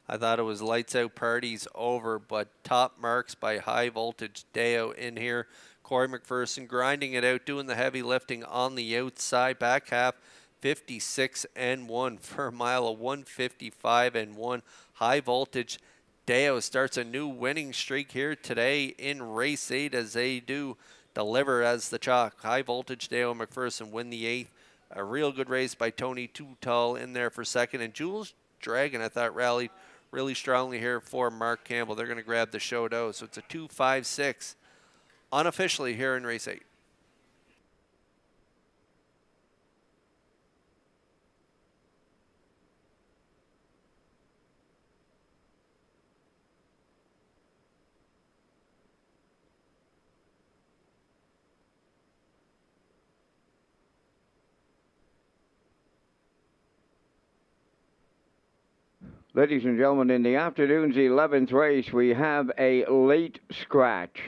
I thought it was lights out, parties over, but top marks by High Voltage Deo in here. Corey McPherson grinding it out, doing the heavy lifting on the outside. Back half, 56 and 1 for a mile of 1:55 and 1. High Voltage Deo starts a new winning streak here today in race 8 as they do deliver as the chalk. High Voltage Dale McPherson win the 8th. A real good race by Tony Too Tall in there for second. And Jules Dragon, I thought, rallied really strongly here for Mark Campbell. They're going to grab the show dough. So it's a 2-5-6 unofficially here in race 8. Ladies and gentlemen, in the afternoon's 11th race, we have a late scratch.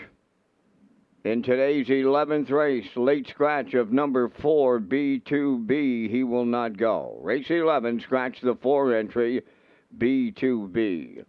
In today's 11th race, late scratch of number 4, B2B, he will not go. Race 11, scratch the 4 entry, B2B.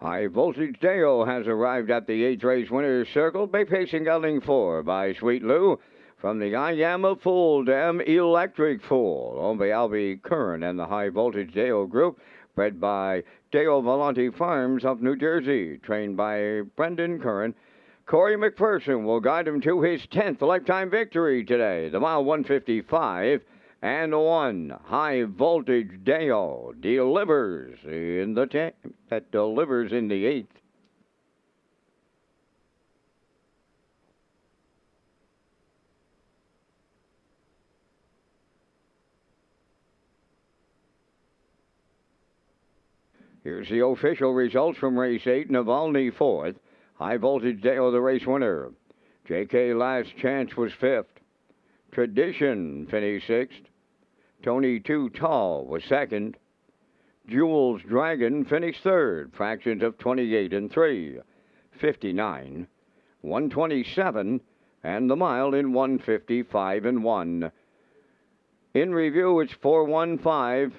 High Voltage Deo has arrived at the 8th race winner's circle, pacing gelding 4 by Sweet Lou. From the I Am a Fool Dem Electric Fool, owned by Albie Curran and the High Voltage Deo Group, bred by Deo Volante Farms of New Jersey, trained by Brendan Curran. Corey McPherson will guide him to his 10th lifetime victory today. The mile 155 and 1. High Voltage Deo delivers in the 10th. That delivers in the 8th. Here's the official results from race 8. Navalny 4th. High Voltage Deo the race winner. J.K. Last Chance was 5th. Tradition finished 6th. Tony Too Tall was 2nd. Jules Dragon finished 3rd. Fractions of 28 and 3. 59. 127. And the mile in 155 and 1. In review, it's 415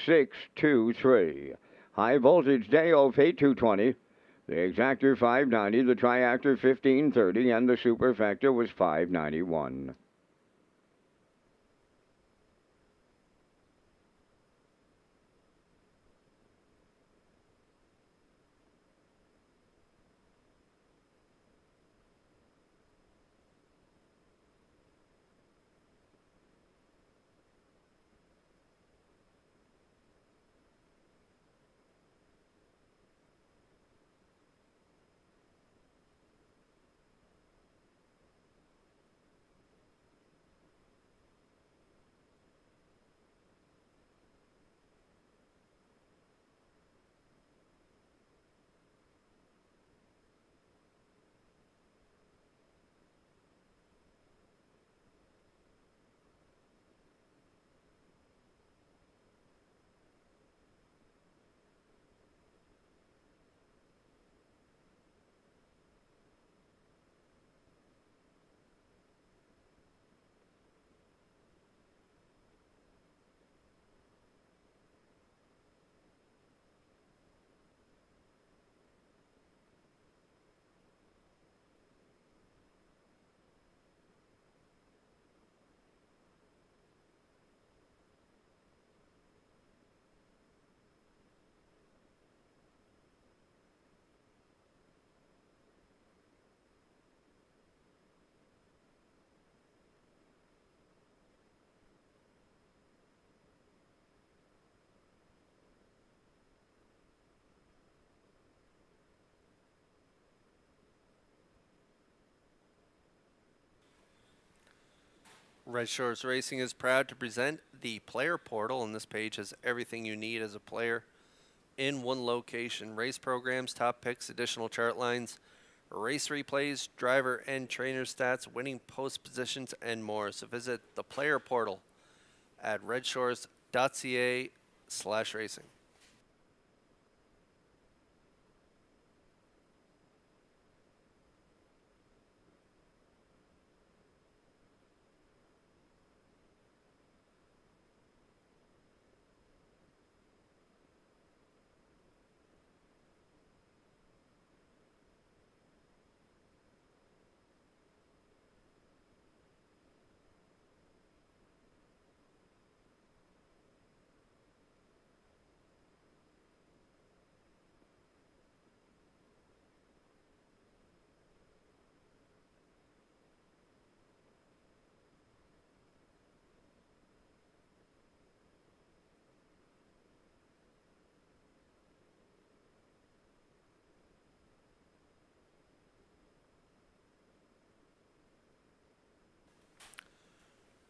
623. High Voltage Deo paid $220. The Exactor $590, the Triactor $1530, and the Superfecta was $591. Red Shores Racing is proud to present the Player Portal, and this page has everything you need as a player in one location. Race programs, top picks, additional chart lines, race replays, driver and trainer stats, winning post positions, and more. So visit the Player Portal at Redshores.ca/racing.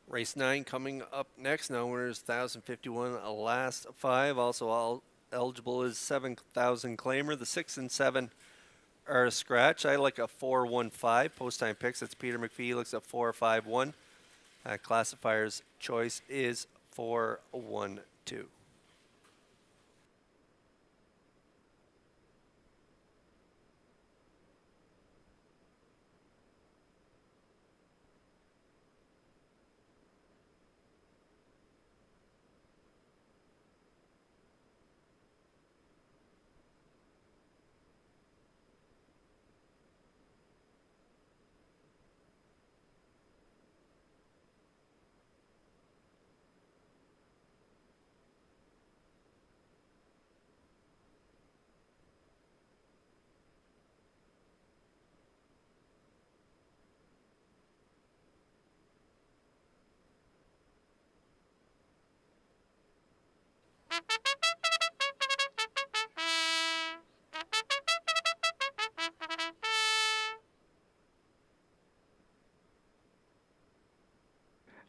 Race 9 coming up next. Now winners 1,051 last 5. Also all eligible is 7,000 claimer. The 6 and 7 are a scratch. I like a 4-1-5. Post time picks. That's Peter McPhee. Looks at 4-5-1. Classifier's choice is 4-1-2.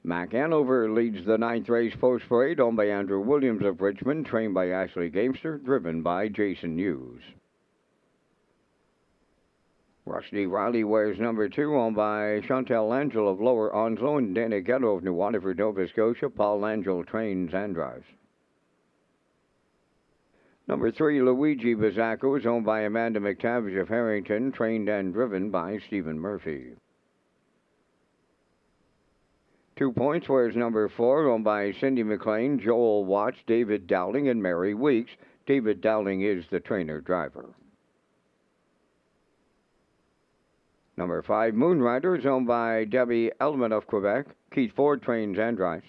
Mac Hanover leads the ninth race post parade, owned by Andrew Williams of Richmond, trained by Ashley Gamester, driven by Jason Hughes. Rusty Riley wears number 2, owned by Chantal Langell of Lower Onslow and Dana Ghetto of New Waterford, Nova Scotia. Paul Langell trains and drives. Number 3, Luigi Bizzacco, is owned by Amanda McTavish of Harrington, trained and driven by Stephen Murphy. 2 points wears number 4, owned by Cindy McLean, Joel Watts, David Dowling, and Mary Weeks. David Dowling is the trainer-driver. Number 5, Moonrider, is owned by Debbie Elman of Quebec. Keith Ford trains and drives.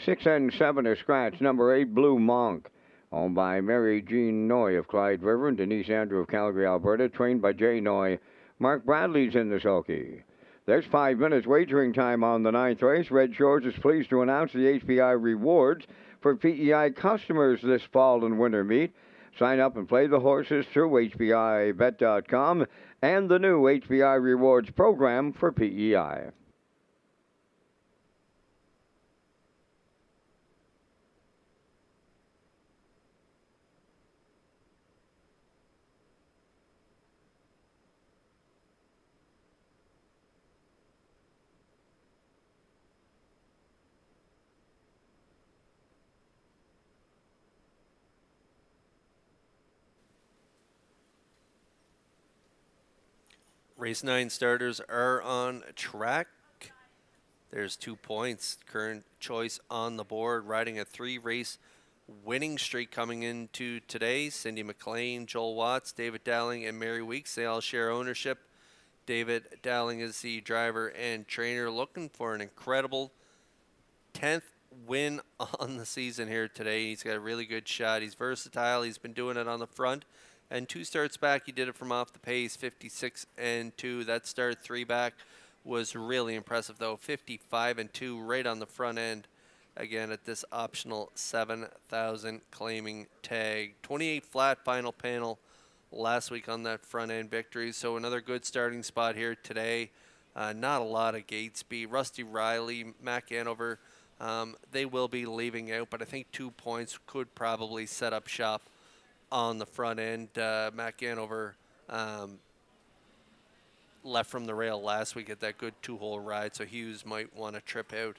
6 and 7 are scratch. Number 8, Blue Monk, owned by Mary Jean Noy of Clyde River and Denise Andrew of Calgary, Alberta, trained by Jay Noy. Mark Bradley's in the sulky. There's 5 minutes wagering time on the ninth race. Red Shores is pleased to announce the HPI rewards for PEI customers this fall and winter meet. Sign up and play the horses through HPIBet.com and the new HPI Rewards program for PEI. Race 9 starters are on track. There's 2 points. Current choice on the board, riding a 3-race winning streak coming into today. Cindy McLean, Joel Watts, David Dowling, and Mary Weeks. They all share ownership. David Dowling is the driver and trainer, looking for an incredible 10th win on the season here today. He's got a really good shot. He's versatile. He's been doing it on the front. And 2 starts back, he did it from off the pace, 56 and 2. That start 3 back was really impressive, though. 55 and 2 right on the front end. Again, at this optional 7,000 claiming tag. 28 flat final panel last week on that front end victory. So another good starting spot here today. Not a lot of gate speed. Rusty Riley, Mac Hanover, they will be leaving out, but I think 2 points could probably set up shop on the front end. Mac Hanover left from the rail last week at that good 2-hole ride, so Hughes might want to trip out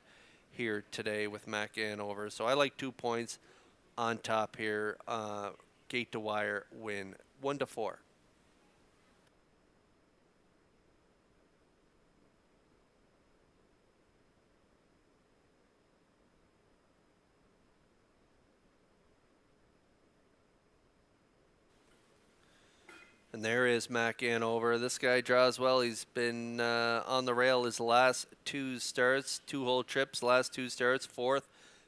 here today with Mac Hanover. So I like 2 points on top here. Gate to wire win 1-4. And there is Mac Hanover. This guy draws well. He's been on the rail his last 2 starts, 2-hole trips, last 2 starts, 4th,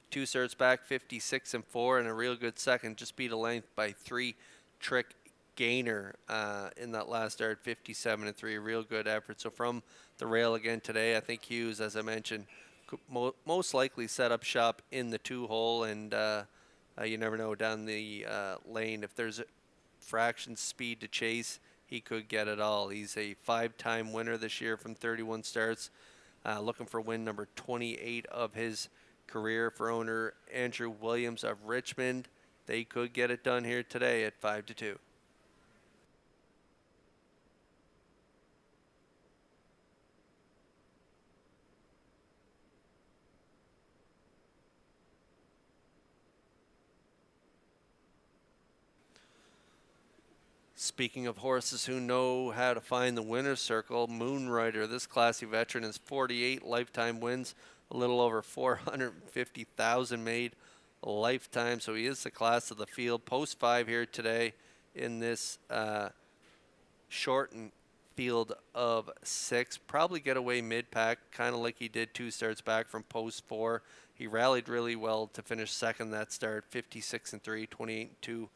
2 starts back, 56 and 4, and a real good second. Just beat a length by 3 Trick Gainer in that last start, 57 and 3. Real good effort. So from the rail again today, I think Hughes, as I mentioned, could most likely set up shop in the 2-hole, and you never know down the lane if there's fraction speed to chase, he could get it all. He's a 5-time winner this year from 31 starts, looking for win number 28 of his career. For owner Andrew Williams of Richmond, they could get it done here today at 5-2. Speaking of horses who know how to find the winner's circle, Moonrider, this classy veteran, is 48 lifetime wins, a little over 450,000 made lifetime. So he is the class of the field. Post 5 here today in this shortened field of 6. Probably get away mid-pack, kind of like he did 2 starts back from post 4. He rallied really well to finish second that start, 56 and 3, 28 and 2.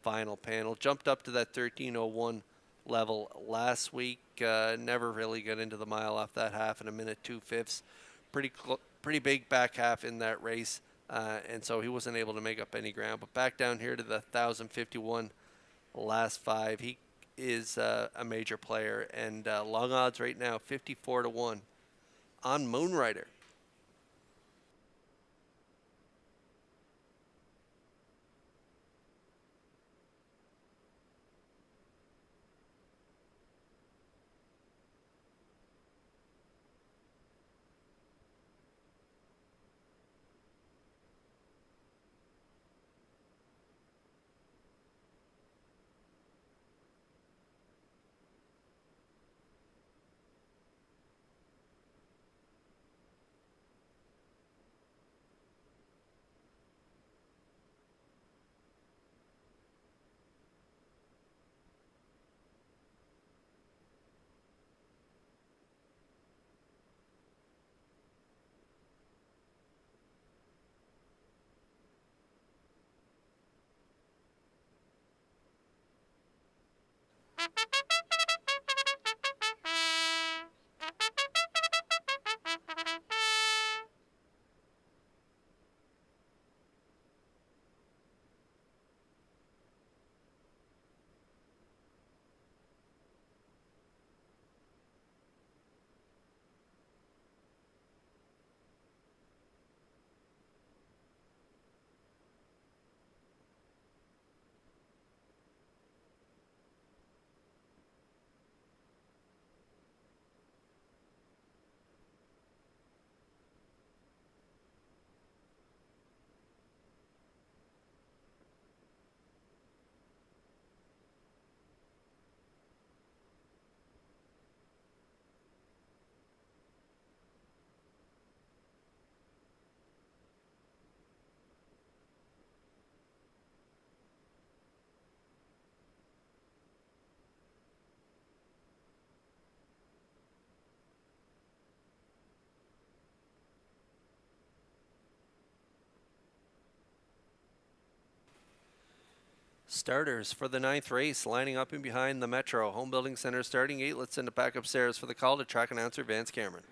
Final panel. Jumped up to that 13:01 level last week. Never really got into the mile off that half in a minute 2/5. Pretty big back half in that race, and so he wasn't able to make up any ground. But back down here to the 1,051 last 5. He is a major player, and long odds right now, 54-1 on Moonrider. Starters for the 9th race, lining up in behind the Metro. Home Building Center starting 8. Let's send it back upstairs for the call to track announcer Vance Cameron.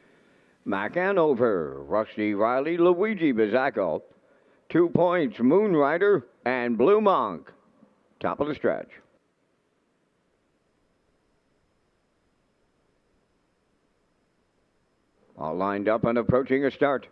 Mac Hanover, Rusty Riley, Luigi Bizzacco. 2 points, Moonrider and Blue Monk. Top of the stretch. All lined up and approaching a start.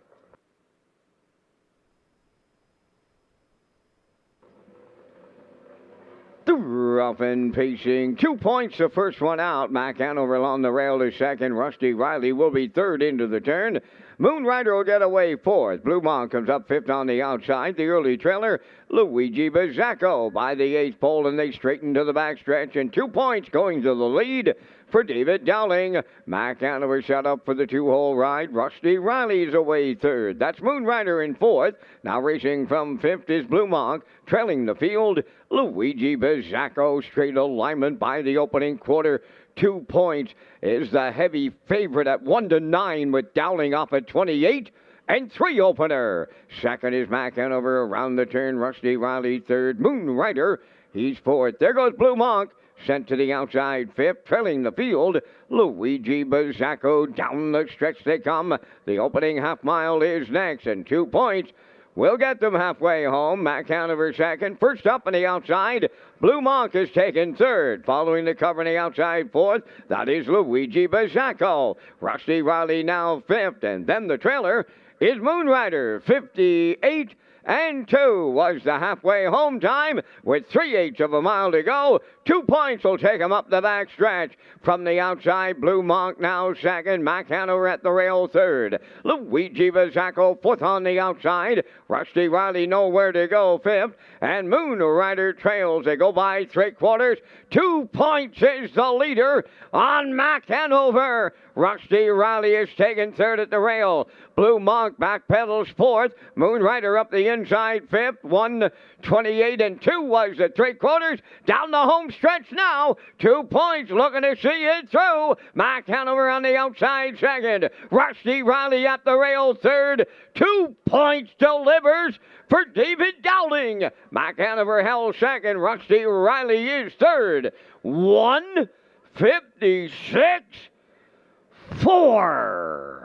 Rough and pacing. 2 points, the first one out. Mac Hanover along the rail is second. Rusty Riley will be third into the turn. Moonrider will get away fourth. Blue Monk comes up fifth on the outside. The early trailer, Luigi Bizzacco by the 8th pole, and they straighten to the backstretch. And 2 points going to the lead for David Dowling. Mac Hanover set up for the 2-hole ride. Rusty Riley's away third. That's Moonrider in fourth. Now racing from fifth is Blue Monk. Trailing the field, Luigi Bizzacco. Straight alignment by the opening quarter. 2 points is the heavy favorite at 1-9 with Dowling off at 28. And 3 opener. Second is Mac Hanover around the turn. Rusty Riley third. Moonrider, he's fourth. There goes Blue Monk. Sent to the outside fifth, trailing the field. Luigi Bizzacco down the stretch they come. The opening half mile is next, and 2 points will get them halfway home. Mac Hanover second. First up on the outside, Blue Monk is taken third. Following the cover on the outside fourth, that is Luigi Bizzacco. Rusty Riley now fifth, and then the trailer is Moonrider. 58 and 2 was the halfway home time with 3/8 of a mile to go. 2 points will take him up the back stretch. From the outside, Blue Monk now second. Mac Hanover at the rail third. Luigi Bizzacco fourth on the outside. Rusty Riley nowhere to go fifth. And Moonrider trails. They go by 3/4. 2 points is the leader on Mac Hanover. Rusty Riley is taken third at the rail. Blue Monk backpedals fourth. Moonrider up the inside fifth. 1:28 and 2 was the 3/4. Down the home stretch now. 2 points looking to see it through. Mac Hanover on the outside second. Rusty Riley at the rail third. 2 points delivers for David Dowling. Mac Hanover held second. Rusty Riley is third. 1:56.4.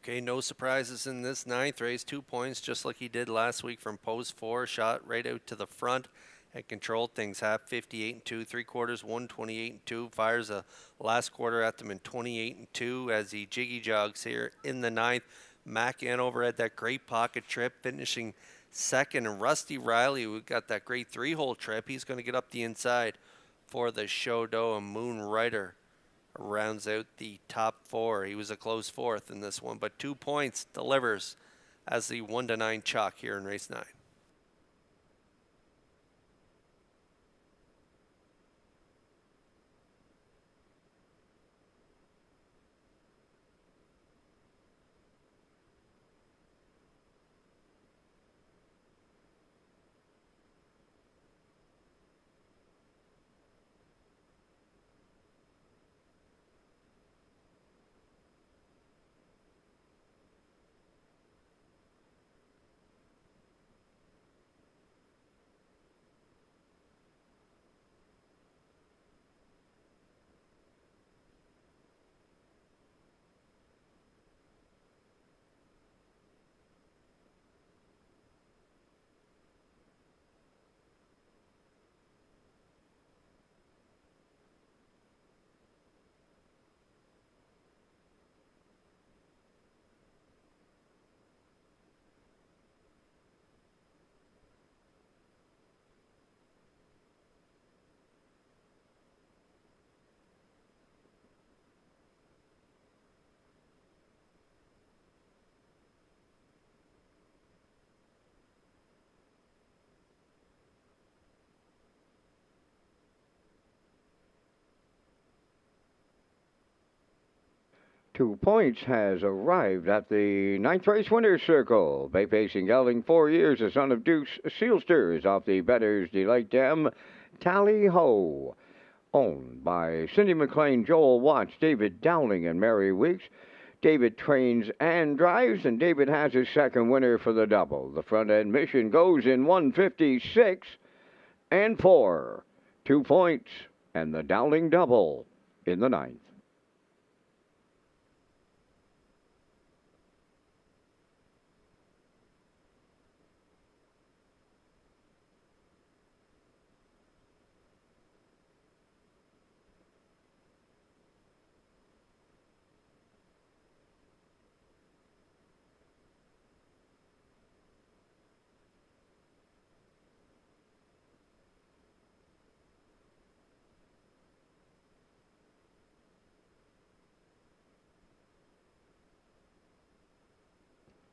Okay, no surprises in this ninth race. 2 points, just like he did last week from post 4. Shot right out to the front and controlled things. Half 58 and 2, 3/4 128 and 2. Fires a last quarter at them in 28 and 2 as he jiggy jogs here in the ninth. Mac Anover had that great pocket trip, finishing second. And Rusty Riley, who got that great 3-hole trip, he's going to get up the inside for the Shodo. And Moon Rider rounds out the top 4. He was a close 4th in this one, but 2 points delivers as the 1-9 chalk here in race 9. Two Points has arrived at the ninth race winner's circle. Bay Facing gelding, 4 years, the son of Deuce Sealsters off the Better's Delight Dam, Tally Ho. Owned by Cindy McLean, Joel Watts, David Dowling, and Mary Weeks. David trains and drives, and David has his second winner for the double. The front end mission goes in 156 and 4. 2 Points and the Dowling double in the ninth.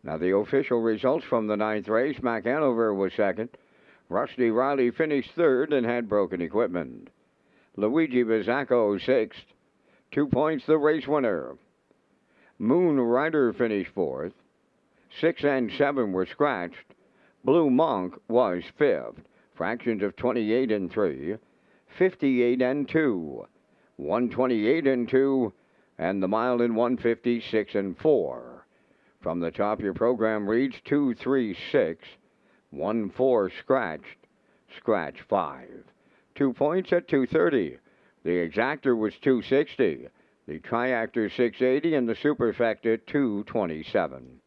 Now the official results from the ninth race. Mac Anover was second. Rusty Riley finished third and had broken equipment. Luigi Bizzacco sixth. 2 Points the race winner. Moon Rider finished fourth. 6 and 7 were scratched. Blue Monk was fifth. Fractions of 28 and 3. 58 and 2. 128 and 2. And the mile in 156 and 4. From the top, your program reads 236, 14 scratched, scratch 5. 2 Points at 230. The exactor was 260, the triactor 680, and the superfecta 227.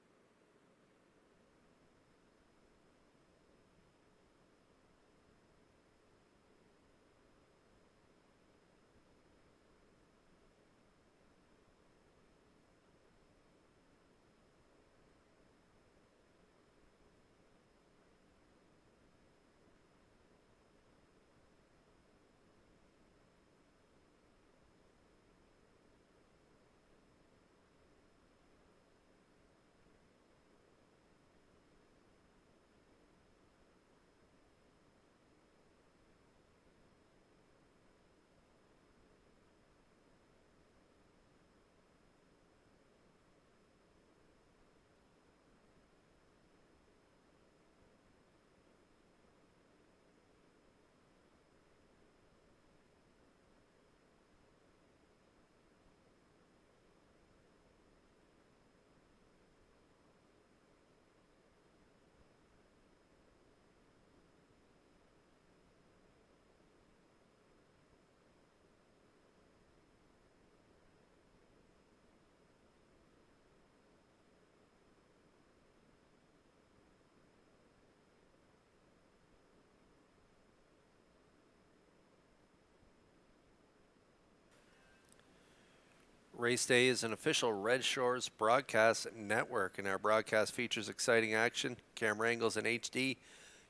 Race Day is an official Red Shores broadcast network, and our broadcast features exciting action, camera angles in HD,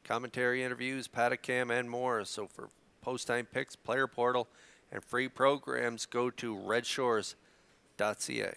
commentary interviews, paddock cam, and more. So for post-time picks, player portal, and free programs, go to Redshores.ca.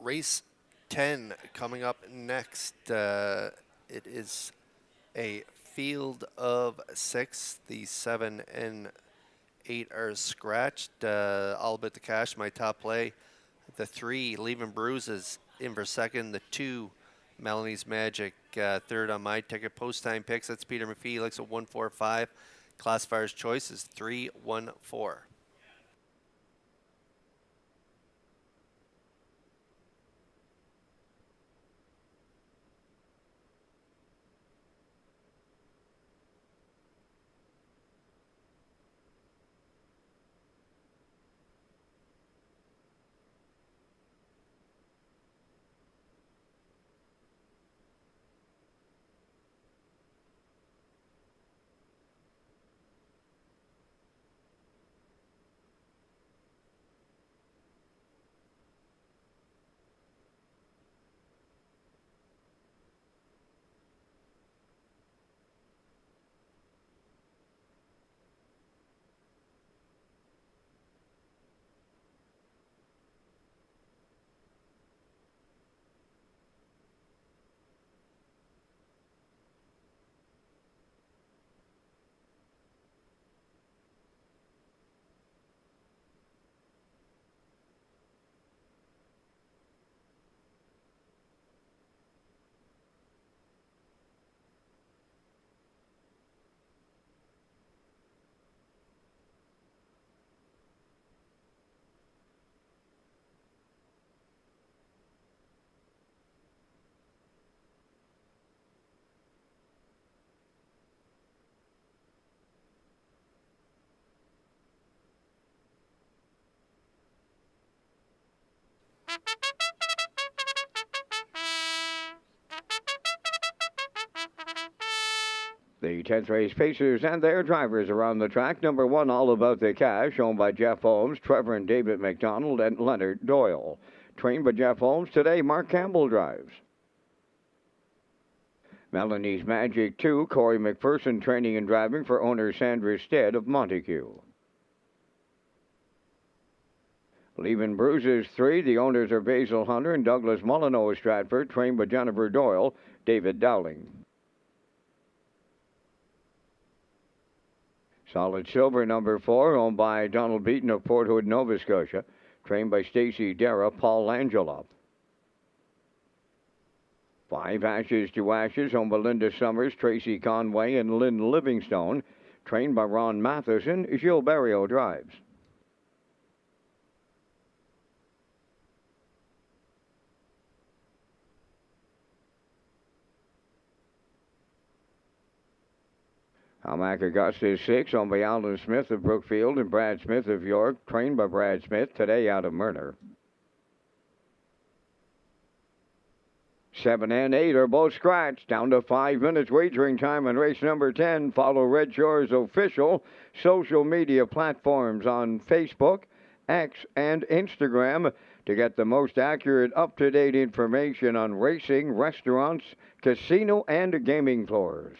Race 10 coming up next. It is a field of 6. The 7 and 8 are scratched. All but the cash, my top play. The 3, Leaving Bruises, in for second. The 2, Melanie's Magic, third on my ticket. Post-time picks, that's Peter McPhee, likes a 145. Classifier's choice is 314. The 10th race pacers and their drivers around the track. Number 1, All About the Cash, owned by Jeff Holmes, Trevor and David McDonald, and Leonard Doyle. Trained by Jeff Holmes today, Mark Campbell drives. Melanie's Magic 2, Corey McPherson training and driving for owner Sandra Stead of Montague. Leaving Bruises 3, the owners are Basil Hunter and Douglas Molyneux Stratford, trained by Jennifer Doyle, David Dowling. Solid Silver number 4, owned by Donald Beaton of Port Hood, Nova Scotia, trained by Stacy Dara, Paul Angela. 5 Ashes to Ashes, owned by Linda Summers, Tracy Conway, and Lynn Livingstone, trained by Ron Matheson, Gilles Barrio drives. Almac Augustus 6, owned by Alan Smith of Brookfield and Brad Smith of York, trained by Brad Smith, today out of Murner. 7 and 8 are both scratched. Down to 5 minutes wagering time on race number 10. Follow Red Shores official social media platforms on Facebook, X, and Instagram to get the most accurate, up-to-date information on racing, restaurants, casino, and gaming floors.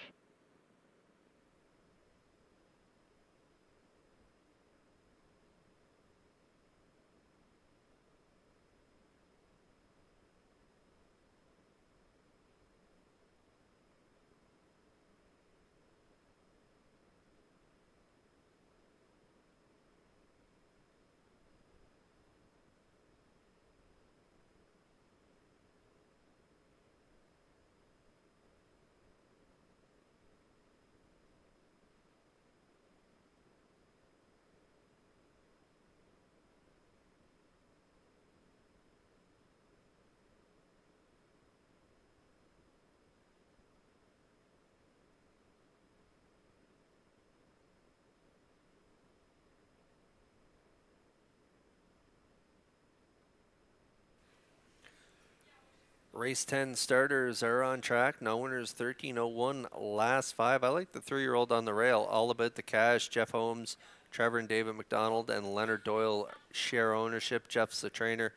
Race 10 starters are on track. No winners, 13:01 last 5. I like the 3-year-old on the rail. All About the Cash. Jeff Holmes, Trevor and David McDonald, and Leonard Doyle share ownership. Jeff's the trainer,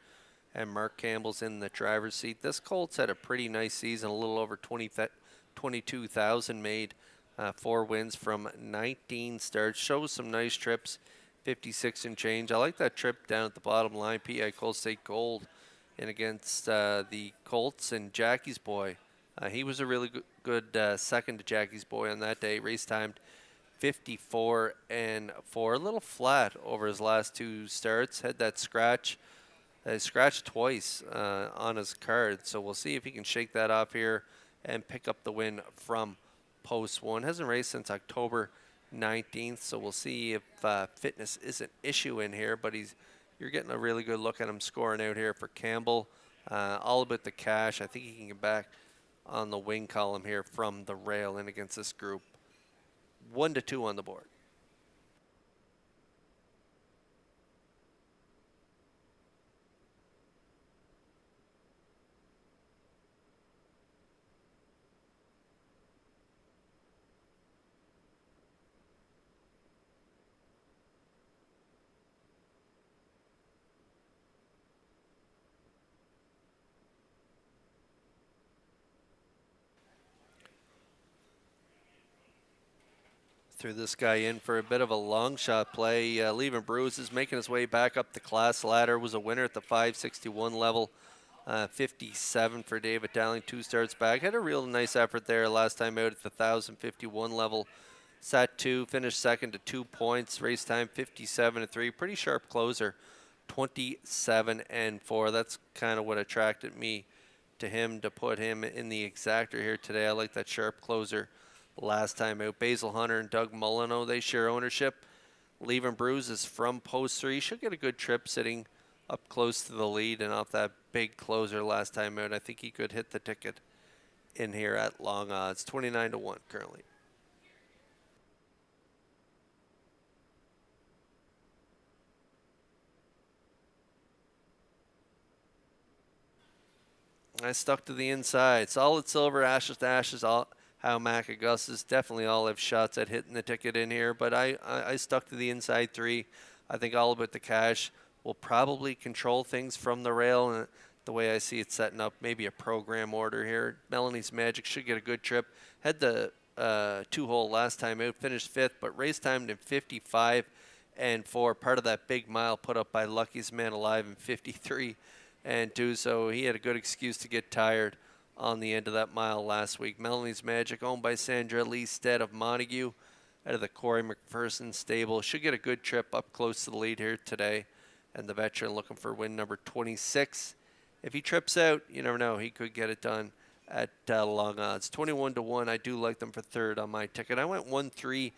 and Mark Campbell's in the driver's seat. This colt's had a pretty nice season, a little over 22,000 made. 4 wins from 19 starts. Shows some nice trips, 56 and change. I like that trip down at the bottom line. PI Coal State Gold in against the Colts and Jackie's Boy. He was a really good second to Jackie's Boy on that day. Race timed 54 and 4. A little flat over his last 2 starts. Had that scratch. Scratched twice on his card. So we'll see if he can shake that off here and pick up the win from Post 1. Hasn't raced since October 19th. So we'll see if fitness is an issue in here. But you're getting a really good look at him scoring out here for Campbell. All About the Cash. I think he can get back on the wing column here from the rail in against this group. 1-2 on the board. Threw this guy in for a bit of a long shot play. Leaving Bruises, making his way back up the class ladder. Was a winner at the 561 level. 57 for David Dowling, 2 starts back. Had a real nice effort there last time out at the 1051 level. Sat 2, finished second to 2 points. Race time 57 and 3. Pretty sharp closer, 27 and 4. That's kind of what attracted me to him to put him in the exactor here today. I like that sharp closer. Last time out, Basil Hunter and Doug Molyneux, they share ownership. Leaving Bruises from Post 3. Should get a good trip sitting up close to the lead and off that big closer last time out. I think he could hit the ticket in here at long odds. 29-1 currently. I stuck to the inside. Solid Silver, Ashes to Ashes, How Mac Augustus, definitely all have shots at hitting the ticket in here, but I stuck to the inside 3. I think All About the Cash will probably control things from the rail, and the way I see it setting up, maybe a program order here. Melanie's Magic should get a good trip. Had the 2-hole last time out, finished 5th, but race timed in 55 and 4. Part of that big mile put up by Lucky's Man Alive in 53 and 2, so he had a good excuse to get tired on the end of that mile last week. Melanie's Magic, owned by Sandra Lee Stead of Montague, out of the Corey McPherson stable. Should get a good trip up close to the lead here today. And the veteran looking for win number 26. If he trips out, you never know. He could get it done at long odds. 21-1. I do like them for third on my ticket. I went 1-3-2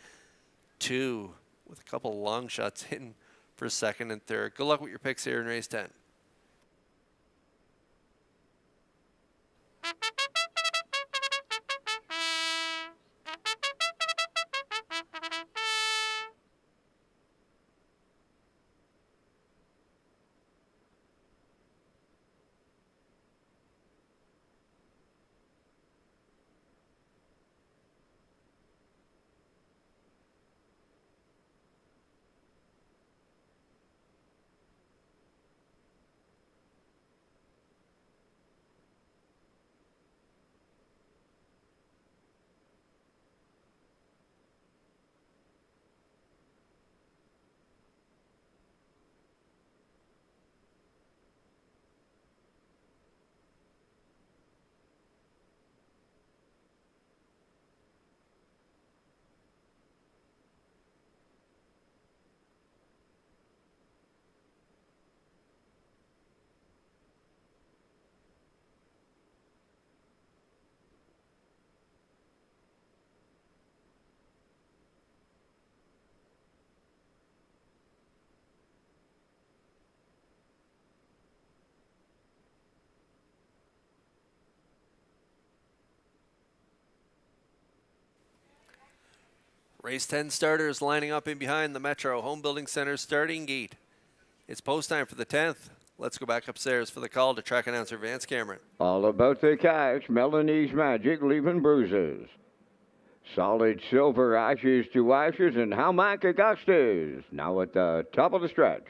with a couple long shots in for second and third. Good luck with your picks here in race 10. Race 10 starters lining up in behind the Metro Home Building Center starting gate. It's post time for the 10th. Let's go back upstairs for the call to track announcer Vance Cameron. All About the Cash, Melanie's Magic, Leaving Bruises. Solid Silver, Ashes to Ashes, and How Mac Augustus. Now at the top of the stretch.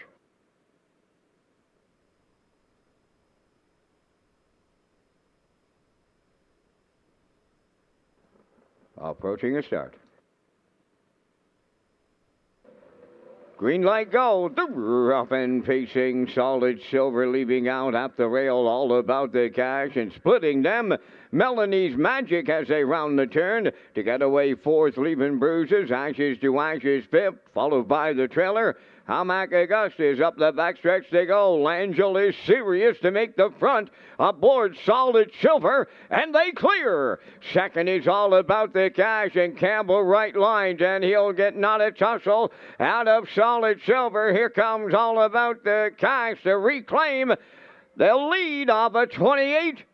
Approaching a start. Green light go. The rough and pacing Solid Silver leaving out up the rail. All About the Cash and splitting them. Melanie's Magic as they round the turn to get away fourth, Leaving Bruises. Ashes to Ashes fifth, followed by the trailer. Hamac Augustus up the backstretch they go. Langell is serious to make the front. Aboard Solid Silver, and they clear. Second is All About the Cash, and Campbell right lines, and he'll get not a tussle out of Solid Silver. Here comes All About the Cash to reclaim the lead of a 28-4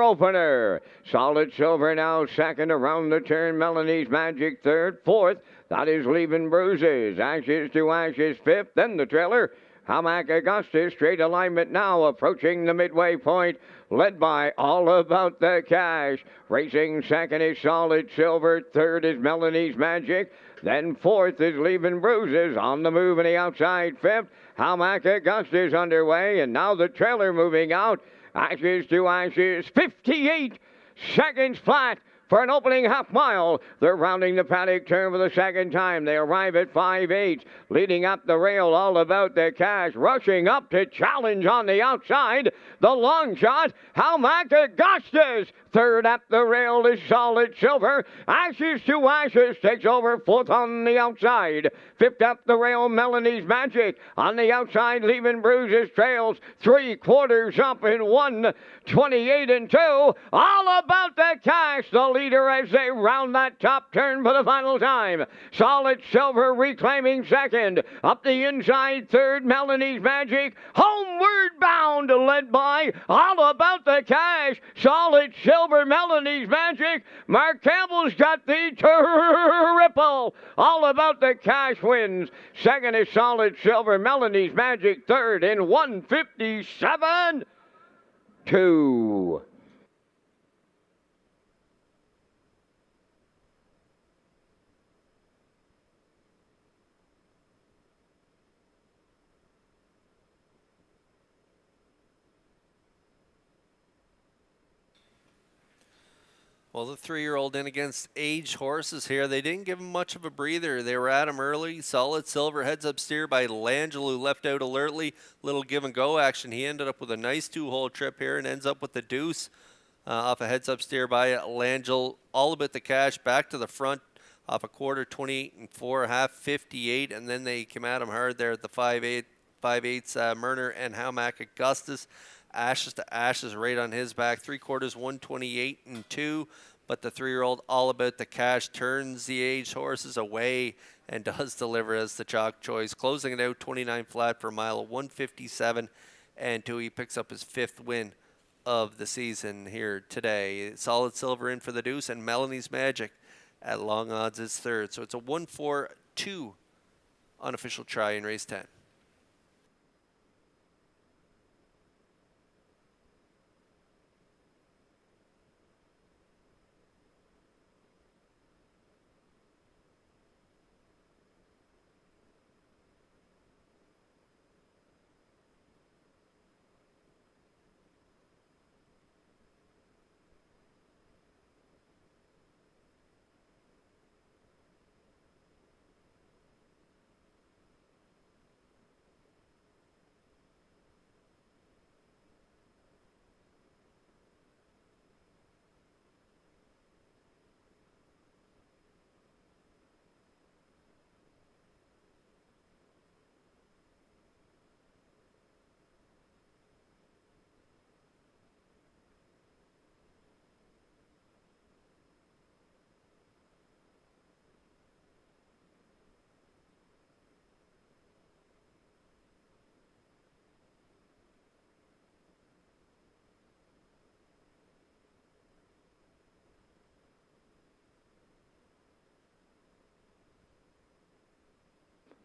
opener. Solid Silver now second around the turn. Melanie's Magic third. Fourth, that is Leaving Bruises. Ashes to Ashes fifth. Then the trailer. Hamac Augustus, straight alignment now, approaching the midway point, led by All About the Cash. Racing second is Solid Silver. Third is Melanie's Magic. Then fourth is Leaving Bruises. On the move in the outside fifth. Hamac Augustus underway, and now the trailer moving out. Ashes to Ashes, 58 seconds flat for an opening half mile. They're rounding the paddock turn for the second time. They arrive at 5/8, leading up the rail. All About the Cash, rushing up to challenge on the outside. The long shot, Hamac Augustus. Third up the rail is Solid Silver. Ashes to Ashes takes over fourth on the outside. Fifth up the rail, Melanie's Magic. On the outside, Leaving Bruises trails 3/4 up in 1:28-2. All About the Cash, the leader as they round that top turn for the final time. Solid Silver reclaiming second. Up the inside, third, Melanie's Magic. Homeward bound, led by All About the Cash. Solid Silver, Melanie's Magic. Mark Campbell's got the triple. All About the Cash wins. Second is Solid Silver, Melanie's Magic. Third in 1:57-2. Well, the 3-year-old in against aged horses here. They didn't give him much of a breather. They were at him early. Solid Silver heads up steer by Langell, who left out alertly. Little give and go action. He ended up with a nice 2-hole trip here and ends up with the deuce off a heads up steer by Langell. All About the Cash back to the front off a quarter, 28-4, half 58, and then they came at him hard there at the 5/8 Murner and Hamac Augustus. Ashes to Ashes right on his back. 3/4, 128-2. But the 3-year-old All About the Cash turns the aged horses away and does deliver as the chalk choice. Closing it out 29 flat for a mile, 157-2. He picks up his 5th win of the season here today. Solid Silver in for the deuce, and Melanie's Magic at long odds is third. So it's a 1-4-2 unofficial try in race 10.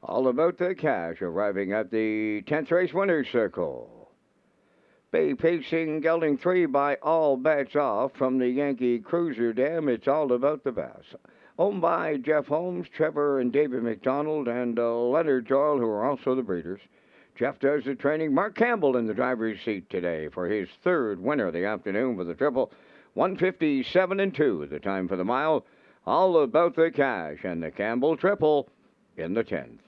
All About the Cash arriving at the 10th race winner's circle. Bay Pacing gelding 3 by All Bets Off from the Yankee Cruiser Dam. It's all about the bass. Owned by Jeff Holmes, Trevor and David McDonald, and Leonard Doyle, who are also the breeders. Jeff does the training. Mark Campbell in the driver's seat today for his third winner of the afternoon for the triple. 157-2, the time for the mile. All about the cash and the Campbell triple in the 10th.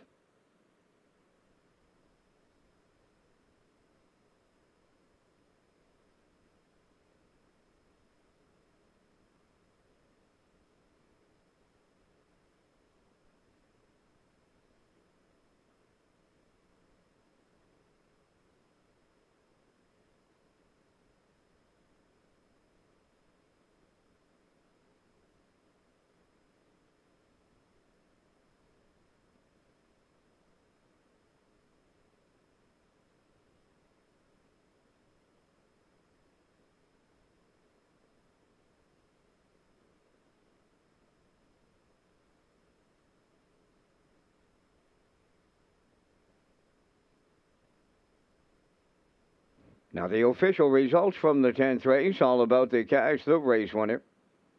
Now the official results from the 10th race, all about the cash, the race winner.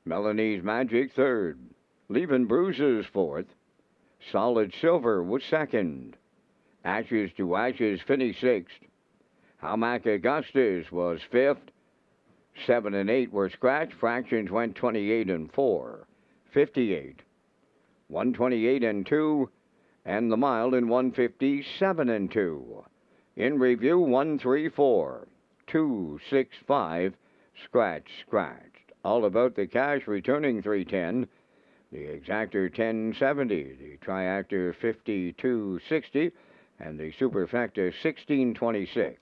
Melanie's Magic, third. Leaving Bruises, fourth. Solid Silver was second. Ashes to Ashes finished sixth. Howmack Augustus was fifth. 7 and 8 were scratched. Fractions went 28 and 4. 58. 128 and 2. And the mile in 157 and 2. In review, 134, 265, scratched. All about the cash, returning 310. The exactor 1070, the triactor 5260, and the superfecta 1626.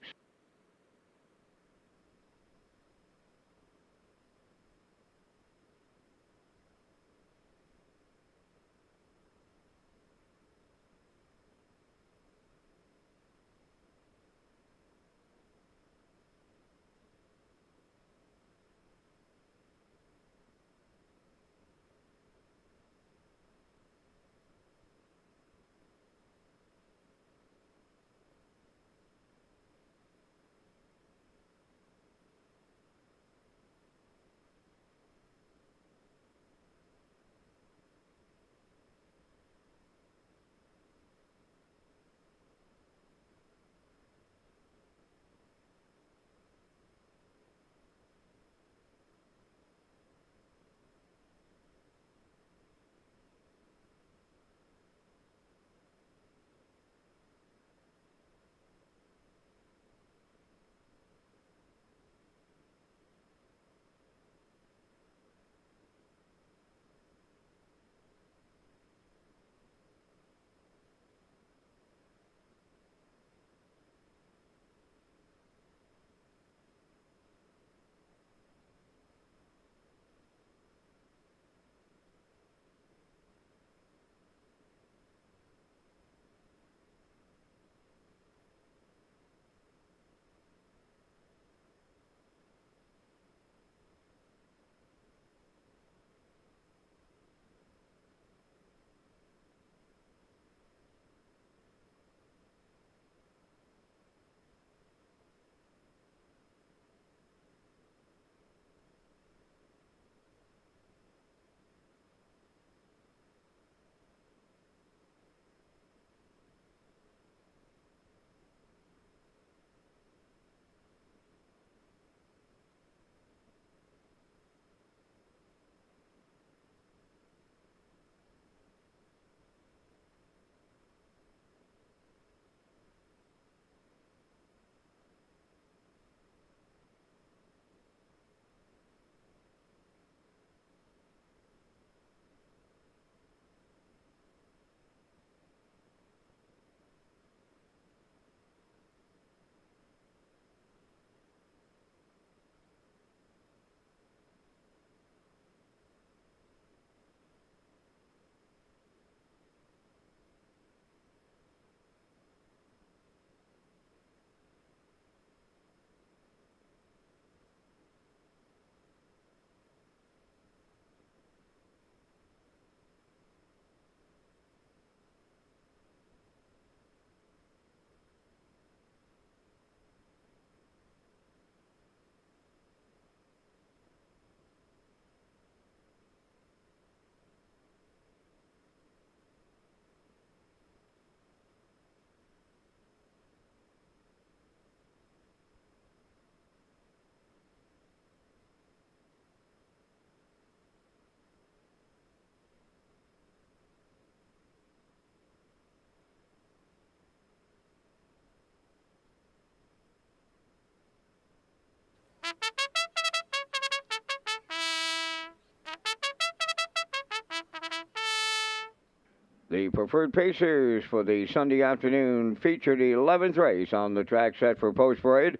The preferred pacers for the Sunday afternoon featured 11th race on the track set for post-parade.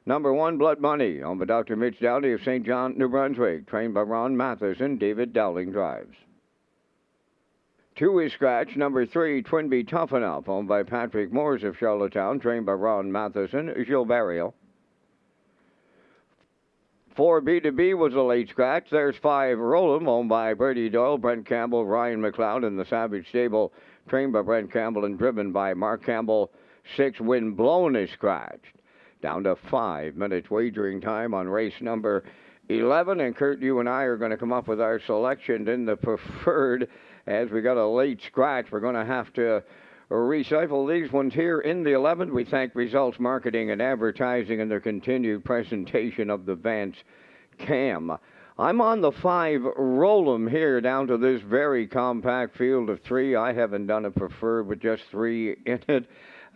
Number 1, Blood Money, owned by Dr. Mitch Dowdy of St. John, New Brunswick, trained by Ron Matheson. David Dowling drives. 2 is scratch. Number 3, Twinbee Tough Enough, owned by Patrick Moores of Charlottetown, trained by Ron Matheson. Gilles Barrio. 4, B2B was a late scratch. There's 5, Roll'em, owned by Bertie Doyle, Brent Campbell, Ryan McLeod in the Savage Stable, trained by Brent Campbell and driven by Mark Campbell. 6, Wind Blown is scratched. Down to 5 minutes wagering time on race number 11. And Kurt, you and I are going to come up with our selection in the preferred. As we got a late scratch, we're going to have to recycle these ones here in the 11th. We thank Results Marketing and Advertising and their continued presentation of the Vance Cam. I'm on the 5, Roll'em here down to this very compact field of 3. I haven't done a preferred with just 3 in it.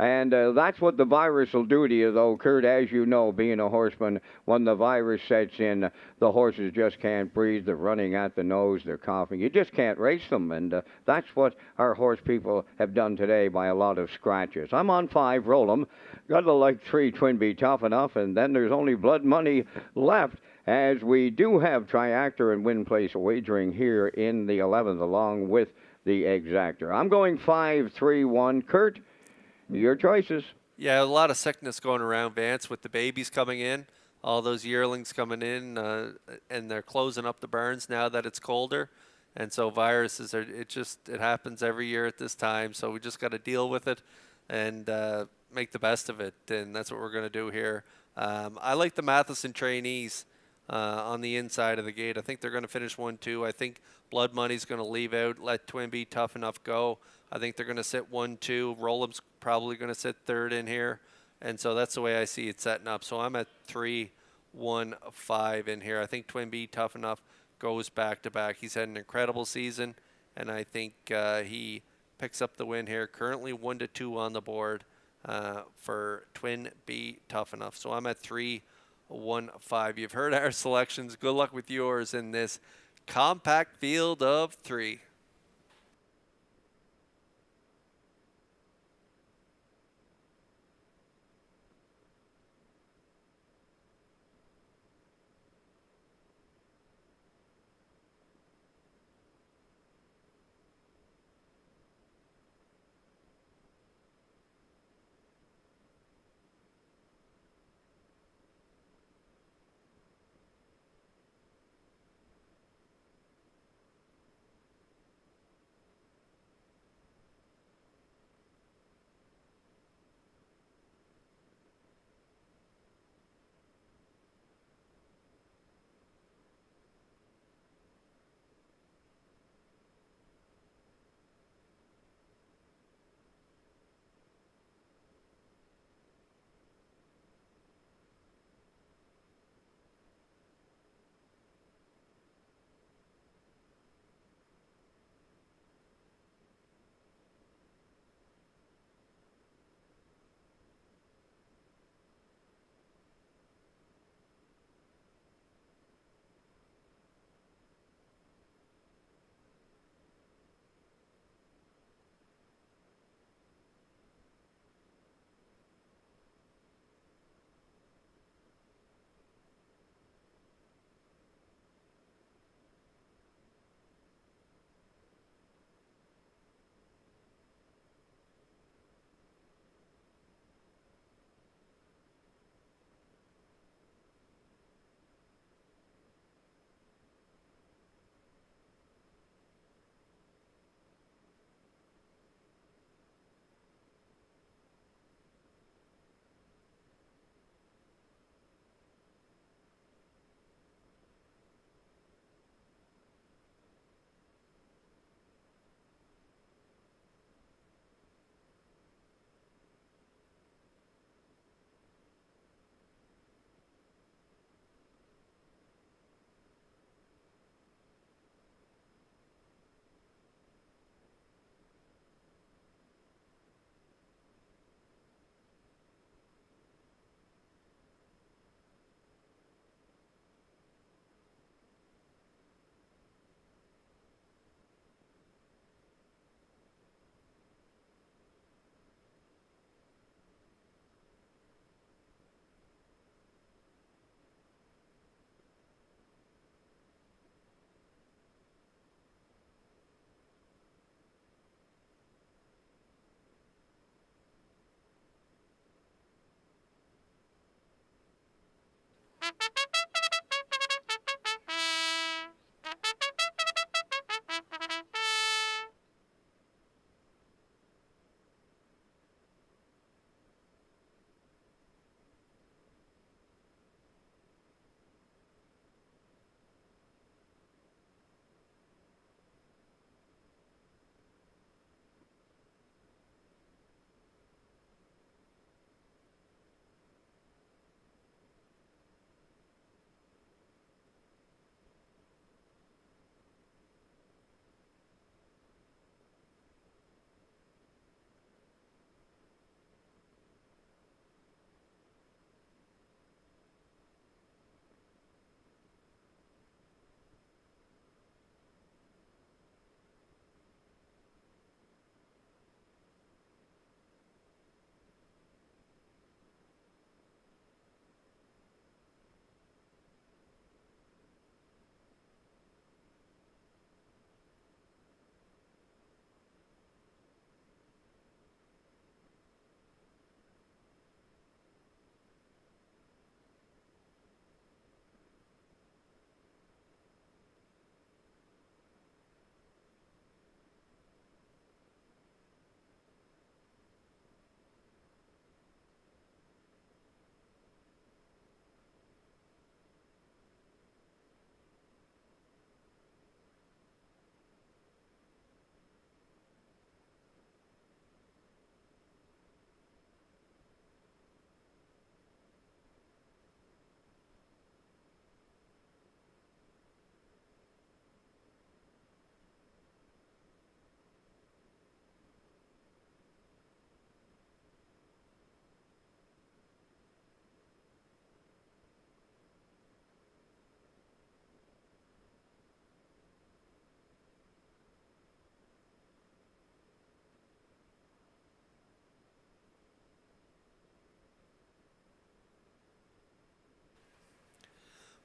And that's what the virus will do to you, though, Kurt. As you know, being a horseman, when the virus sets in, the horses just can't breathe. They're running at the nose. They're coughing. You just can't race them. And that's what our horse people have done today by a lot of scratches. I'm on 5, Roll'em. Got to like 3, Twinbee Tough Enough. And then there's only Blood Money left, as we do have Triactor and Win Place wagering here in the 11th, along with the Exactor. I'm going 5, 3, 1. Kurt, your choices. Yeah, a lot of sickness going around, Vance, with the babies coming in, all those yearlings coming in, and they're closing up the barns now that it's colder. And so viruses it happens every year at this time. So we just got to deal with it and make the best of it. And that's what we're going to do here. I like the Matheson trainees on the inside of the gate. I think they're going to finish 1-2. I think Blood Money's going to leave out, let Twinbee Tough Enough go. I think they're going to sit 1-2. Roll'em's probably going to sit 3rd in here. And so that's the way I see it setting up. So I'm at 3, 1, 5 in here. I think Twinbee Tough Enough goes back-to-back. He's had an incredible season, and I think he picks up the win here. Currently 1-2 on the board for Twinbee Tough Enough. So I'm at 3, 1, 5. You've heard our selections. Good luck with yours in this compact field of 3.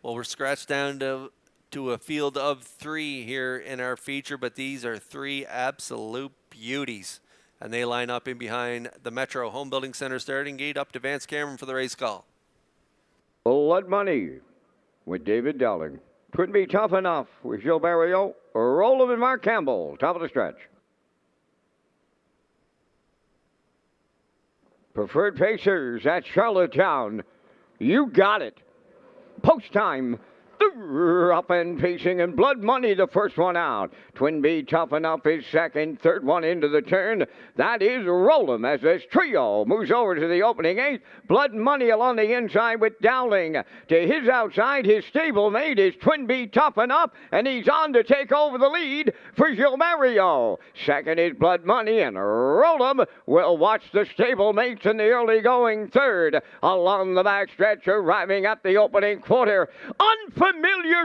Well, we're scratched down to a field of 3 here in our feature, but these are 3 absolute beauties. And they line up in behind the Metro Home Building Center starting gate. Up to Vance Cameron for the race call. Blood Money with David Dowling. Couldn't be tough enough with Gilles Barrio. Roll him and Mark Campbell. Top of the stretch. Preferred Pacers at Charlottetown. You got it. Post time. Up and pacing, and Blood Money the first one out. Twin B Tough Enough is second. Third one into the turn. That is Roll'em as this trio moves over to the opening 8. Blood Money along the inside with Dowling. To his outside, his stablemate is Twin B Tough Enough, and he's on to take over the lead for Gilles Mario. Second is Blood Money, and Roll'em will watch the stablemates in the early going third. Along the backstretch, arriving at the opening quarter. Unfamiliar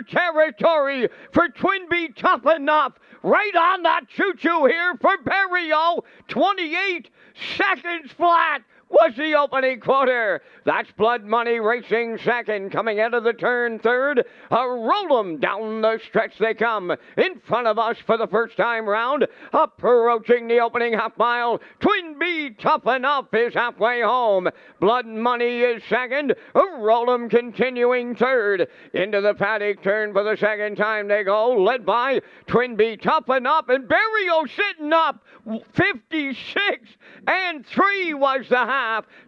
territory for Twin B Tough Enough. Right on that choo-choo here for Barrio. 28 seconds flat was the opening quarter. That's Blood Money racing second. Coming out of the turn third. Roll 'em down the stretch they come. In front of us for the first time round. Approaching the opening half mile. Twin B Tough Enough is halfway home. Blood Money is second. Roll 'em continuing third. Into the paddock turn for the second time they go. Led by Twin B Tough Enough, and Barrio sitting up. 56 and 3 was the half.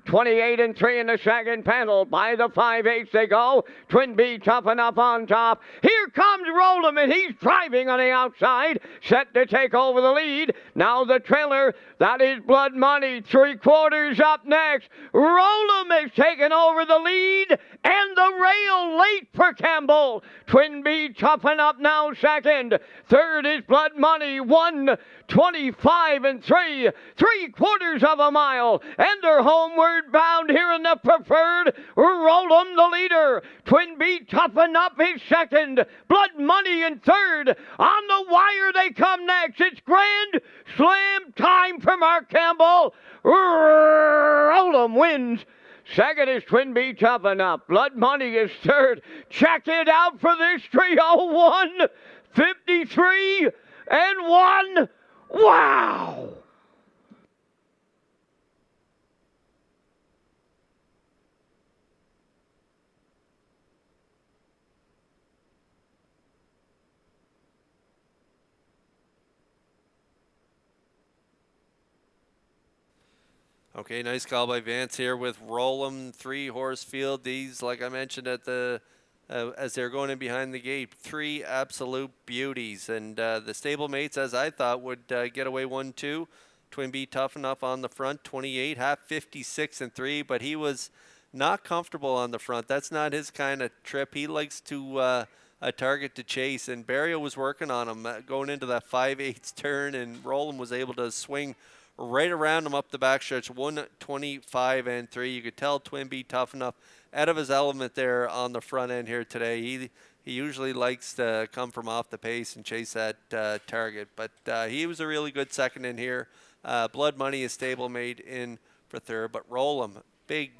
28 and 3 in the second panel. By the 5/8 they go. Twin B Tough Enough on top. Here comes Roll'em, and he's driving on the outside, set to take over the lead. Now the trailer, that is Blood Money. 3/4 up next. Roll'em is taking over the lead, and the rail late for Campbell. Twin B Tough Enough now second. Third is Blood Money. 1:25 and 3. 3/4 of a mile, and they're homeward bound here in the preferred. Roll'em the leader. Twin B Tough Enough is second. Blood Money in third. On the wire they come next. It's Grand Slam time for Mark Campbell. Roll'em wins. Second is Twin B Tough Enough. Blood Money is third. Check it out for this trio. 1:53 and 1. Wow! Okay, nice call by Vance here with Roll'em, 3-horse field. These, like I mentioned at the as they're going in behind the gate, 3 absolute beauties. And the stablemates, as I thought, would get away 1-2. Twin B Tough Enough on the front, 28, half 56 and 3, but he was not comfortable on the front. That's not his kind of trip. He likes to a target to chase, and Barrio was working on him going into that 5/8 turn, and Roll'em was able to swing right around him up the backstretch. 1:25 and 3. You could tell Twin B Tough Enough out of his element there on the front end here today. He usually likes to come from off the pace and chase that target, but he was a really good second in here. Blood Money is stablemate in for third, but Roll'em, big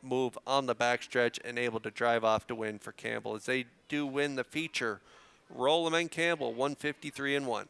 move on the backstretch and able to drive off to win for Campbell as they do win the feature. Roll'em and Campbell, 1:53 and 1.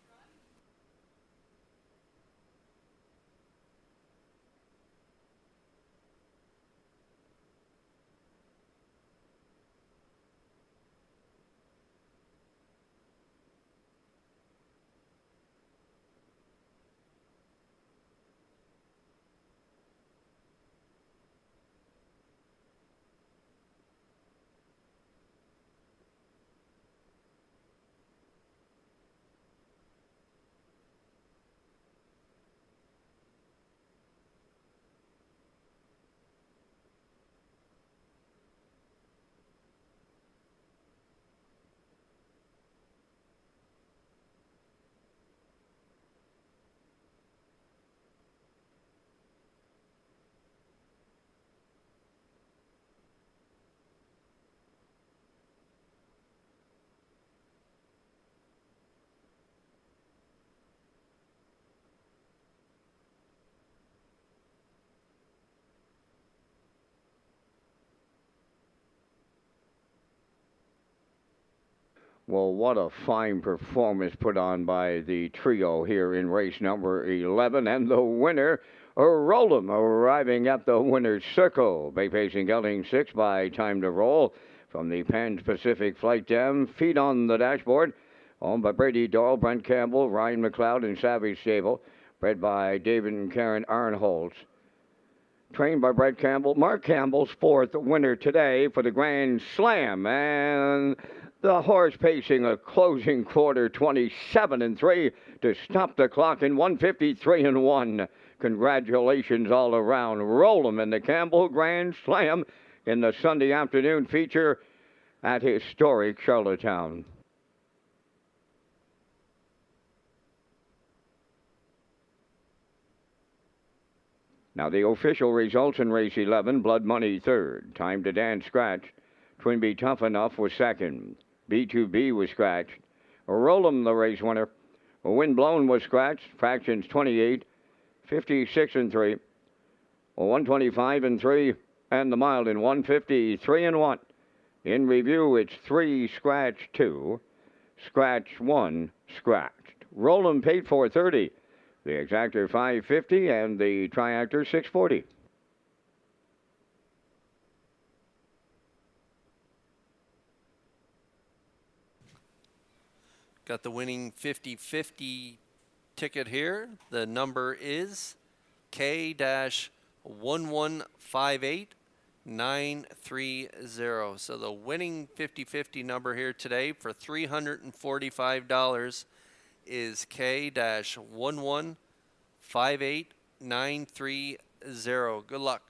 Well, what a fine performance put on by the trio here in race number 11. And the winner, Rollum, arriving at the winner's circle. Bay Pacing gelding 6 by time to roll from the Pan Pacific Flight Dam. Feet on the dashboard. Owned by Brady Doyle, Brent Campbell, Ryan McLeod, and Savage Stable. Bred by David and Karen Arnholtz. Trained by Brett Campbell. Mark Campbell's fourth winner today for the Grand Slam. And the horse pacing a closing quarter 27-3 to stop the clock in 153-1. Congratulations all around. Roll 'em in the Campbell Grand Slam in the Sunday afternoon feature at historic Charlottetown. Now the official results in race 11, Blood Money third. Time to Dance scratched. Twinbee Tough Enough was second. B2B was scratched. Roll'em the race winner. Wind Blown was scratched. Fractions 28, 56-3. 125-3. And the Mild in 153-1. In review, it's 3 scratch 2. Scratch 1 scratched. Roll'em paid $430. The exactor $550 and the triactor $640. Got the winning 50-50 ticket here. The number is K-1158930. So the winning 50-50 number here today for $345 is K-1158930. Good luck.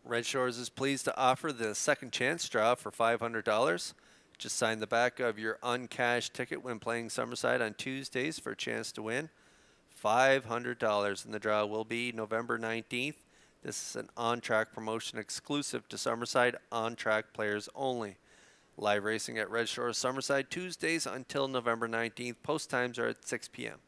Red Shores is pleased to offer the second chance draw for $500. Just sign the back of your uncashed ticket when playing Summerside on Tuesdays for a chance to win $500. And the draw will be November 19th. This is an on-track promotion exclusive to Summerside, on-track players only. Live racing at Red Shores Summerside Tuesdays until November 19th. Post times are at 6 p.m.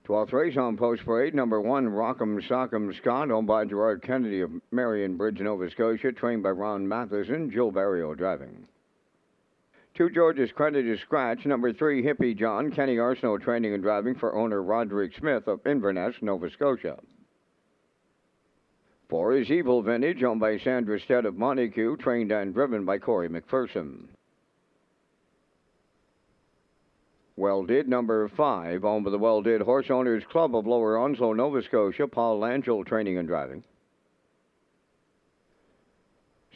12th race on Post Parade, number 1, Rock'em Sock'em Scott, owned by Gerard Kennedy of Marion Bridge, Nova Scotia, trained by Ron Matheson, Jill Barrio driving. 2 George's Credit is scratch, number 3, Hippie John, Kenny Arsenault training and driving for owner Roderick Smith of Inverness, Nova Scotia. 4 is Evil Vintage, owned by Sandra Stead of Montague, trained and driven by Corey McPherson. Well Did, number 5, owned by the Well Did Horse Owners Club of Lower Onslow, Nova Scotia, Paul Langell training and driving.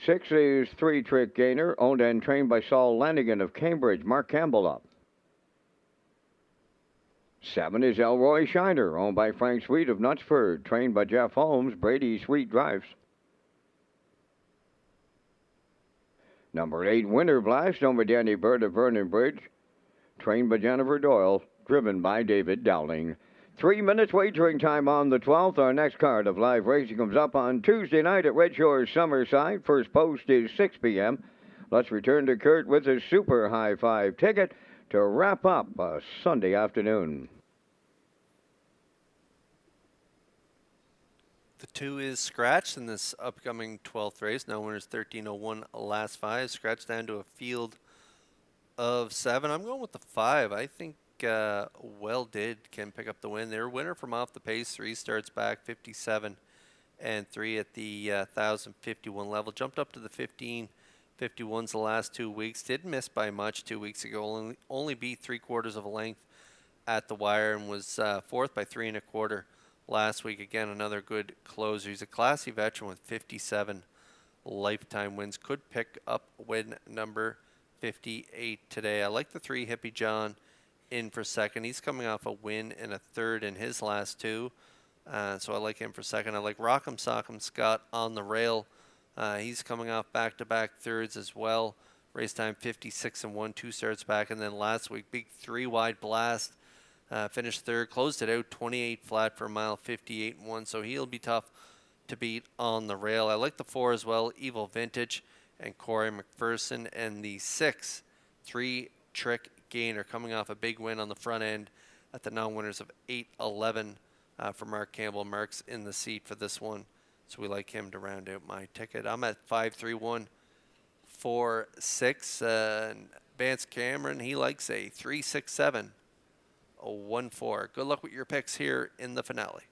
6 is 3 Trick Gainer, owned and trained by Saul Lanigan of Cambridge, Mark Campbell up. 7 is Elroy Shiner, owned by Frank Sweet of Knutsford, trained by Jeff Holmes, Brady Sweet drives. Number 8, Winter Blast, owned by Danny Bird of Vernon Bridge, trained by Jennifer Doyle, driven by David Dowling. 3 minutes wagering time on the 12th. Our next card of live racing comes up on Tuesday night at Red Shores Summerside. First post is 6 p.m. Let's return to Kurt with a super high five ticket to wrap up a Sunday afternoon. The 2 is scratched in this upcoming 12th race. Now winners 13:01 last 5. Scratched down to a field of 7. I'm going with the 5. I think Well Did can pick up the win. They're winner from off the pace. 3 starts back, 57 and 3 at the 1,051 level. Jumped up to the 1551s the last 2 weeks. Didn't miss by much 2 weeks ago. Only beat 3/4 of a length at the wire and was 4th by 3 1/4 last week. Again, another good closer. He's a classy veteran with 57 lifetime wins. Could pick up win number 58 today. I like the 3 Hippie John in for second. He's coming off a win and a third in his last 2. So I like him for second. I like Rock'em Sock'em Scott on the rail. He's coming off back-to-back thirds as well. Race time 56 and 1, 2 starts back. And then last week, big 3-wide blast. Finished third, closed it out 28 flat for a mile, 58 and 1. So he'll be tough to beat on the rail. I like the 4 as well, Evil Vintage and Corey McPherson. And the 6, 3 Trick Gainer, coming off a big win on the front end at the non-winners of 8-11 for Mark Campbell. Mark's in the seat for this one, so we like him to round out my ticket. I'm at 5-3-1-4-6. Vance Cameron, he likes a 3-6-7-1-4. Good luck with your picks here in the finale.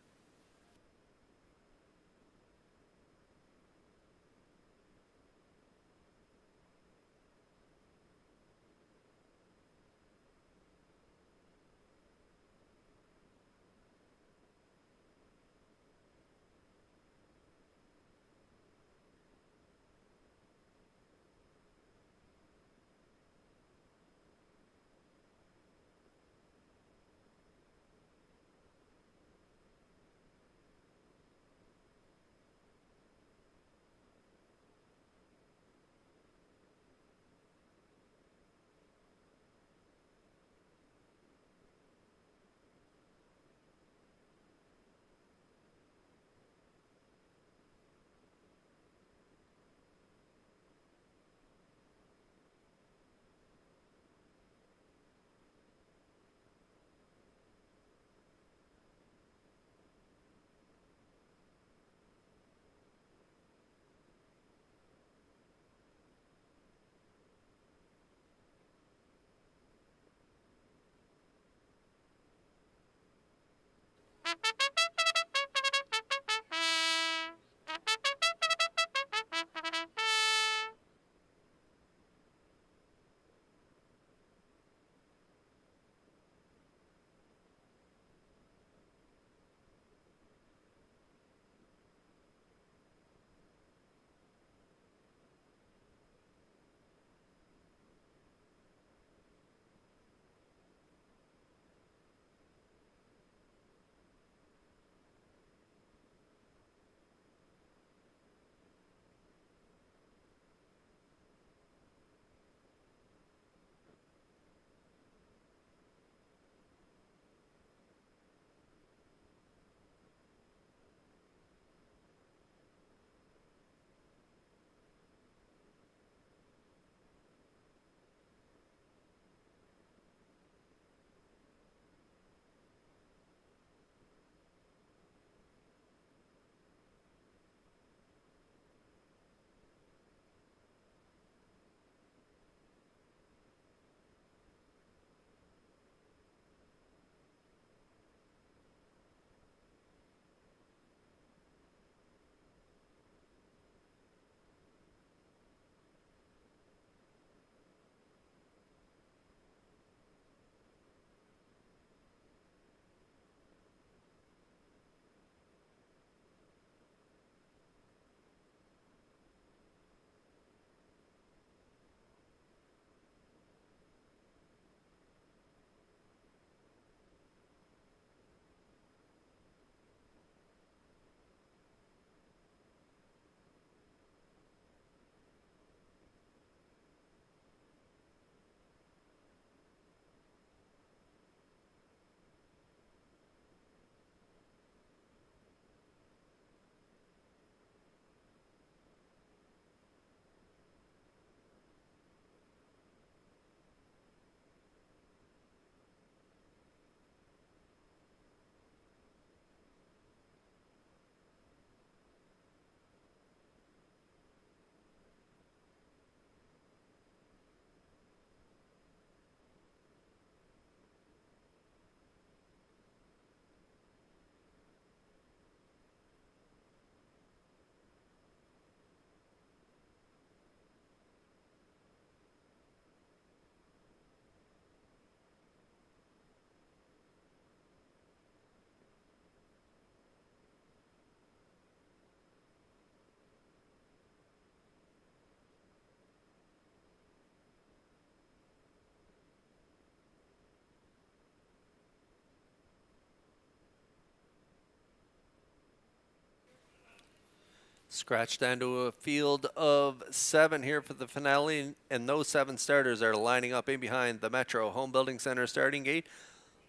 Scratched down to a field of 7 here for the finale, and those 7 starters are lining up in behind the Metro Home Building Center starting gate.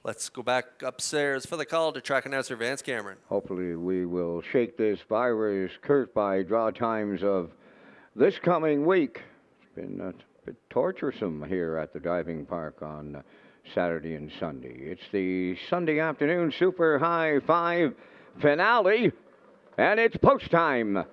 Let's go back upstairs for the call to track announcer Vance Cameron. Hopefully we will shake this virus, Kurt, by draw times of this coming week. It's been a bit torturesome here at the driving park on Saturday and Sunday. It's the Sunday afternoon Super High 5 finale, and it's post time.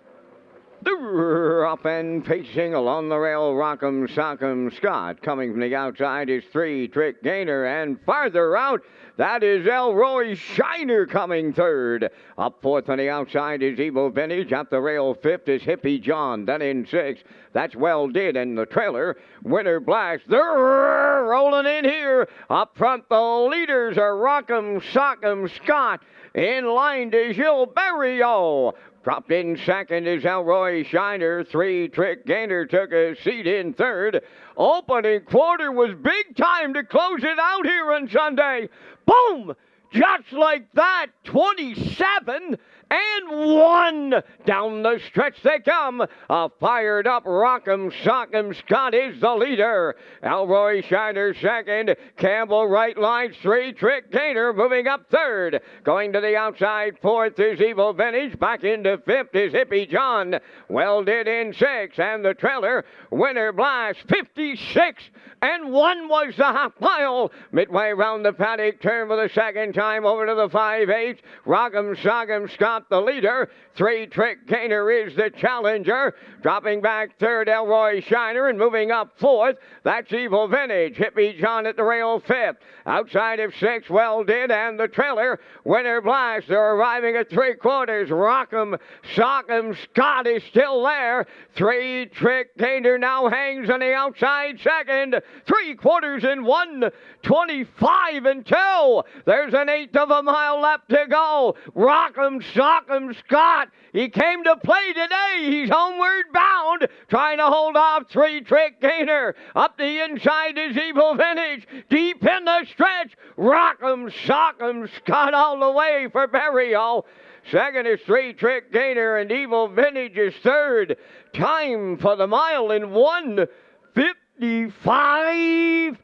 Up and pacing along the rail, Rock'em Sock'em Scott. Coming from the outside is 3-Trick Gainer, and farther out, that is Elroy Shiner coming third. Up fourth on the outside is Evil Vintage. Up the rail fifth is Hippie John. Then in sixth, that's Well Did. And the trailer, Winter Blast. They're rolling in here. Up front, the leaders are Rock'em Sock'em Scott. In line to Gilberto. Dropped in second is Elroy Shiner. 3-Trick Gainer took a seat in third. Opening quarter was big time to close it out here on Sunday. Boom! Just like that, 27 and 1. Down the stretch they come. A fired up Rock'em Sock'em Scott is the leader. Elroy Shiner second. Campbell right line. 3-Trick Gainer moving up third. Going to the outside fourth is Evil Vintage. Back into fifth is Hippie John. Well Did in sixth. And the trailer, Winter Blast, 56 and 1 was the half mile. Midway round the paddock turn for the second time over to the 5/8. Rock'em Sock'em Scott the leader. 3-Trick Gainer is the challenger. Dropping back third, Elroy Shiner, and moving up fourth, that's Evil Vintage. Hippie John at the rail fifth. Outside of sixth, Well Did, and the trailer, Winter Blast. They're arriving at 3/4. Rock'em Sock'em Scott is still there. 3-Trick Gainer now hangs on the outside second. 3/4 in 1:25 and 2. There's an eighth of a mile left to go. Rock'em Sock'em Scott, he came to play today. He's homeward bound, trying to hold off 3-Trick Gainer. Up the inside is Evil Vintage. Deep in the stretch, Rock'em Sock'em Scott all the way for Berrio. Second is 3-Trick Gainer, and Evil Vintage is third. Time for the mile in 1:55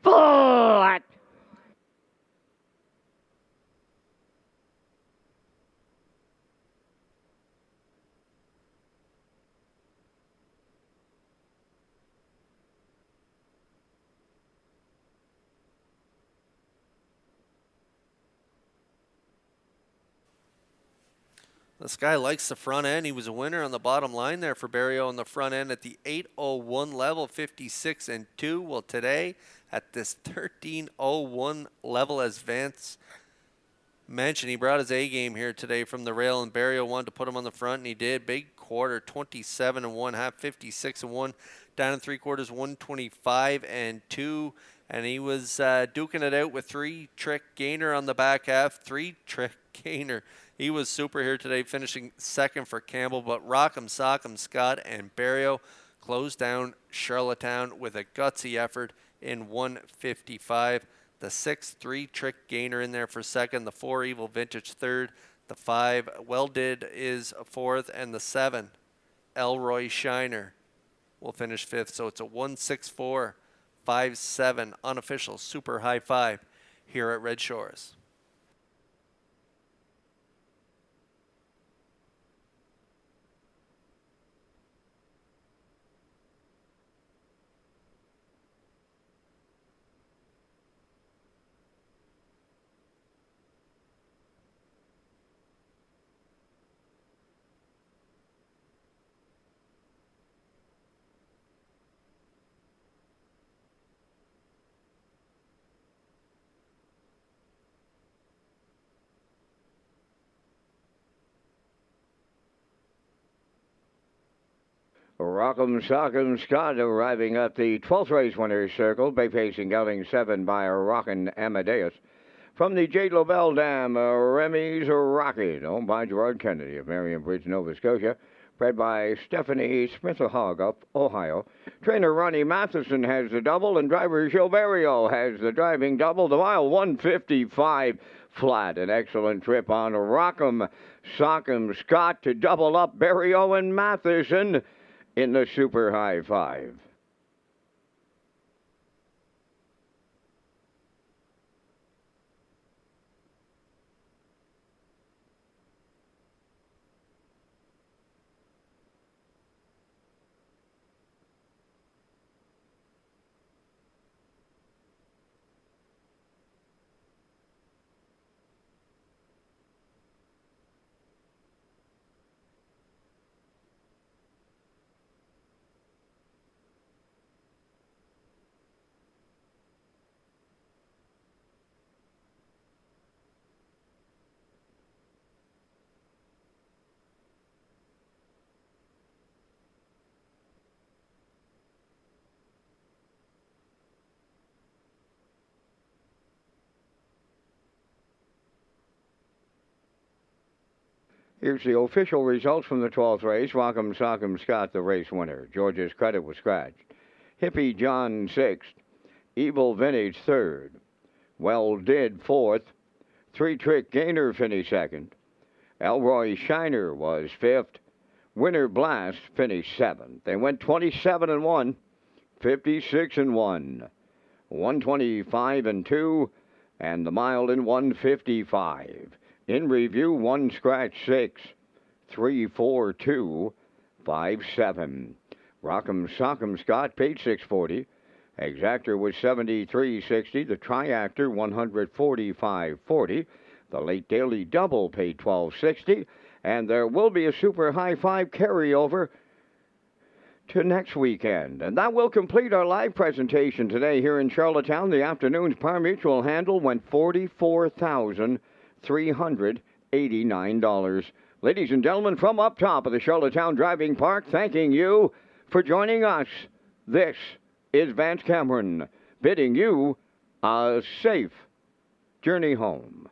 flat. This guy likes the front end. He was a winner on the bottom line there for Berrio on the front end at the 8:01 level, 56 and 2. Well, today at this 13:01 level, as Vance mentioned, he brought his A game here today from the rail, and Berrio wanted to put him on the front, and he did. Big quarter, 27 and 1, half 56 and 1, down in 3/4, 125 and 2. And he was duking it out with 3-Trick Gainer on the back half. 3-Trick Gainer. He was super here today, finishing second for Campbell. But Rock'em Sock'em Scott and Berrio closed down Charlottetown with a gutsy effort in 1:55. The 6 3-Trick Gainer in there for second. The 4 Evil Vintage third. The 5 Well Did is fourth. And the 7 Elroy Shiner will finish fifth. So it's a 1:64.57 unofficial super high 5 here at Red Shores. Rock'em Sock'em Scott arriving at the 12th race winner's circle, bay facing gelding 7 by Rockin' Amadeus. From the J. Lovell Dam, Remy's Rocket, owned by Gerard Kennedy of Marion Bridge, Nova Scotia. Bred by Stephanie Smith-Hogg of Ohio. Trainer Ronnie Matheson has the double, and driver Gilberto has the driving double. The mile 1:55 flat. An excellent trip on Rockham, Sock'em Scott to double up Barry Owen Matheson in the super high five. Here's the official results from the 12th race. Rock'em Sock'em Scott, the race winner. George's Credit was scratched. Hippie John, 6th. Evil Vintage, 3rd. Well Did, 4th. Three Trick Gainer finished 2nd. Elroy Shiner was 5th. Winter Blast finished 7th. They went 27-1, 56-1, 125-2, and the mile in 155. In review, 1 scratch 6, 3, 4, 2, 5, 7. Rock'em Sock'em Scott paid $640. Exactor was $73.60. The Triactor $145.40. The Late Daily Double paid $12.60. And there will be a super high five carryover to next weekend. And that will complete our live presentation today here in Charlottetown. The afternoon's par mutual handle went $44,389. Ladies and gentlemen, from up top of the Charlottetown Driving Park, thanking you for joining us. This is Vance Cameron bidding you a safe journey home.